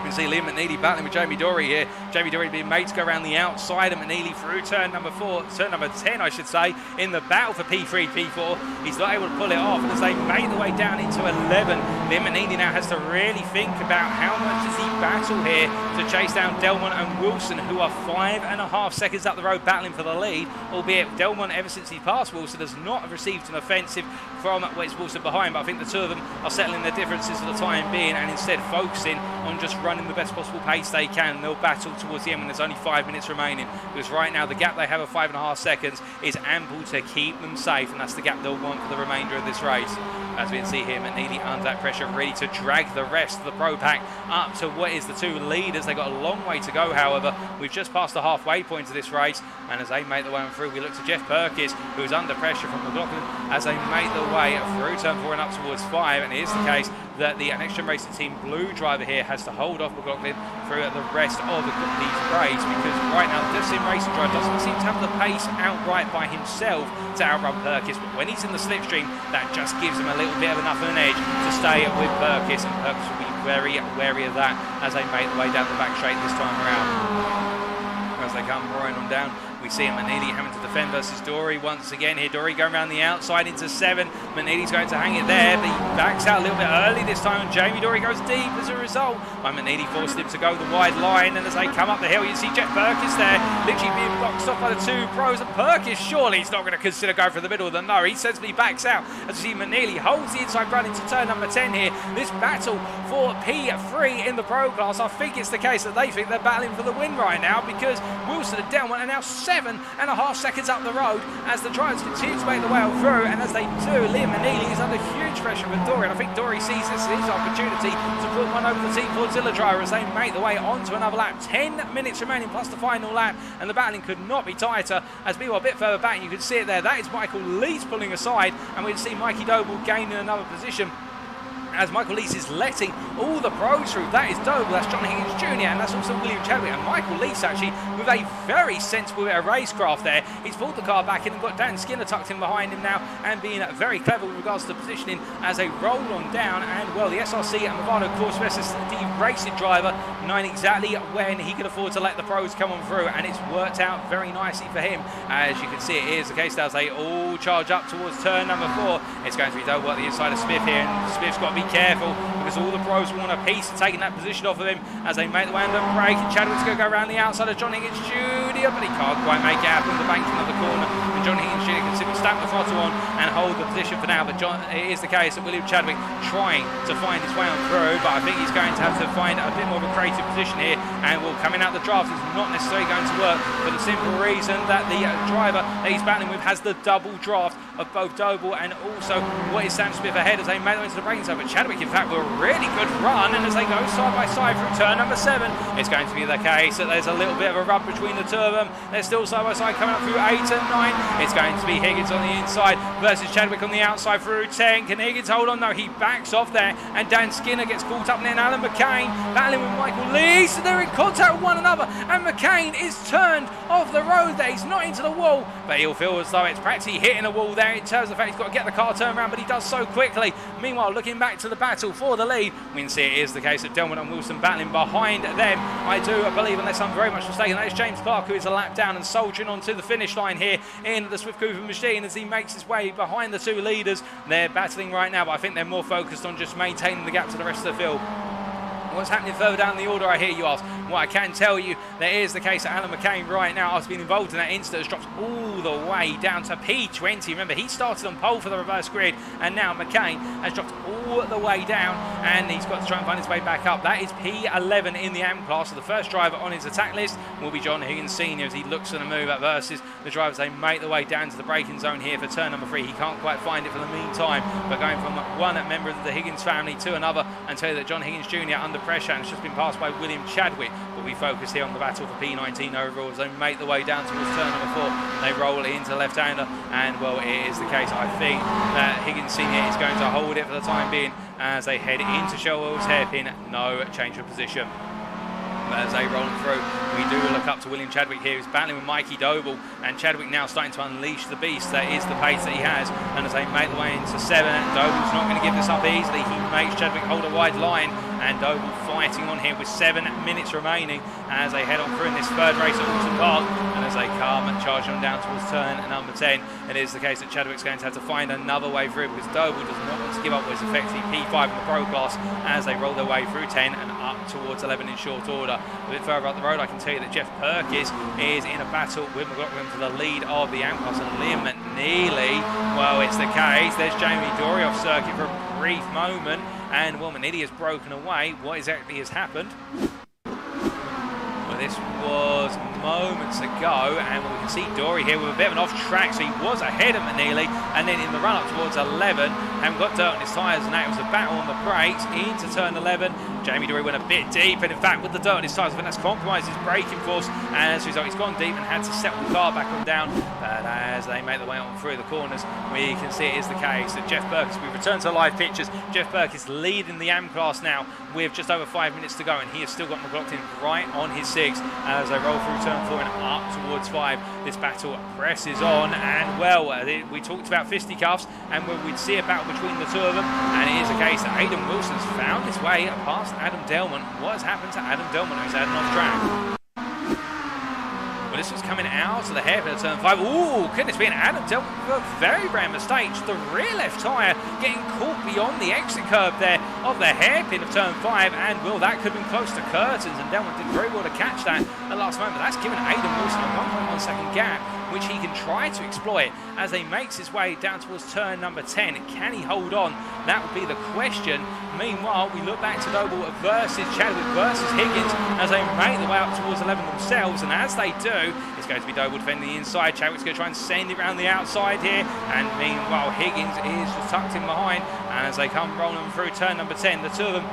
You can see Liam McNeilly battling with Jamie Dory here. Jamie Dory being made to go around the outside of McNeilly through turn number 10 I should say, in the battle for P3, P4. He's not able to pull it off, and as they make the way down into 11, Liam McNeilly now has to really think about how much does he battle here to chase down Delmont and Wilson, who are 5.5 seconds up the road battling for the lead, albeit Delmont, ever since he passed Wilson, has not received an offensive from Wes Wilson behind, but I think the 2 of them are settling their differences for the time being and instead focusing on just running the best possible pace they can. They'll battle towards the end when there's only 5 minutes remaining, because right now the gap they have of 5.5 seconds is ample to keep them safe, and that's the gap they'll want for the remainder of this race. As we can see here, McNeilly under that pressure, ready to drag the rest of the Pro Pack up to what is the 2 leaders. They've got a long way to go, however. We've just passed the halfway point of this race, and as they make the way on through, we look to Jeff Perkins, who's under pressure from McLaughlin, as they make the way through turn 4 and up towards 5, and it is the case that the NXTGEN Racing Team blue driver here has to hold off McLaughlin through the rest of these race, because right now the Sim Racing driver doesn't seem to have the pace outright by himself to outrun Perkins, but when he's in the slipstream, that just gives him a little bit of enough of an edge to stay with Perkins, and Perkins will be very wary of that as they make the way down the back straight this time around. As they come roaring on down, we see McNeilly having to defend versus Dory once again here. Dory going around the outside into 7. McNeilly's going to hang it there, but he backs out a little bit early this time, and Jamie Dory goes deep as a result. But McNeilly forced him to go the wide line, and as they come up the hill, you see Jeff Perkins there, literally being boxed off by the 2 pros, and Perkins surely he's not going to consider going for the middle of them. No, he sensibly backs out as you see McNeilly holds the inside run into turn number 10 here. This battle for P3 in the pro class, I think it's the case that they think they're battling for the win right now, because Wilson and Delmont are now 7.5 seconds up the road as the drivers continue to make the way through, and as they do, Liam McNeilly is under huge pressure with Dory, and I think Dory sees this as his opportunity to put one over the Team Fordzilla driver as they make the way onto another lap. 10 minutes remaining plus the final lap, and the battling could not be tighter. As we were a bit further back, you can see it there, that is Michael Lees pulling aside, and we can see Mikey Doble gaining another position as Michael Lees is letting all the pros through. That is Doble, that's John Higgins Jr., and that's also William Chadwick. And Michael Lees actually with a very sensible bit of racecraft there. He's pulled the car back in and got Dan Skinner tucked in behind him now, and being very clever with regards to the positioning as they roll on down. And well, the SRC and Movado course versus the racing driver, knowing exactly when he could afford to let the pros come on through, and it's worked out very nicely for him. As you can see, it is the case as they all charge up towards turn number 4. It's going to be Doble at the inside of Smith here, and Smith's got to be careful because all the pros want a piece of taking that position off of him as they make the way under break. And Chadwick's going to go around the outside of John Higgins Jr., but he can't quite make it happen. The banking of the corner, and John Higgins Jr. can simply stamp the throttle on and hold the position for now. But it is the case that William Chadwick trying to find his way on through, but I think he's going to have to find a bit more of a creative position here, and will coming out the draft is not necessarily going to work for the simple reason that the driver that he's battling with has the double draft of both Doble and also what is Sam Smith ahead as they make them into the braking zone. But Chadwick, in fact, with a really good run, and as they go side by side through turn number 7, it's going to be the case that there's a little bit of a rub between the 2 of them. They're still side by side coming up through 8 and 9. It's going to be Higgins on the inside versus Chadwick on the outside through 10. Can Higgins hold on? No, he backs off there, and Dan Skinner gets caught up, and then Alan McCain battling with Michael Lees. So they're in contact with one another, and McCain is turned off the road there. He's not into the wall, but he'll feel as though it's practically hitting the wall there in terms of the fact he's got to get the car turned around, but he does so quickly. Meanwhile, looking back to the battle for the lead, we can see it is the case that Delman and Wilson battling behind them. I do believe, unless I'm very much mistaken, that is James Clark who is a lap down and soldiering onto the finish line here in the Swift Cooper machine as he makes his way behind the two leaders. They're battling right now, but I think they're more focused on just maintaining the gap to the rest of the field. What's happening further down the order, I hear you ask? What I can tell you, that is the case that Alan McCain right now, after being involved in that incident, has dropped all the way down to P20. Remember, he started on pole for the reverse grid, and now McCain has dropped all the way down, and he's got to try and find his way back up. That is P11 in the AM class, so the first driver on his attack list will be John Higgins Sr. as he looks for the move up versus the drivers. They make the way down to the braking zone here for turn number 3. He can't quite find it for the meantime, but going from one member of the Higgins family to another, and tell you that John Higgins Jr. under pressure, and it's just been passed by William Chadwick. But we focus here on the battle for P19 overall as they make the way down towards turn number 4. They roll it into the left-hander, and well, it is the case. I think that Higgins Sr. is going to hold it for the time being as they head into Shellwell's hairpin. No change of position. As they roll through, we do look up to William Chadwick here, who's battling with Mikey Doble, and Chadwick now starting to unleash the beast that is the pace that he has. And as they make the way into 7, Doble's not going to give this up easily. He makes Chadwick hold a wide line, and Doble fighting on here with 7 minutes remaining as they head on through in this third race at Oulton Park. And as they come and charge on down towards turn number 10, it is the case that Chadwick's going to have to find another way through because Doble does not want to give up what is effectively P5 in the Pro class as they roll their way through 10 and up towards 11 in short order. A bit further up the road, I can tell you that Jeff Perkins is in a battle with McLaughlin for the lead of the AM class, and Liam McNeilly, well, it's the case. There's Jamie Dory off circuit for a brief moment, and well, McNeilly has broken away. What exactly has happened? Well, this was moments ago, and we can see Dory here with a bit of an off-track, so he was ahead of McNeilly, and then in the run-up towards 11, haven't got dirt on his tyres, and that was a battle on the brakes into turn 11. Jamie Dory went a bit deep, and in fact, with the dirt on his tyres, I think that's compromised his braking force, and as a result, he's gone deep and had to settle the car back on down. But as they make their way on through the corners, we can see it is the case that Jeff Perkins, we return to the live pictures, Jeff Perkins leading the AM class now with just over 5 minutes to go, and he has still got McLaughlin right on his 6 as they roll through turn 4 and up towards 5. This battle presses on, and well, we talked about fisticuffs, and we'd see a battle between the two of them, and it is the case that Aidan Wilson's found his way past Adam Delman. What has happened to Adam Delman, who's had an off track? Well, this was coming out of the hairpin of turn 5. Ooh, goodness me, Adam Delman with a very rare mistake. The rear left tyre getting caught beyond the exit curve there of the hairpin of turn 5, and well, that could have been close to curtains, and Delman did very well to catch that at the last moment. That's given Aidan Wilson a 1.1 second gap, which he can try to exploit as he makes his way down towards turn number 10. Can he hold on? That would be the question. Meanwhile, we look back to Doble versus Chadwick versus Higgins as they make their way up towards 11 themselves, and as they do, it's going to be Doble defending the inside. Chadwick's going to try and send it around the outside here, and meanwhile Higgins is just tucked in behind, and as they come rolling through turn number 10, the two of them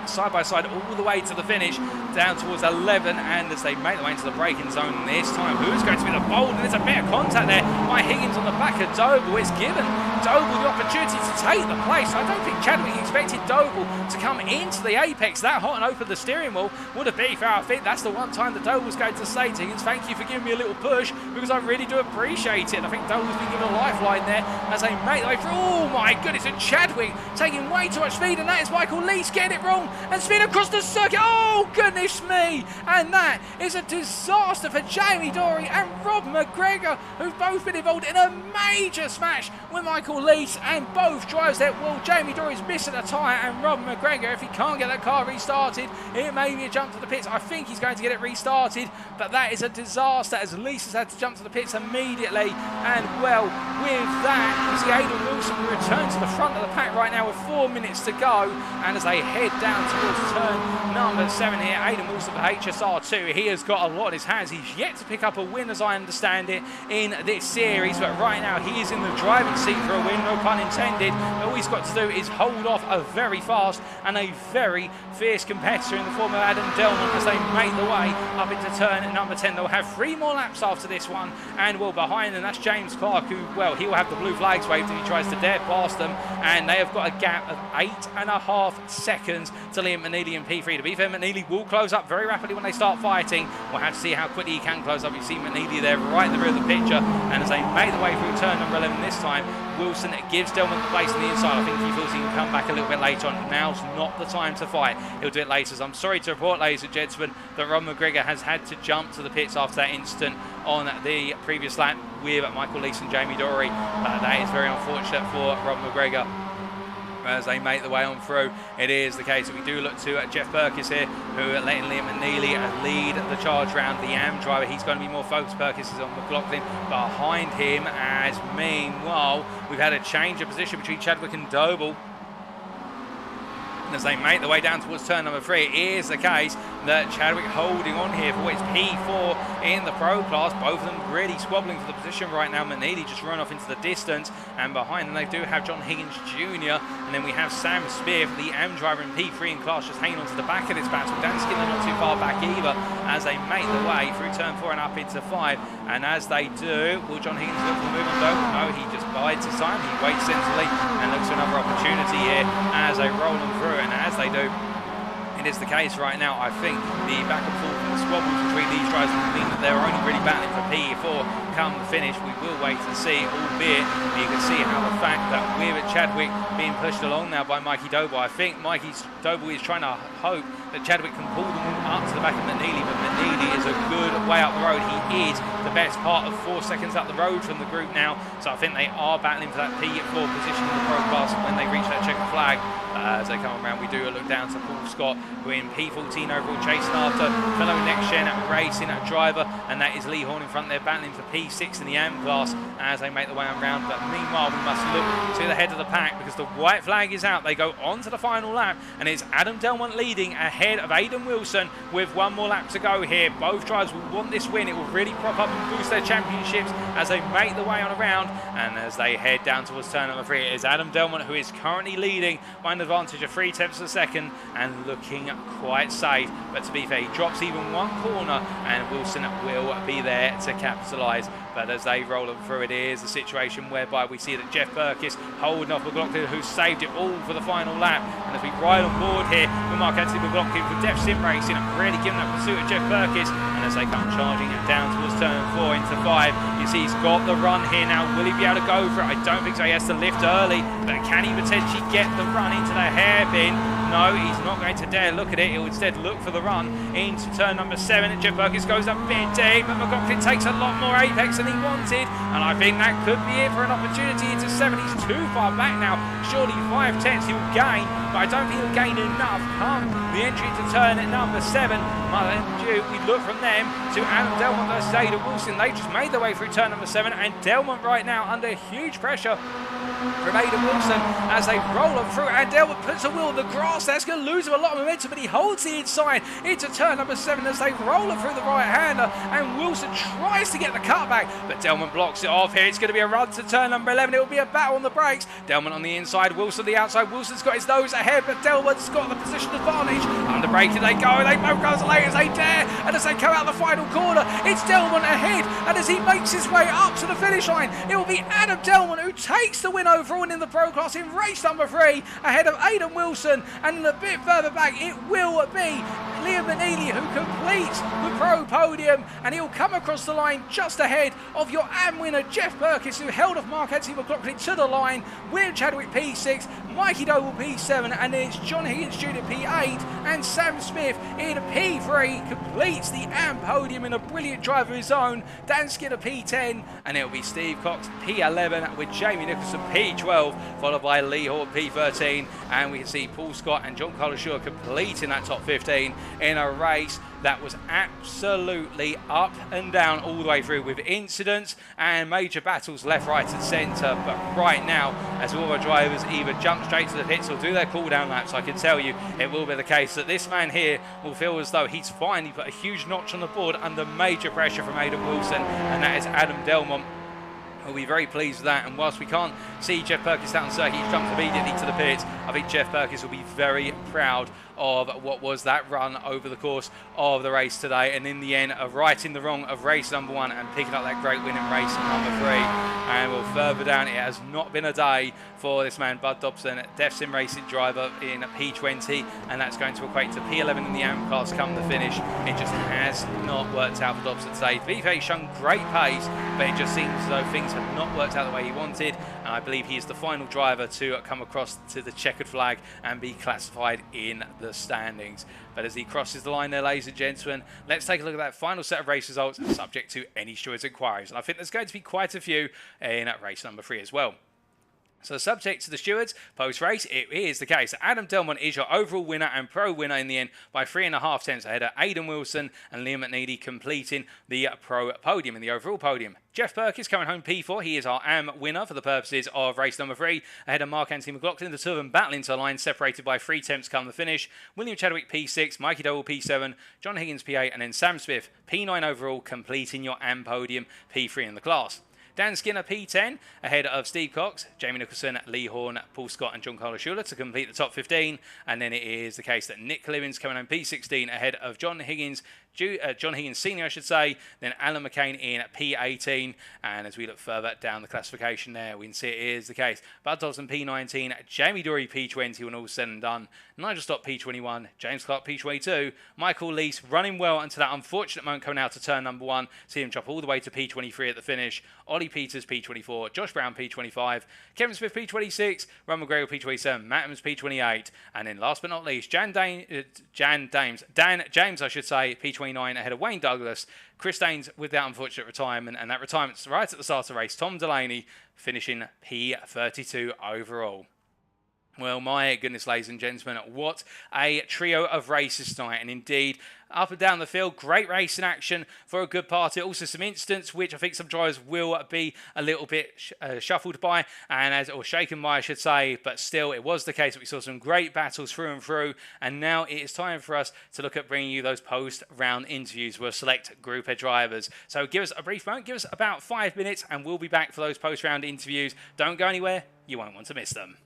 side by side all the way to the finish down towards 11, and as they make their way into the braking zone this time, who's going to be the bold? And there's a bit of contact there by Higgins on the back of Doble. It's given Doble the opportunity to take the place. I don't think Chadwick expected Doble to come into the apex that hot and open the steering wheel. Would have been fair. I think that's the one time that Doble's going to say to Higgins, thank you for giving me a little push, because I really do appreciate it. And I think Doble's been given a lifeline there as they make their way through. Oh my goodness, and Chadwick taking way too much speed, and that is Michael Leach getting it wrong and spin across the circuit. Oh goodness me, and that is a disaster for Jamie Dory and Rob McGregor, who've both been involved in a major smash with Michael Leach, and both drivers there. Well, Jamie Dory's missing a tyre, and Rob McGregor, if he can't get that car restarted, it may be a jump to the pits. I think he's going to get it restarted, but that is a disaster as Leach has had to jump to the pits immediately. And well, with that, we see Aidan Wilson return to the front of the pack right now with 4 minutes to go, and as they head down towards turn number 7 here, Aidan Wilson for HSR2. He has got a lot in his hands. He's yet to pick up a win, as I understand it, in this series, but right now he is in the driving seat for a win, no pun intended. All he's got to do is hold off a very fast and a very fierce competitor in the form of Adam Delman as they make the way up into turn number 10. They'll have 3 more laps after this one, and well, behind them, that's James Clark, who, well, he will have the blue flags waved if he tries to dare past them, and they have got a gap of 8.5 seconds to Liam McNeilly in P3. To be fair, McNeilly will close close up very rapidly when they start fighting. We'll have to see how quickly he can close up. You see McNeilly there right in the rear of the picture, and as they make the way through turn number 11 this time, Wilson gives Delman the place on the inside. I think he feels he can come back a little bit later on. Now's not the time to fight. He'll do it later. So I'm sorry to report, ladies and gentlemen, that Rob McGregor has had to jump to the pits after that incident on the previous lap with Michael Lees and Jamie Dory. That is very unfortunate for Rob McGregor. As they make the way on through, it is the case that we do look to Jeff Perkins here, who are letting Liam McNeilly lead the charge round. The AM driver, he's going to be more focused. Perkins is on McLaughlin behind him, as meanwhile we've had a change of position between Chadwick and Doble. As they make the way down towards turn number 3, it is the case that Chadwick holding on here for its P4 in the Pro class. Both of them really squabbling for the position right now. McNeilly just run off into the distance, and behind them they do have John Higgins Jr. And then we have Sam Smith, the AM driver in P3 in class, just hanging on to the back of this battle. Dan Skinner not too far back either, as they make the way through turn 4 and up into 5. And as they do, will John Higgins look for the move on Doble? No, he just bides his time. He waits sensibly and looks for another opportunity here as they roll them through. And as they do, it is the case right now. I think the back and forth and the squabbles between these drivers will mean that they're only really battling for P4 come the finish. We will wait and see, albeit you can see how the fact that we're at Chadwick being pushed along now by Mikey Doble. I think Mikey Doble is trying to hope that Chadwick can pull them up to the back of McNeilly, but McNeilly is a good way up the road. He is the best part of 4 seconds up the road from the group now, so I think they are battling for that P4 position in the Pro class when they reach that checkered flag. As they come around, we do look down to Paul Scott, who in P14 overall, chasing after fellow NXTGEN racing driver, and that is Lee Horn in front there, battling for P6 in the AM class as they make the way around. But meanwhile, we must look to the head of the pack, because the white flag is out. They go on to the final lap, and it's Adam Delmont leading ahead of Aidan Wilson with 1 more lap to go here. Both drivers will want this win. It will really prop up and boost their championships as they make the way on around. And as they head down towards turn number 3, it is Adam Delmont who is currently leading by an advantage of 0.3 of a second and looking quite safe. But to be fair, he drops even 1 corner and Wilson will be there to capitalise. But as they roll them through, it is a situation whereby we see that Jeff Perkins holding off McLaughlin, who saved it all for the final lap. And as we ride on board here with Mark-Anthony McLaughlin for Def Sim Racing, really giving that pursuit of Jeff Perkins. And as they come charging it down towards turn 4 into 5, you see he's got the run here now. Will he be able to go for it? I don't think so. He has to lift early, but can he potentially get the run into the hairpin? No, he's not going to dare look at it. He'll instead look for the run into turn number 7. And Jeff Perkins goes up a bit deep, but McLaughlin takes a lot more apex than he wanted. And I think that could be it for an opportunity into 7. He's too far back now. Surely 5 tenths he'll gain, but I don't think he'll gain enough come the entry to turn at number 7. We look from them to Adam Delmont versus Aidan Wilson. They just made their way through turn number 7, and Delmont right now under huge pressure from Aidan Wilson as they roll them through, and Delmont puts a wheel on the grass. That's going to lose him a lot of momentum, but he holds the inside into turn number 7 as they roll it through the right-hander, and Wilson tries to get the cutback, but Delmont blocks it off here. It's going to be a run to turn number 11. It will be a battle on the brakes. Delmont on the inside, Wilson the outside. Wilson's got his nose ahead, but Delmont's got the position advantage. Under braking they go. They both go as late as they dare, and as they come out the final corner, it's Delmont ahead, and as he makes his way up to the finish line, it will be Adam Delmont who takes the win overall and in the Pro class in race number 3 ahead of Aidan Wilson, and a bit further back it will be Liam McNeilly who completes the Pro podium, and he'll come across the line just ahead of your AM winner Jeff Perkins, who held off Mark-Anthony McLaughlin to the line. William Chadwick P6, Mikey Doble P7, and then it's John Higgins Jr. P8, and Sam Smith in P3 completes the AM podium in a brilliant drive of his own. Dan Skinner P10, and it'll be Steve Cox P11 with Jamie Nicholson P12, followed by Lee Horton P13, and we can see Paul Scott and Joncarlo Schooler completing that top 15 in a race that was absolutely up and down all the way through, with incidents and major battles left, right and centre. But right now, as all our drivers either jump straight to the pits or do their cool down laps, I can tell you it will be the case that this man here will feel as though he's finally put a huge notch on the board under major pressure from Aidan Wilson, and that is Adam Delmont. We'll be very pleased with that, and whilst we can't see Jeff Perkins down the circuit, he's jumped immediately to the pits. I think Jeff Perkins will be very proud of what was that run over the course of the race today, and in the end righting the wrong of race number 1 and picking up that great win in race number 3. And we'll further down, it has not been a day for this man Bud Dobson, Def Sim Racing driver in P20, and that's going to equate to P11 in the AM class come the finish. It just has not worked out for Dobson today. VFA's shown great pace, but it just seems as though things have not worked out the way he wanted, and I believe he is the final driver to come across to the checkered flag and be classified in the standings. But as he crosses the line there, ladies and gentlemen, let's take a look at that final set of race results subject to any stewards' inquiries, and I think there's going to be quite a few in race number 3 as well. So subject to the stewards, post-race, it is the case. Adam Delmont is your overall winner and pro winner in the end by 3.5 tenths ahead of Aidan Wilson and Liam McNeilly completing the pro podium in the overall podium. Jeff Perkins coming home P4. He is our AM winner for the purposes of race number 3 ahead of Mark Anthony McLaughlin. The two of them battling to a line separated by 3 tenths come the finish. William Chadwick P6, Mikey Doble P7, John Higgins P8 and then Sam Smith P9 overall completing your AM podium P3 in the class. Dan Skinner P10 ahead of Steve Cox, Jamie Nicholson, Lee Horn, Paul Scott and Joncarlo Schooler to complete the top 15. And then it is the case that Nick Livins coming home P16 ahead of John Higgins Senior, I should say, then Alan McCain in P18. And as we look further down the classification there, we can see it is the case. Bud Dobson P19, Jamie Dury P20 when all said and done, Nigel Stott P21, James Clark P22, Michael Lees running well until that unfortunate moment coming out to turn number 1, see him drop all the way to P23 at the finish. Ollie Peters P24, Josh Brown P25, Kevin Smith P26, Ron McGregor P27, Matt Evans P28, and then last but not least, Dan James, I should say, P29 ahead of Wayne Douglas. Chris Daines with that unfortunate retirement, and that retirement's right at the start of the race. Tom Delaney finishing P32 overall. Well, my goodness, ladies and gentlemen, what a trio of races tonight. And indeed, up and down the field, great racing action for a good part. Also some incidents which I think some drivers will be a little bit shuffled by, or shaken by, I should say. But still, it was the case that we saw some great battles through and through. And now it is time for us to look at bringing you those post-round interviews with select group of drivers. So give us a brief moment, give us about 5 minutes, and we'll be back for those post-round interviews. Don't go anywhere, you won't want to miss them.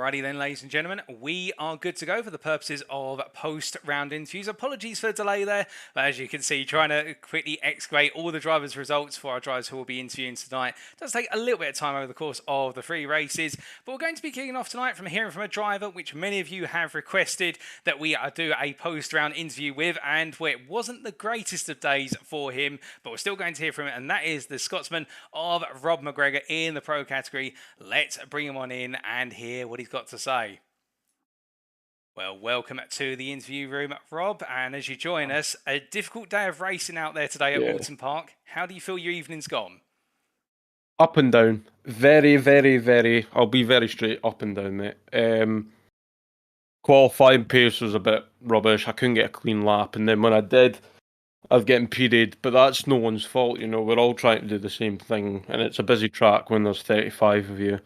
Alrighty then, ladies and gentlemen, we are good to go for the purposes of post-round interviews. Apologies for the delay there, but as you can see, trying to quickly excavate all the drivers' results for our drivers who will be interviewing tonight does take a little bit of time over the course of the 3 races. But we're going to be kicking off tonight from hearing from a driver which many of you have requested that we do a post-round interview with, and where it wasn't the greatest of days for him, but we're still going to hear from him, and that is the Scotsman of Rob McGregor in the Pro category. Let's bring him on in and hear what he's got to say. Well, welcome to the interview room, Rob, and as you join us, a difficult day of racing out there today at Oulton Park. How do you feel your evening's gone? Up and down. Very, I'll be very straight, up and down, mate. Qualifying pace was a bit rubbish. I couldn't get a clean lap, and then when I did, I was getting period, but that's no one's fault, you know. We're all trying to do the same thing, and it's a busy track when there's 35 of you.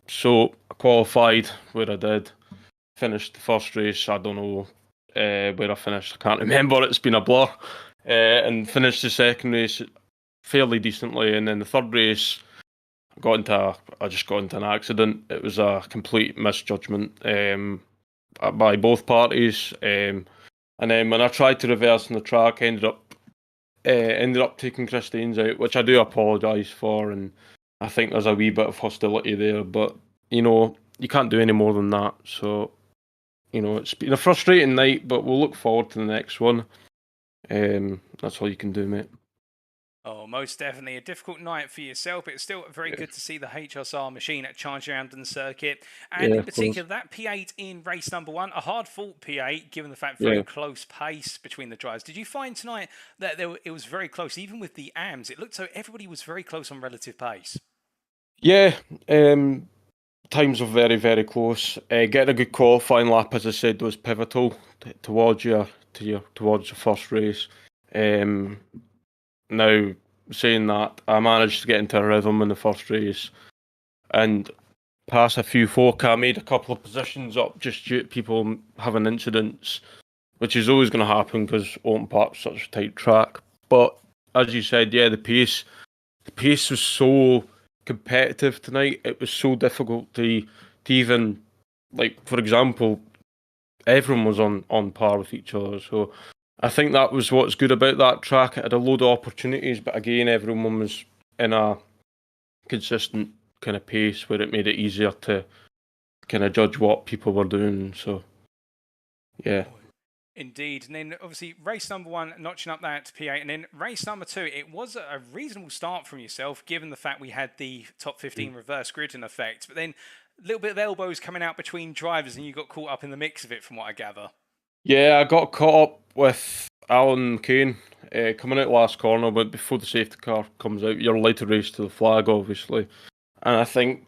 So I qualified where I did, finished the first race. I don't know where I finished. I can't remember. It's been a blur. And finished the second race fairly decently, and then the third race, I just got into an accident. It was a complete misjudgment by both parties. And then when I tried to reverse on the track, ended up taking Christine's out, which I do apologise for, and I think there's a wee bit of hostility there, but, you know, you can't do any more than that. So, you know, it's been a frustrating night, but we'll look forward to the next one. That's all you can do, mate. Oh, most definitely a difficult night for yourself, but it's still very good to see the HSR machine charging around in the circuit. And in particular, that P8 in race number 1, a hard-fought P8, given the fact very close pace between the drivers. Did you find tonight that it was very close, even with the AMs? It looked so everybody was very close on relative pace. Yeah, times were very close. Getting a good qualifying lap, as I said, was pivotal towards your first race. Now, saying that, I managed to get into a rhythm in the first race and pass a few folk. I made a couple of positions up just due to people having incidents, which is always going to happen because Oulton Park's such a tight track. But as you said, yeah, the pace was so competitive tonight. It was so difficult to even, like, for example, everyone was on par with each other. So I think that was what's good about that track. It had a load of opportunities, but again, everyone was in a consistent kind of pace where it made it easier to kind of judge what people were doing. So, yeah. Indeed. And then obviously race number 1, notching up that P8, and then race number 2, it was a reasonable start from yourself, given the fact we had the top 15 reverse grid in effect, but then a little bit of elbows coming out between drivers and you got caught up in the mix of it, from what I gather. Yeah, I got caught up with Alan McCain coming out last corner, but before the safety car comes out, you're allowed to race to the flag, obviously. And I think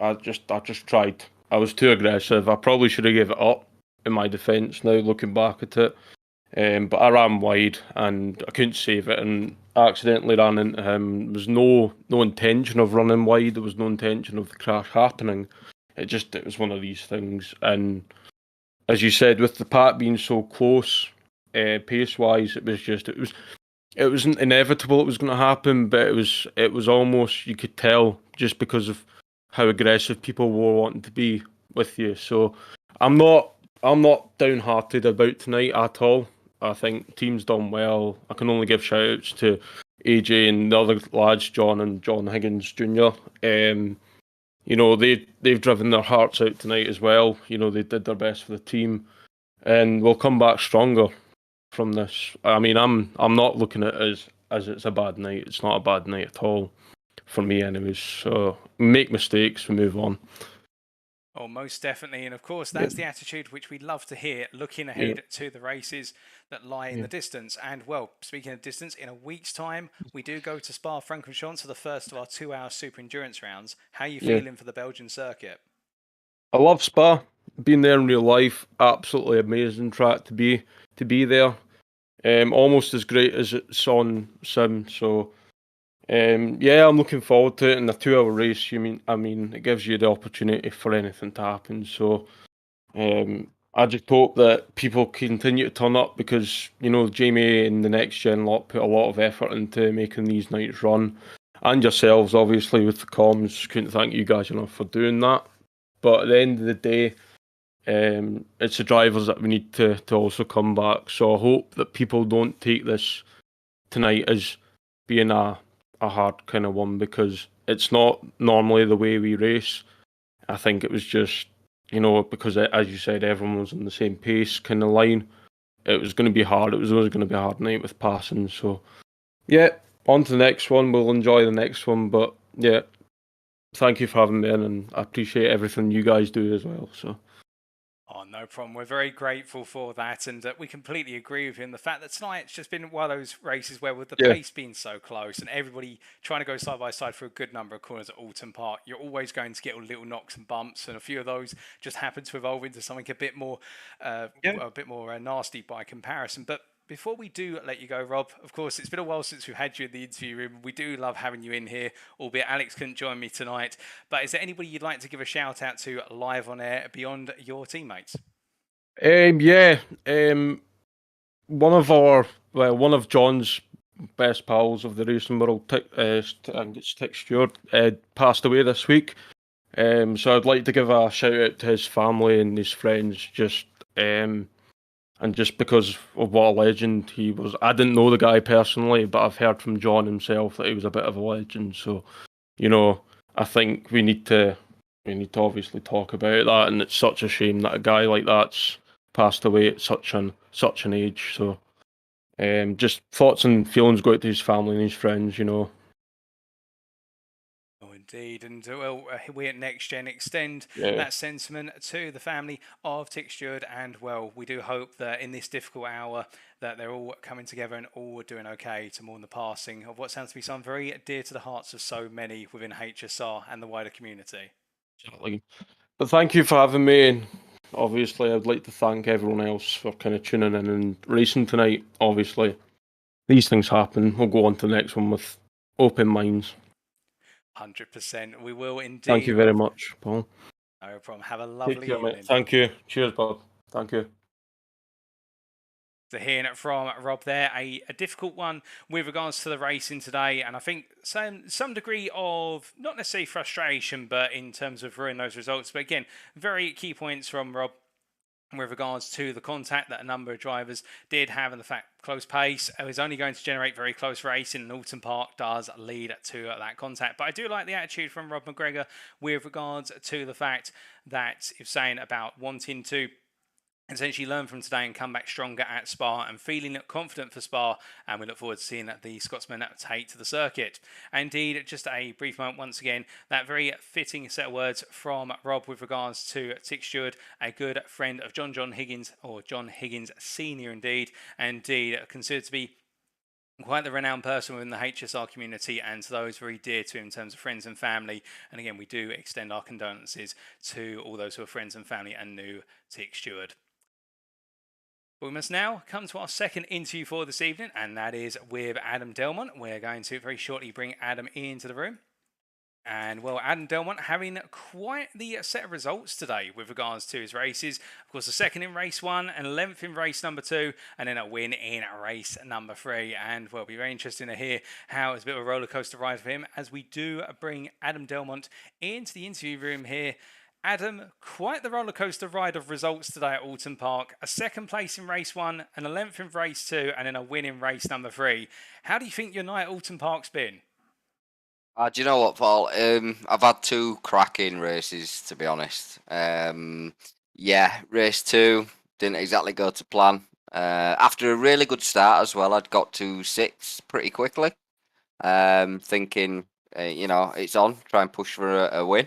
I just tried. I was too aggressive. I probably should have gave it up in my defence now, looking back at it. But I ran wide and I couldn't save it and accidentally ran into him. There was no intention of running wide. There was no intention of the crash happening. It was one of these things. And as you said, with the pack being so close, pace-wise, it wasn't inevitable it was going to happen, but it was almost, you could tell, just because of how aggressive people were wanting to be with you. So I'm not downhearted about tonight at all. I think the team's done well. I can only give shout-outs to AJ and the other lads, John and John Higgins Jr. You know, they've driven their hearts out tonight as well. You know, they did their best for the team, and we'll come back stronger from this. I mean, I'm not looking at it as it's a bad night. It's not a bad night at all, for me anyways. So make mistakes, we move on. Oh, most definitely. And of course, that's the attitude which we love to hear, looking ahead to the races that lie in the distance. And, well, speaking of distance, in a week's time, we do go to Spa-Francorchamps for the first of our 2-hour super endurance rounds. How are you feeling for the Belgian circuit? I love Spa. Been there in real life. Absolutely amazing track to be there. Almost as great as it's on sim. So, yeah, I'm looking forward to it. In a 2-hour race, I mean, it gives you the opportunity for anything to happen. So, I just hope that people continue to turn up because, you know, Jamie and the NXTGEN lot put a lot of effort into making these nights run. And yourselves, obviously, with the comms. Couldn't thank you guys enough for doing that. But at the end of the day, it's the drivers that we need to also come back. So I hope that people don't take this tonight as being a hard kind of one, because it's not normally the way we race. I think it was just, because as you said, everyone was on the same pace kind of line. It was going to be hard. It was always going to be a hard night with passing. So, yeah, on to the next one. We'll enjoy the next one. But, yeah, thank you for having me in, and I appreciate everything you guys do as well. So. Oh, no problem. We're very grateful for that, and we completely agree with him. The fact that tonight it's just been one of those races where, with the pace being so close and everybody trying to go side by side for a good number of corners at Oulton Park, you're always going to get little knocks and bumps, and a few of those just happen to evolve into something a bit more, nasty by comparison. But before we do let you go, Rob, of course, it's been a while since we've had you in the interview room. We do love having you in here, albeit Alex couldn't join me tonight. But is there anybody you'd like to give a shout out to live on air beyond your teammates? One of John's best pals of the racing world, I think it's Tick Stewart, passed away this week. So I'd like to give a shout out to his family and his friends, and just because of what a legend he was. I didn't know the guy personally, but I've heard from John himself that he was a bit of a legend. So, I think we need to obviously talk about that, and it's such a shame that a guy like that's passed away at such an age. So, just thoughts and feelings go out to his family and his friends. Oh, indeed. And we at NXTGEN extend that sentiment to the family of Tick Stewart. And, we do hope that in this difficult hour that they're all coming together and all doing okay to mourn the passing of what sounds to be someone very dear to the hearts of so many within HSR and the wider community. Exactly. But thank you for having me. And obviously, I'd like to thank everyone else for kind of tuning in and racing tonight. Obviously, these things happen. We'll go on to the next one with open minds. 100%. We will indeed. Thank you very much, Paul. No problem. Have a lovely evening. Mate. Thank you. Cheers, Bob. Thank you. To hearing it from Rob there, a difficult one with regards to the racing today, and I think some degree of, not necessarily frustration, but in terms of ruining those results. But again, very key points from Rob with regards to the contact that a number of drivers did have, and the fact close pace is only going to generate very close racing, and Oulton Park does lead to that contact. But I do like the attitude from Rob McGregor with regards to the fact that he's saying about wanting to essentially learn from today and come back stronger at Spa and feeling confident for Spa, and we look forward to seeing that the Scotsman take to the circuit. Indeed, just a brief moment once again, that very fitting set of words from Rob with regards to Tick Stewart, a good friend of John Higgins, or John Higgins Senior indeed considered to be quite the renowned person within the HSR community, and to those very dear to him in terms of friends and family. And again, we do extend our condolences to all those who are friends and family and knew Tick Stewart. We must now come to our second interview for this evening, and that is with Adam Delmont. We're going to very shortly bring Adam into the room. And, Adam Delmont having quite the set of results today with regards to his races. Of course, a second in race 1, an 11th in race number 2, and then a win in race number 3. And, it'll be very interesting to hear how it's a bit of a roller coaster ride for him as we do bring Adam Delmont into the interview room here. Adam, quite the roller coaster ride of results today at Oulton Park. A second place in race 1, an 11th in race 2, and then a win in race number 3. How do you think your night at Oulton Park's been? Do you know what, Paul? I've had 2 cracking races, to be honest. Race 2 didn't exactly go to plan. After a really good start as well, I'd got to 6 pretty quickly. Thinking, it's on, try and push for a win.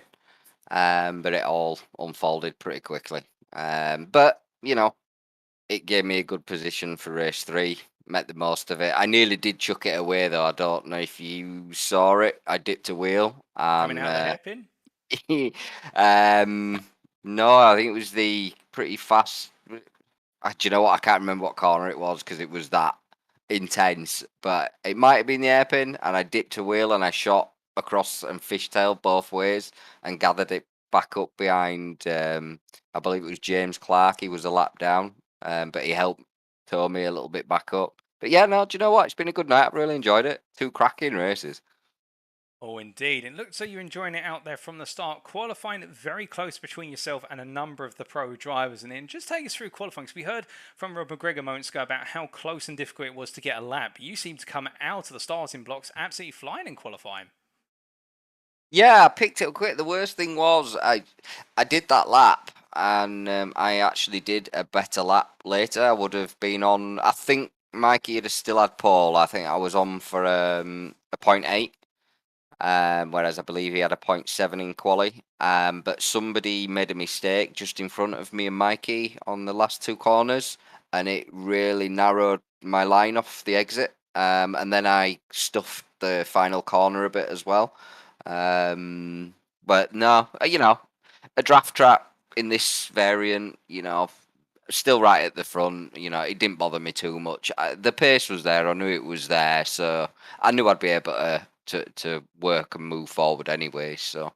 But it all unfolded pretty quickly. But it gave me a good position for race 3. Met the most of it. I nearly did chuck it away, though. I don't know if you saw it. I dipped a wheel. Coming out of the hairpin? No, I think it was the pretty fast. Do you know what? I can't remember what corner it was because it was that intense. But it might have been the hairpin, and I dipped a wheel and I shot across and fishtailed both ways and gathered it back up behind, I believe it was James Clark. He was a lap down, but he helped tow me a little bit back up. But yeah, no, do you know what? It's been a good night. I've really enjoyed it. 2 cracking races. Oh, indeed. And looks like you're enjoying it out there from the start. Qualifying very close between yourself and a number of the pro drivers. And then just take us through qualifying. Because we heard from Rob McGregor moments ago about how close and difficult it was to get a lap. You seem to come out of the starting blocks absolutely flying in qualifying. Yeah, I picked it up quick. The worst thing was I did that lap, and I actually did a better lap later. I would have been on. I think Mikey had still had pole. I think I was on for a 0.8. Whereas I believe he had a 0.7 in quali. But somebody made a mistake just in front of me and Mikey on the last two corners, and it really narrowed my line off the exit. And then I stuffed the final corner a bit as well. But no, a draft track in this variant, still right at the front. It didn't bother me too much. The pace was there. I knew it was there, so I knew I'd be able to work and move forward anyway. So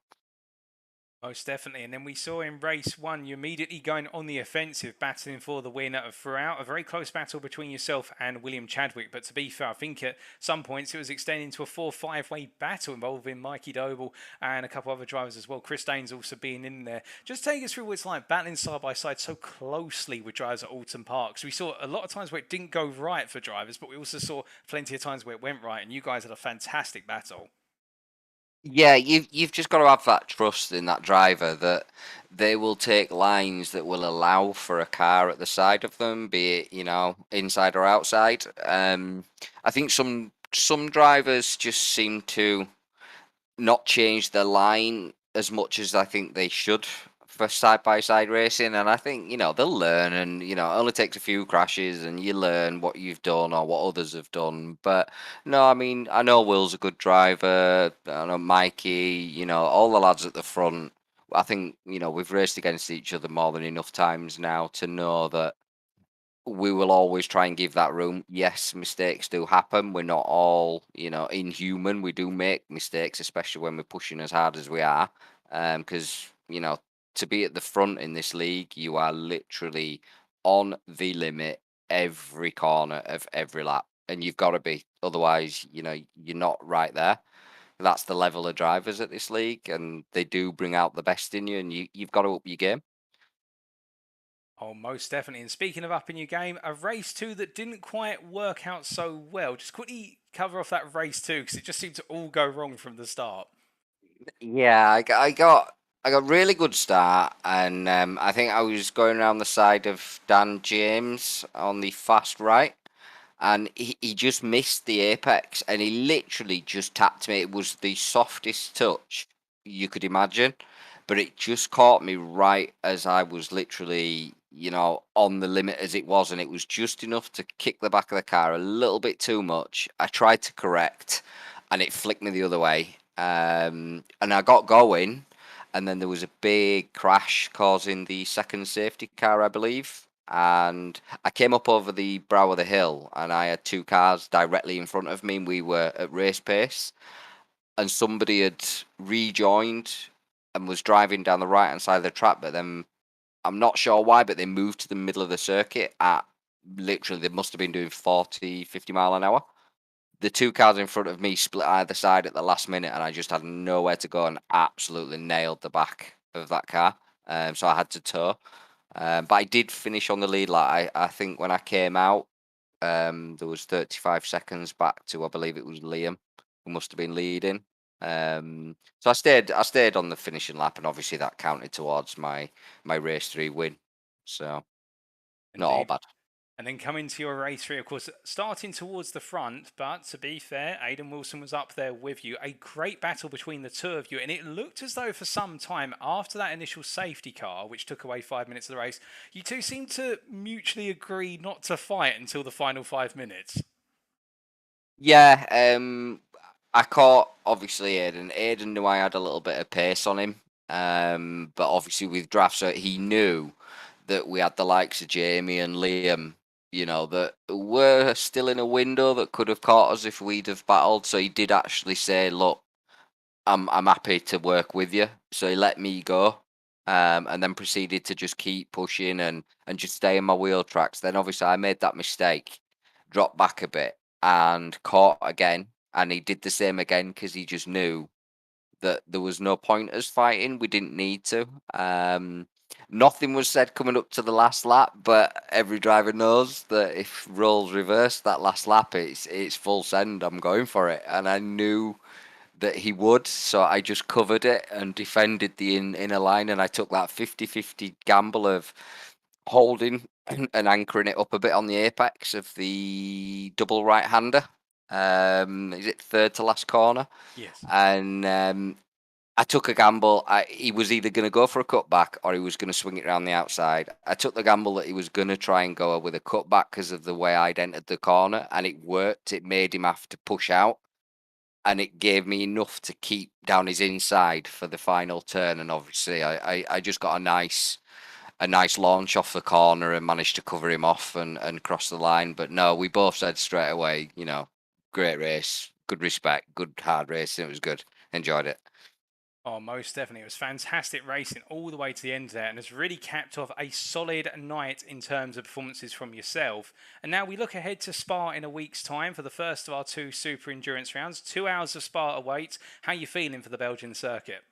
Most definitely. And then we saw in race one, you immediately going on the offensive, battling for the win throughout. A very close battle between yourself and William Chadwick. But to be fair, I think at some points it was extending to a 4-5 way battle involving Mikey Doble and a couple other drivers as well. Chris Dane's also being in there. Just take us through what it's like battling side by side so closely with drivers at Oulton Park. So we saw a lot of times where it didn't go right for drivers, but we also saw plenty of times where it went right. And you guys had a fantastic battle. yeah, you've just got to have that trust in that driver that they will take lines that will allow for a car at the side of them, be it inside or outside. I think some drivers just seem to not change the line as much as I think they should for side by side racing. And I think, they'll learn, and, it only takes a few crashes and you learn what you've done or what others have done. But no, I mean, I know Will's a good driver. I know Mikey, all the lads at the front. I think, we've raced against each other more than enough times now to know that we will always try and give that room. Yes, mistakes do happen. We're not all, inhuman. We do make mistakes, especially when we're pushing as hard as we are. Because, to be at the front in this league, you are literally on the limit every corner of every lap. And you've got to be. Otherwise, you're not right there. That's the level of drivers at this league. And they do bring out the best in you. And you've got to up your game. Oh, most definitely. And speaking of up in your game, a race two that didn't quite work out so well. Just quickly cover off that race two because it just seemed to all go wrong from the start. Yeah, I got really good start, and I think I was going around the side of Dan James on the fast right, and he just missed the apex, and he literally just tapped me. It was the softest touch you could imagine, but it just caught me right as I was literally, on the limit as it was, and it was just enough to kick the back of the car a little bit too much. I tried to correct, and it flicked me the other way, and I got going, and then there was a big crash causing the second safety car, I believe. And I came up over the brow of the hill, and I had two cars directly in front of me, and we were at race pace. And somebody had rejoined and was driving down the right hand side of the track, but then I'm not sure why, but they moved to the middle of the circuit at literally, they must have been doing 40, 50 mile an hour. The two cars in front of me split either side at the last minute, and I just had nowhere to go and absolutely nailed the back of that car. So I had to tow. But I did finish on the lead. Like I think when I came out, there was 35 seconds back to, I believe it was Liam, who must have been leading. So I stayed on the finishing lap, and obviously that counted towards my race 3 win. So not all Indeed. bad. And then coming to your race three, of course, starting towards the front. But to be fair, Aidan Wilson was up there with you. A great battle between the two of you. And it looked as though for some time after that initial safety car, which took away 5 minutes of the race, you two seemed to mutually agree not to fight until the final 5 minutes. Yeah, I caught obviously Aiden. Aiden knew I had a little bit of pace on him. But obviously with drafts, so he knew that we had the likes of Jamie and Liam, that were still in a window that could have caught us if we'd have battled. So he did actually say, "Look, I'm happy to work with you." So he let me go, and then proceeded to just keep pushing and just stay in my wheel tracks. Then obviously I made that mistake, dropped back a bit, and caught again. And he did the same again because he just knew that there was no point us fighting. We didn't need to. Nothing was said coming up to the last lap, but every driver knows that if roles reverse that last lap, it's full send. I'm going for it, and I knew that he would, so I just covered it and defended the inner line, and I took that 50-50 gamble of holding and anchoring it up a bit on the apex of the double right-hander. Is it third to last corner? Yes. And I took a gamble. He was either going to go for a cutback or he was going to swing it around the outside. I took the gamble that he was going to try and go with a cutback because of the way I'd entered the corner, and it worked. It made him have to push out, and it gave me enough to keep down his inside for the final turn. And obviously, I just got a nice launch off the corner and managed to cover him off and cross the line. But no, we both said straight away, great race, good respect, good hard racing. It was good. Enjoyed it. Oh, most definitely. It was fantastic racing all the way to the end there, and has really capped off a solid night in terms of performances from yourself. And now we look ahead to Spa in a week's time for the first of our 2 super endurance rounds. 2 hours of Spa awaits. How are you feeling for the Belgian circuit?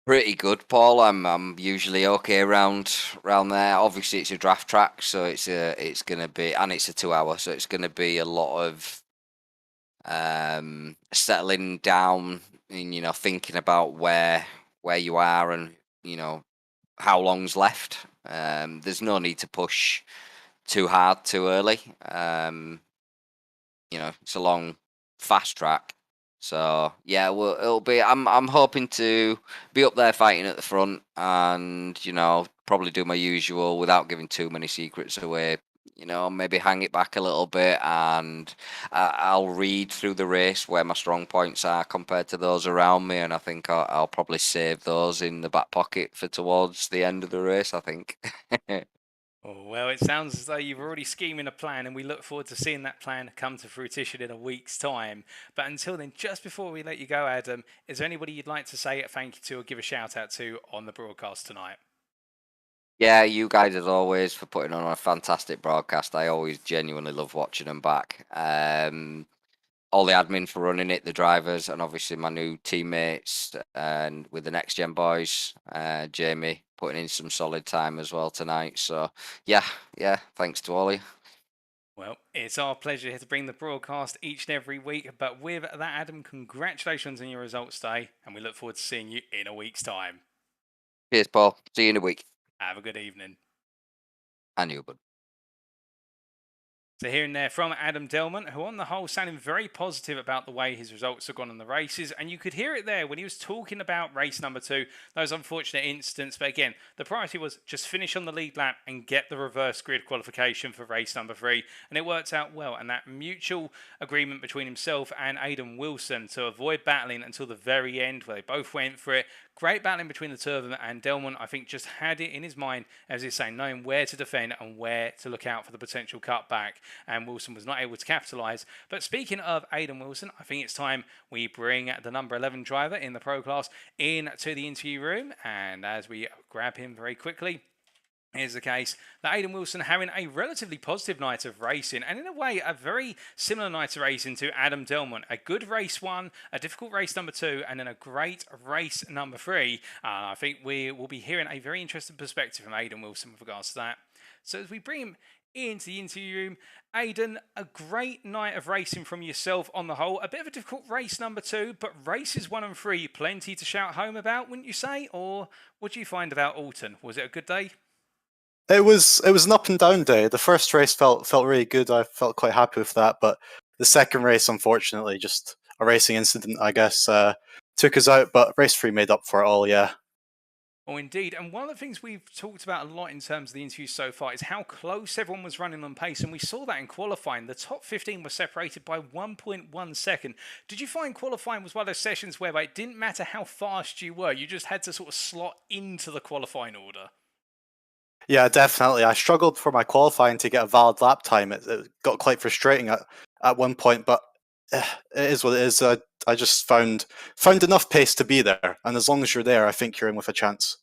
Pretty good, Paul. I'm usually okay around there. Obviously, it's a draft track, so it's gonna be, and it's a 2 hour, so it's gonna be a lot of settling down and thinking about where you are and how long's left. There's no need to push too hard too early. It's a long fast track, so yeah, it'll be. I'm hoping to be up there fighting at the front, and probably do my usual without giving too many secrets away. Maybe hang it back a little bit, and I'll read through the race where my strong points are compared to those around me, and I think I'll probably save those in the back pocket for towards the end of the race, I think. Oh, well, it sounds as though you've already scheming a plan, and we look forward to seeing that plan come to fruition in a week's time. But until then, just before we let you go, Adam, is there anybody you'd like to say a thank you to or give a shout out to on the broadcast tonight? Yeah, you guys as always for putting on a fantastic broadcast. I always genuinely love watching them back. All the admin for running it, the drivers, and obviously my new teammates, and with the NXTGEN boys, Jamie putting in some solid time as well tonight. So yeah, thanks to all of you. Well, it's our pleasure to bring the broadcast each and every week. But with that, Adam, congratulations on your results day, and we look forward to seeing you in a week's time. Cheers, Paul. See you in a week. Have a good evening. And you, bud. So hearing there from Adam Delman, who on the whole sounding very positive about the way his results have gone in the races, and you could hear it there when he was talking about race number 2, those unfortunate incidents. But again, the priority was just finish on the lead lap and get the reverse grid qualification for race number 3, and it worked out well. And that mutual agreement between himself and Aidan Wilson to avoid battling until the very end, where they both went for it. Great battling between the two of them, and Delman, I think, just had it in his mind, as he's saying, knowing where to defend and where to look out for the potential cutback, and Wilson was not able to capitalise. But speaking of Aidan Wilson, I think it's time we bring the number 11 driver in the Pro class into the interview room, and as we grab him very quickly, here's the case that Aidan Wilson having a relatively positive night of racing, and in a way a very similar night of racing to Adam Delman. A good race 1, a difficult race number 2, and then a great race number 3. I think we will be hearing a very interesting perspective from Aidan Wilson with regards to that. So as we bring him into the interview room, Aidan, a great night of racing from yourself on the whole. A bit of a difficult race number 2, but races 1 and 3, plenty to shout home about, wouldn't you say? Or what do you find about Oulton? Was it a good day? It was an up and down day. The first race felt really good. I felt quite happy with that, but the second race, unfortunately, just a racing incident, I guess, took us out. But race 3 made up for it all. Yeah. Oh, indeed. And one of the things we've talked about a lot in terms of the interview so far is how close everyone was running on pace. And we saw that in qualifying. The top 15 were separated by 1.1 second. Did you find qualifying was one of those sessions where it didn't matter how fast you were, you just had to sort of slot into the qualifying order? Yeah, definitely. I struggled for my qualifying to get a valid lap time. It got quite frustrating at one point, but it is what it is. I just found enough pace to be there, and as long as you're there, I think you're in with a chance.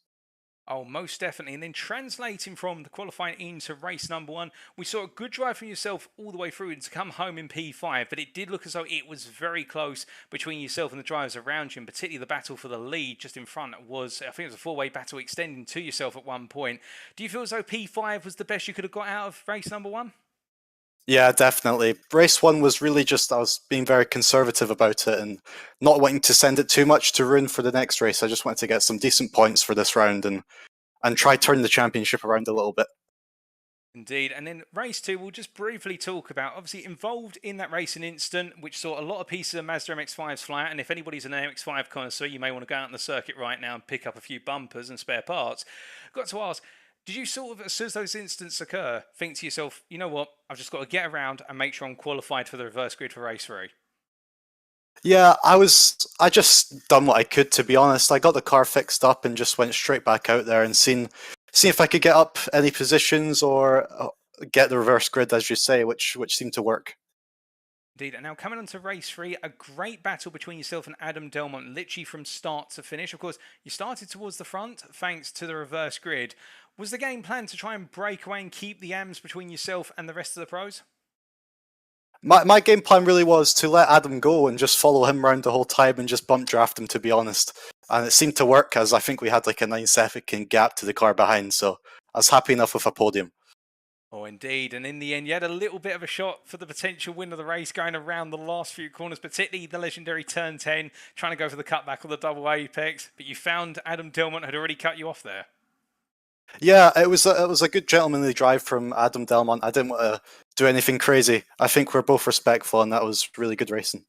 Oh, most definitely. And then translating from the qualifying into race number 1, we saw a good drive from yourself all the way through and to come home in P5, but it did look as though it was very close between yourself and the drivers around you, and particularly the battle for the lead just in front was, I think it was a 4-way battle extending to yourself at one point. Do you feel as though P5 was the best you could have got out of race number 1? Yeah, definitely. Race 1 was really just, I was being very conservative about it and not wanting to send it too much to ruin for the next race. I just wanted to get some decent points for this round and try turn the championship around a little bit. Indeed. And then race 2, we'll just briefly talk about, obviously involved in that racing incident, which saw a lot of pieces of Mazda MX-5s fly out. And if anybody's an MX-5 connoisseur, you may want to go out on the circuit right now and pick up a few bumpers and spare parts. Got to ask, did you sort of, as soon as those incidents occur, think to yourself, you know what, I've just got to get around and make sure I'm qualified for the reverse grid for race 3? Yeah, I just done what I could, to be honest. I got the car fixed up and just went straight back out there and seen if I could get up any positions or get the reverse grid, as you say, which seemed to work. Indeed. And now coming on to race 3, a great battle between yourself and Adam Delmont, literally from start to finish. Of course, you started towards the front thanks to the reverse grid. Was the game plan to try and break away and keep the AMs between yourself and the rest of the pros? My game plan really was to let Adam go and just follow him around the whole time and just bump draft him, to be honest. And it seemed to work, as I think we had like a 9-second gap to the car behind, so I was happy enough with a podium. Oh, indeed. And in the end, you had a little bit of a shot for the potential win of the race going around the last few corners, particularly the legendary turn 10, trying to go for the cutback or the double apex. But you found Adam Delmont had already cut you off there. Yeah, it was a good gentlemanly drive from Adam Delmont. I didn't want to do anything crazy. I think we're both respectful, and that was really good racing.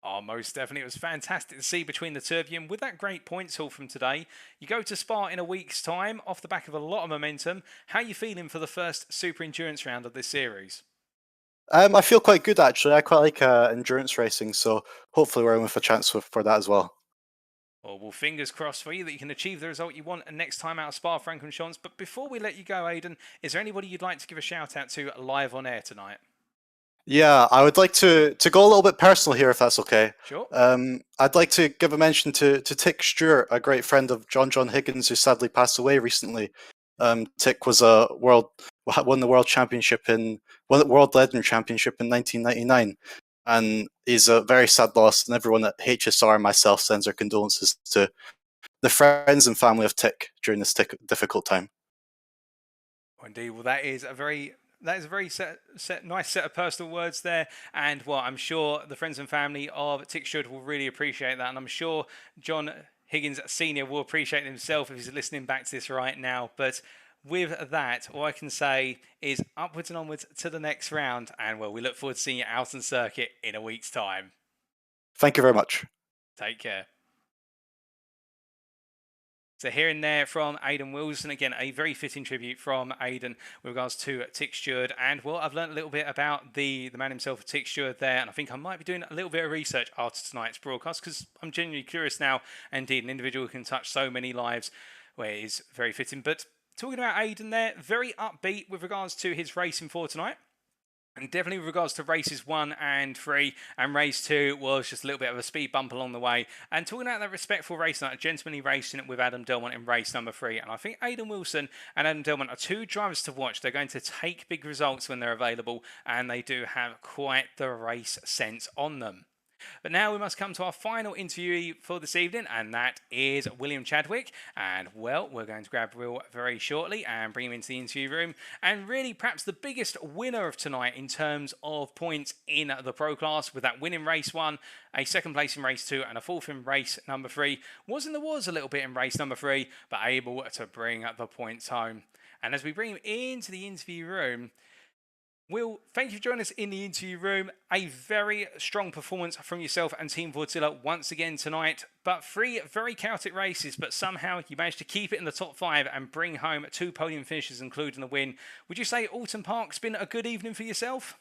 Oh, most definitely. It was fantastic to see between the two of you. And with that great points haul from today, you go to Spa in a week's time off the back of a lot of momentum. How are you feeling for the first Super Endurance round of this series? I feel quite good, actually. I quite like endurance racing, so hopefully we're in with a chance for that as well. Oh, well, fingers crossed for you that you can achieve the result you want next time out of Spa-Francorchamps. But before we let you go, Aidan, is there anybody you'd like to give a shout out to live on air tonight? Yeah, I would like to go a little bit personal here, if that's okay. Sure. I'd like to give a mention to Tick Stewart, a great friend of John Higgins, who sadly passed away recently. Tick was won the world championship won the World Legend Championship in 1999, and he's a very sad loss. And everyone at HSR and myself sends our condolences to the friends and family of Tick during this difficult time. Indeed. Well, that is a very nice set of personal words there, and well, I'm sure the friends and family of Tick Stewart will really appreciate that, and I'm sure John Higgins Senior will appreciate himself if he's listening back to this right now. But with that, all I can say is upwards and onwards to the next round, and well, we look forward to seeing you out on circuit in a week's time. Thank you very much. Take care. So hearing there from Aidan Wilson, again, a very fitting tribute from Aidan with regards to Tick Stewart. And, well, I've learned a little bit about the man himself, Tick Stewart there, and I think I might be doing a little bit of research after tonight's broadcast because I'm genuinely curious now. Indeed, an individual who can touch so many lives, where it is very fitting. But talking about Aidan there, very upbeat with regards to his racing for tonight. And definitely with regards to races 1 and 3, and race 2 was just a little bit of a speed bump along the way. And talking about that respectful race night, a gentlemanly racing with Adam Delmont in race number 3. And I think Aidan Wilson and Adam Delmont are two drivers to watch. They're going to take big results when they're available, and they do have quite the race sense on them. But now we must come to our final interviewee for this evening, and that is William Chadwick. And, well, we're going to grab Will very shortly and bring him into the interview room. And really, perhaps the biggest winner of tonight in terms of points in the Pro class, with that win in race 1, a second place in race 2, and a fourth in race number 3. Was in the wars a little bit in race number 3, but able to bring the points home. And as we bring him into the interview room, Will, thank you for joining us in the interview room. A very strong performance from yourself and Team Vortilla once again tonight. But 3 very chaotic races, but somehow you managed to keep it in the top 5 and bring home 2 podium finishes, including a win. Would you say Oulton Park's been a good evening for yourself?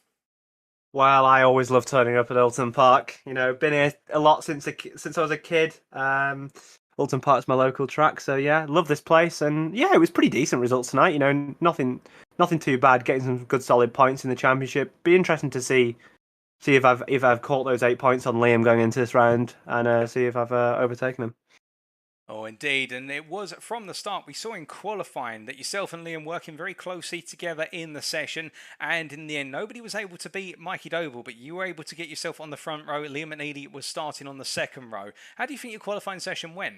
Well, I always love turning up at Oulton Park. You know, been here a lot since I was a kid. Oulton Park's my local track, so yeah, love this place. And yeah, it was pretty decent results tonight. You know, nothing too bad. Getting some good solid points in the championship. Be interesting to see if I've caught those 8 points on Liam going into this round, and see if I've overtaken him. Oh, indeed. And it was from the start, we saw in qualifying that yourself and Liam working very closely together in the session. And in the end, nobody was able to beat Mikey Doble, but you were able to get yourself on the front row. Liam McNeilly was starting on the second row. How do you think your qualifying session went?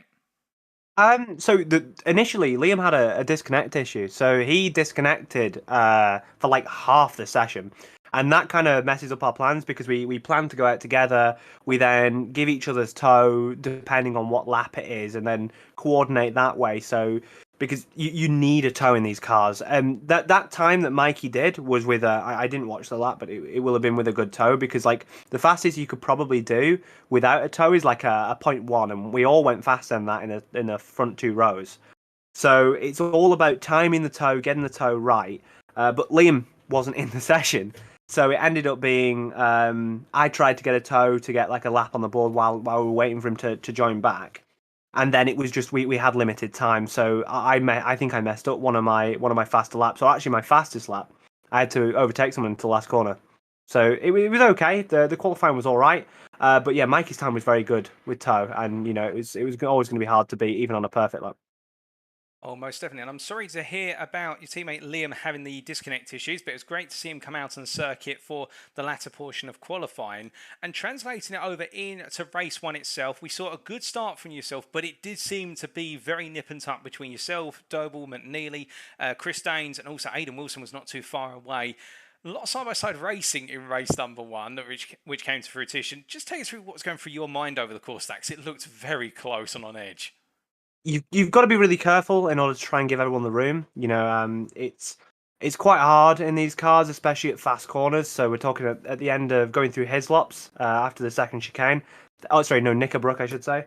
Initially Liam had a disconnect issue, so he disconnected for like half the session, and that kind of messes up our plans because we plan to go out together. We then give each other's tow depending on what lap it is, and then coordinate that way. So because you need a tow in these cars, and that time that Mikey did was with I didn't watch the lap, but it will have been with a good tow because like the fastest you could probably do without a tow is like a 0.1, and we all went faster than that in the front two rows. So it's all about timing the tow, getting the tow right. But Liam wasn't in the session, so it ended up being I tried to get a tow to get like a lap on the board while we were waiting for him to join back, and then it was just we had limited time. So I think I messed up one of my faster laps, or actually my fastest lap. I had to overtake someone into the last corner. So it was okay. The qualifying was all right. But yeah, Mikey's time was very good with tow, and you know it was always going to be hard to beat, even on a perfect lap. Oh, most definitely. And I'm sorry to hear about your teammate Liam having the disconnect issues, but it was great to see him come out on the circuit for the latter portion of qualifying. And translating it over into race one itself, we saw a good start from yourself, but it did seem to be very nip and tuck between yourself, Doble, McNeilly, Chris Daines, and also Aidan Wilson was not too far away. A lot of side-by-side racing in race number one, which came to fruition. Just take us through what was going through your mind over the course, Dax. It looked very close and on edge. You've got to be really careful in order to try and give everyone the room. You know, it's quite hard in these cars, especially at fast corners. So we're talking at the end of going through Hislops after the second chicane. Oh, sorry, no, Knickerbrook, I should say.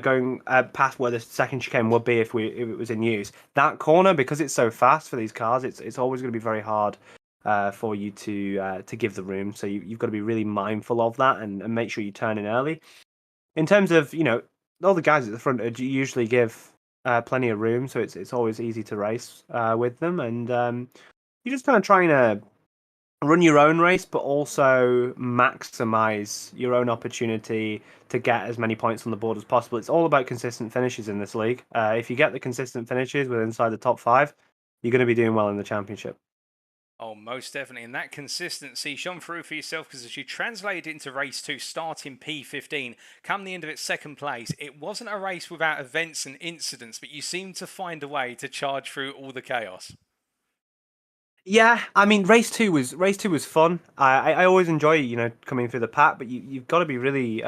Going past where the second chicane would be if it was in use. That corner, because it's so fast for these cars, it's always going to be very hard for you to give the room. So you've got to be really mindful of that and make sure you turn in early. In terms of all the guys at the front usually give plenty of room, so it's always easy to race with them, and you just kind of trying to run your own race, but also maximize your own opportunity to get as many points on the board as possible. It's all about consistent finishes in this league. If you get the consistent finishes with inside the top five, you're going to be doing well in the championship. Oh, most definitely. And that consistency shone through for yourself because as you translated it into race two, starting P15, come the end of it, second place, it wasn't a race without events and incidents, but you seemed to find a way to charge through all the chaos. Yeah, I mean, race two was fun. I always enjoy coming through the pack, but you've got to be really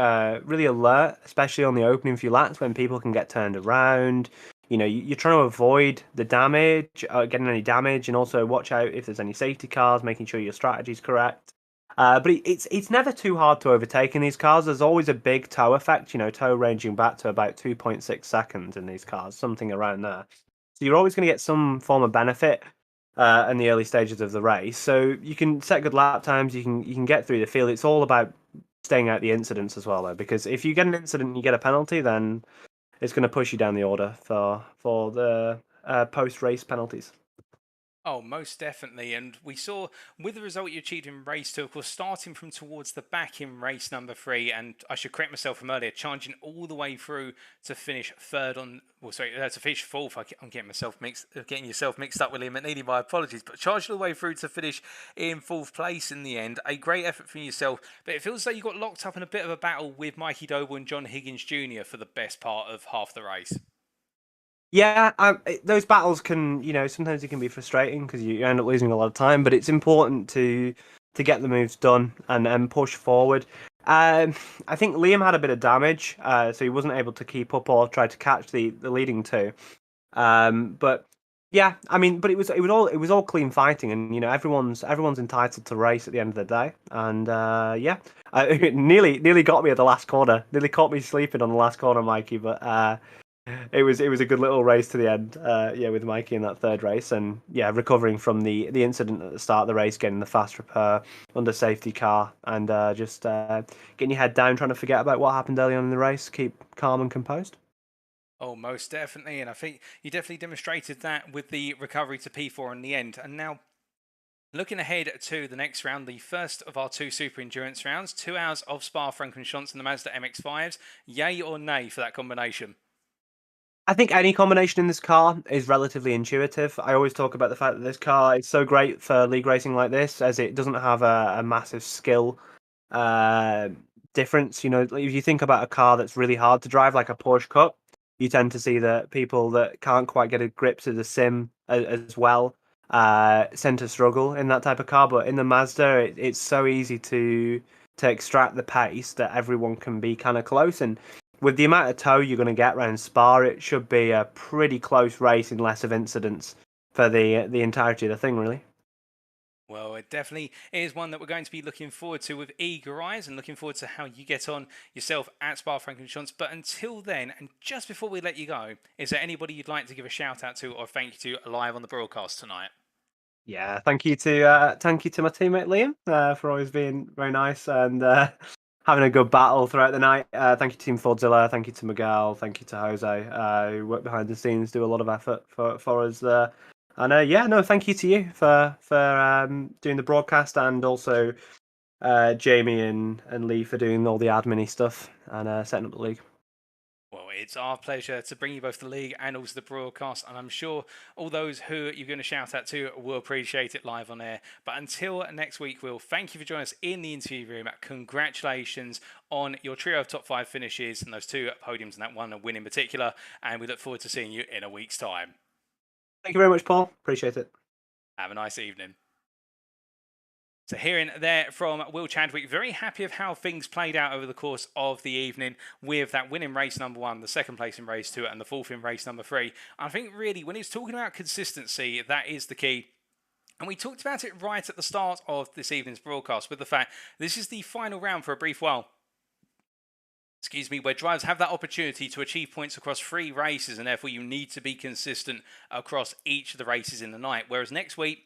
really alert, especially on the opening few laps when people can get turned around. You're trying to avoid the damage, getting any damage, and also watch out if there's any safety cars, making sure your strategy's correct. But it's never too hard to overtake in these cars. There's always a big tow effect, tow ranging back to about 2.6 seconds in these cars, something around there. So you're always going to get some form of benefit in the early stages of the race. So you can set good lap times, you can get through the field. It's all about staying out the incidents as well, though, because if you get an incident and you get a penalty, then it's going to push you down the order for the post-race penalties. Oh, most definitely. And we saw with the result you achieved in race two, of course, starting from towards the back in race number three, and I should correct myself from earlier, charging all the way through to finish to finish fourth. I'm getting yourself mixed up, William McNeilly. My apologies, but charged all the way through to finish in fourth place in the end. A great effort from yourself, but it feels like you got locked up in a bit of a battle with Mikey Doble and John Higgins Jr. for the best part of half the race. Yeah, those battles can, sometimes it can be frustrating because you end up losing a lot of time, but it's important to get the moves done and push forward. I think Liam had a bit of damage, so he wasn't able to keep up or try to catch the leading two. But yeah, I mean, but it was all clean fighting, and everyone's entitled to race at the end of the day. And yeah, it nearly got me at the last corner, nearly caught me sleeping on the last corner, Mikey, but. It was a good little race to the end, with Mikey in that third race, and recovering from the incident at the start of the race, getting the fast repair under safety car, and just getting your head down, trying to forget about what happened early on in the race, keep calm and composed. Oh, most definitely, and I think you definitely demonstrated that with the recovery to P4 in the end. And now, looking ahead to the next round, the first of our two super endurance rounds, 2 hours of Spa-Francorchamps and the Mazda MX-5s, yay or nay for that combination? I think any combination in this car is relatively intuitive. I always talk about the fact that this car is so great for league racing like this, as it doesn't have a massive skill uh, difference. You know, if you think about a car that's really hard to drive, like a Porsche Cup, you tend to see that people that can't quite get a grip to the sim as well tend to struggle in that type of car. But in the Mazda, it's so easy to extract the pace that everyone can be kind of close. And with the amount of tow you're going to get around Spa, it should be a pretty close race in less of incidents for the entirety of the thing, really. Well, it definitely is one that we're going to be looking forward to with eager eyes and looking forward to how you get on yourself at Spa-Francorchamps. But until then, and just before we let you go, is there anybody you'd like to give a shout out to or thank you to live on the broadcast tonight? Yeah, thank you to my teammate Liam for always being very nice and having a good battle throughout the night. Thank you to Team Fordzilla, thank you to Miguel, thank you to Jose, who work behind the scenes, do a lot of effort for us there. And yeah, no, thank you to you for doing the broadcast, and also Jamie and Lee for doing all the admin-y stuff and setting up the league. Well, it's our pleasure to bring you both the league and also the broadcast, and I'm sure all those who you're going to shout out to will appreciate it live on air. But until next week, Will, thank you for joining us in the interview room. Congratulations on your trio of top 5 finishes and those 2 podiums and that one win in particular, and we look forward to seeing you in a week's time. Thank you very much, Paul. Appreciate it. Have a nice evening. So hearing there from Will Chadwick, very happy of how things played out over the course of the evening with that win in race number 1, the 2nd place in race 2 and the 4th in race number 3. I think really when he's talking about consistency, that is the key. And we talked about it right at the start of this evening's broadcast with the fact this is the final round for a brief while. Where drivers have that opportunity to achieve points across 3 races, and therefore you need to be consistent across each of the races in the night. Whereas next week,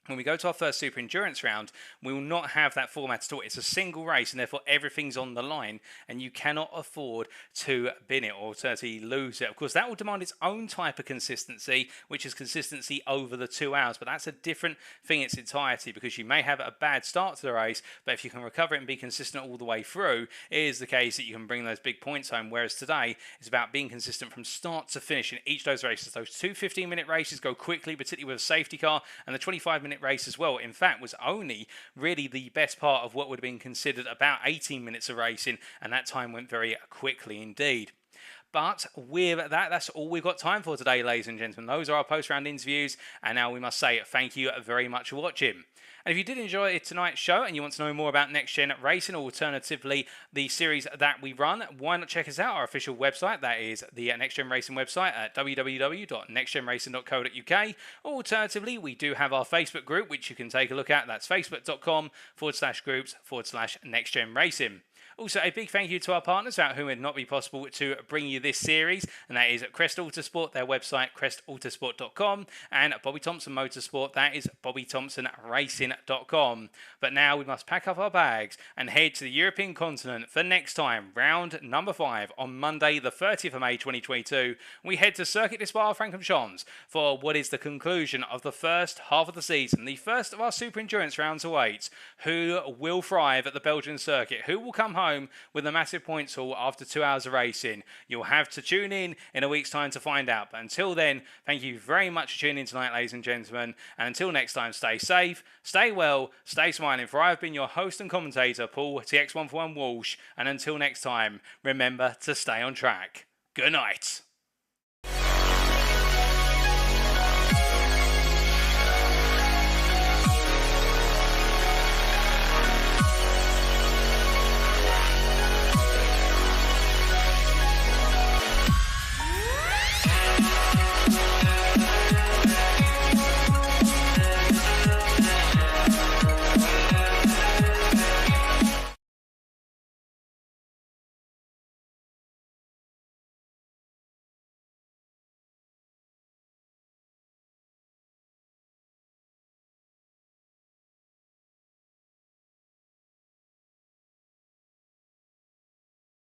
when we go to our first Super Endurance round, we will not have that format at all. It's a single race, and therefore everything's on the line, and you cannot afford to bin it or to lose it. Of course, that will demand its own type of consistency, which is consistency over the 2 hours, but that's a different thing in its entirety, because you may have a bad start to the race, but if you can recover it and be consistent all the way through, it is the case that you can bring those big points home, whereas today is about being consistent from start to finish in each of those races. Those 2 15-minute races go quickly, particularly with a safety car, and the 25-minute race as well, in fact, was only really the best part of what would have been considered about 18 minutes of racing, and that time went very quickly indeed. But with that, that's all we've got time for today, ladies and gentlemen. Those are our post-round interviews, and now we must say thank you very much for watching. And if you did enjoy tonight's show and you want to know more about NXTGEN Racing, or alternatively the series that we run, why not check us out? Our official website, that is the NXTGEN Racing website at www.nextgenracing.co.uk. Alternatively, we do have our Facebook group, which you can take a look at. That's facebook.com/groups/NXTGEN Racing. Also, a big thank you to our partners, without whom it would not be possible to bring you this series, and that is Crest Autosport, their website, crestautosport.com, and Bobby Thompson Motorsport, that is bobbythompsonracing.com. But now we must pack up our bags and head to the European continent for next time, round number 5, on Monday, the 30th of May 2022. We head to Circuit de Spa-Francorchamps for what is the conclusion of the first half of the season. The first of our Super Endurance rounds awaits. Who will thrive at the Belgian circuit? Who will come home with a massive points haul after 2 hours of racing? You'll have to tune in a week's time to find out. But until then, thank you very much for tuning in tonight, ladies and gentlemen. And until next time, stay safe, stay well, stay smiling. For I have been your host and commentator, Paul TX141 Walsh. And until next time, remember to stay on track. Good night.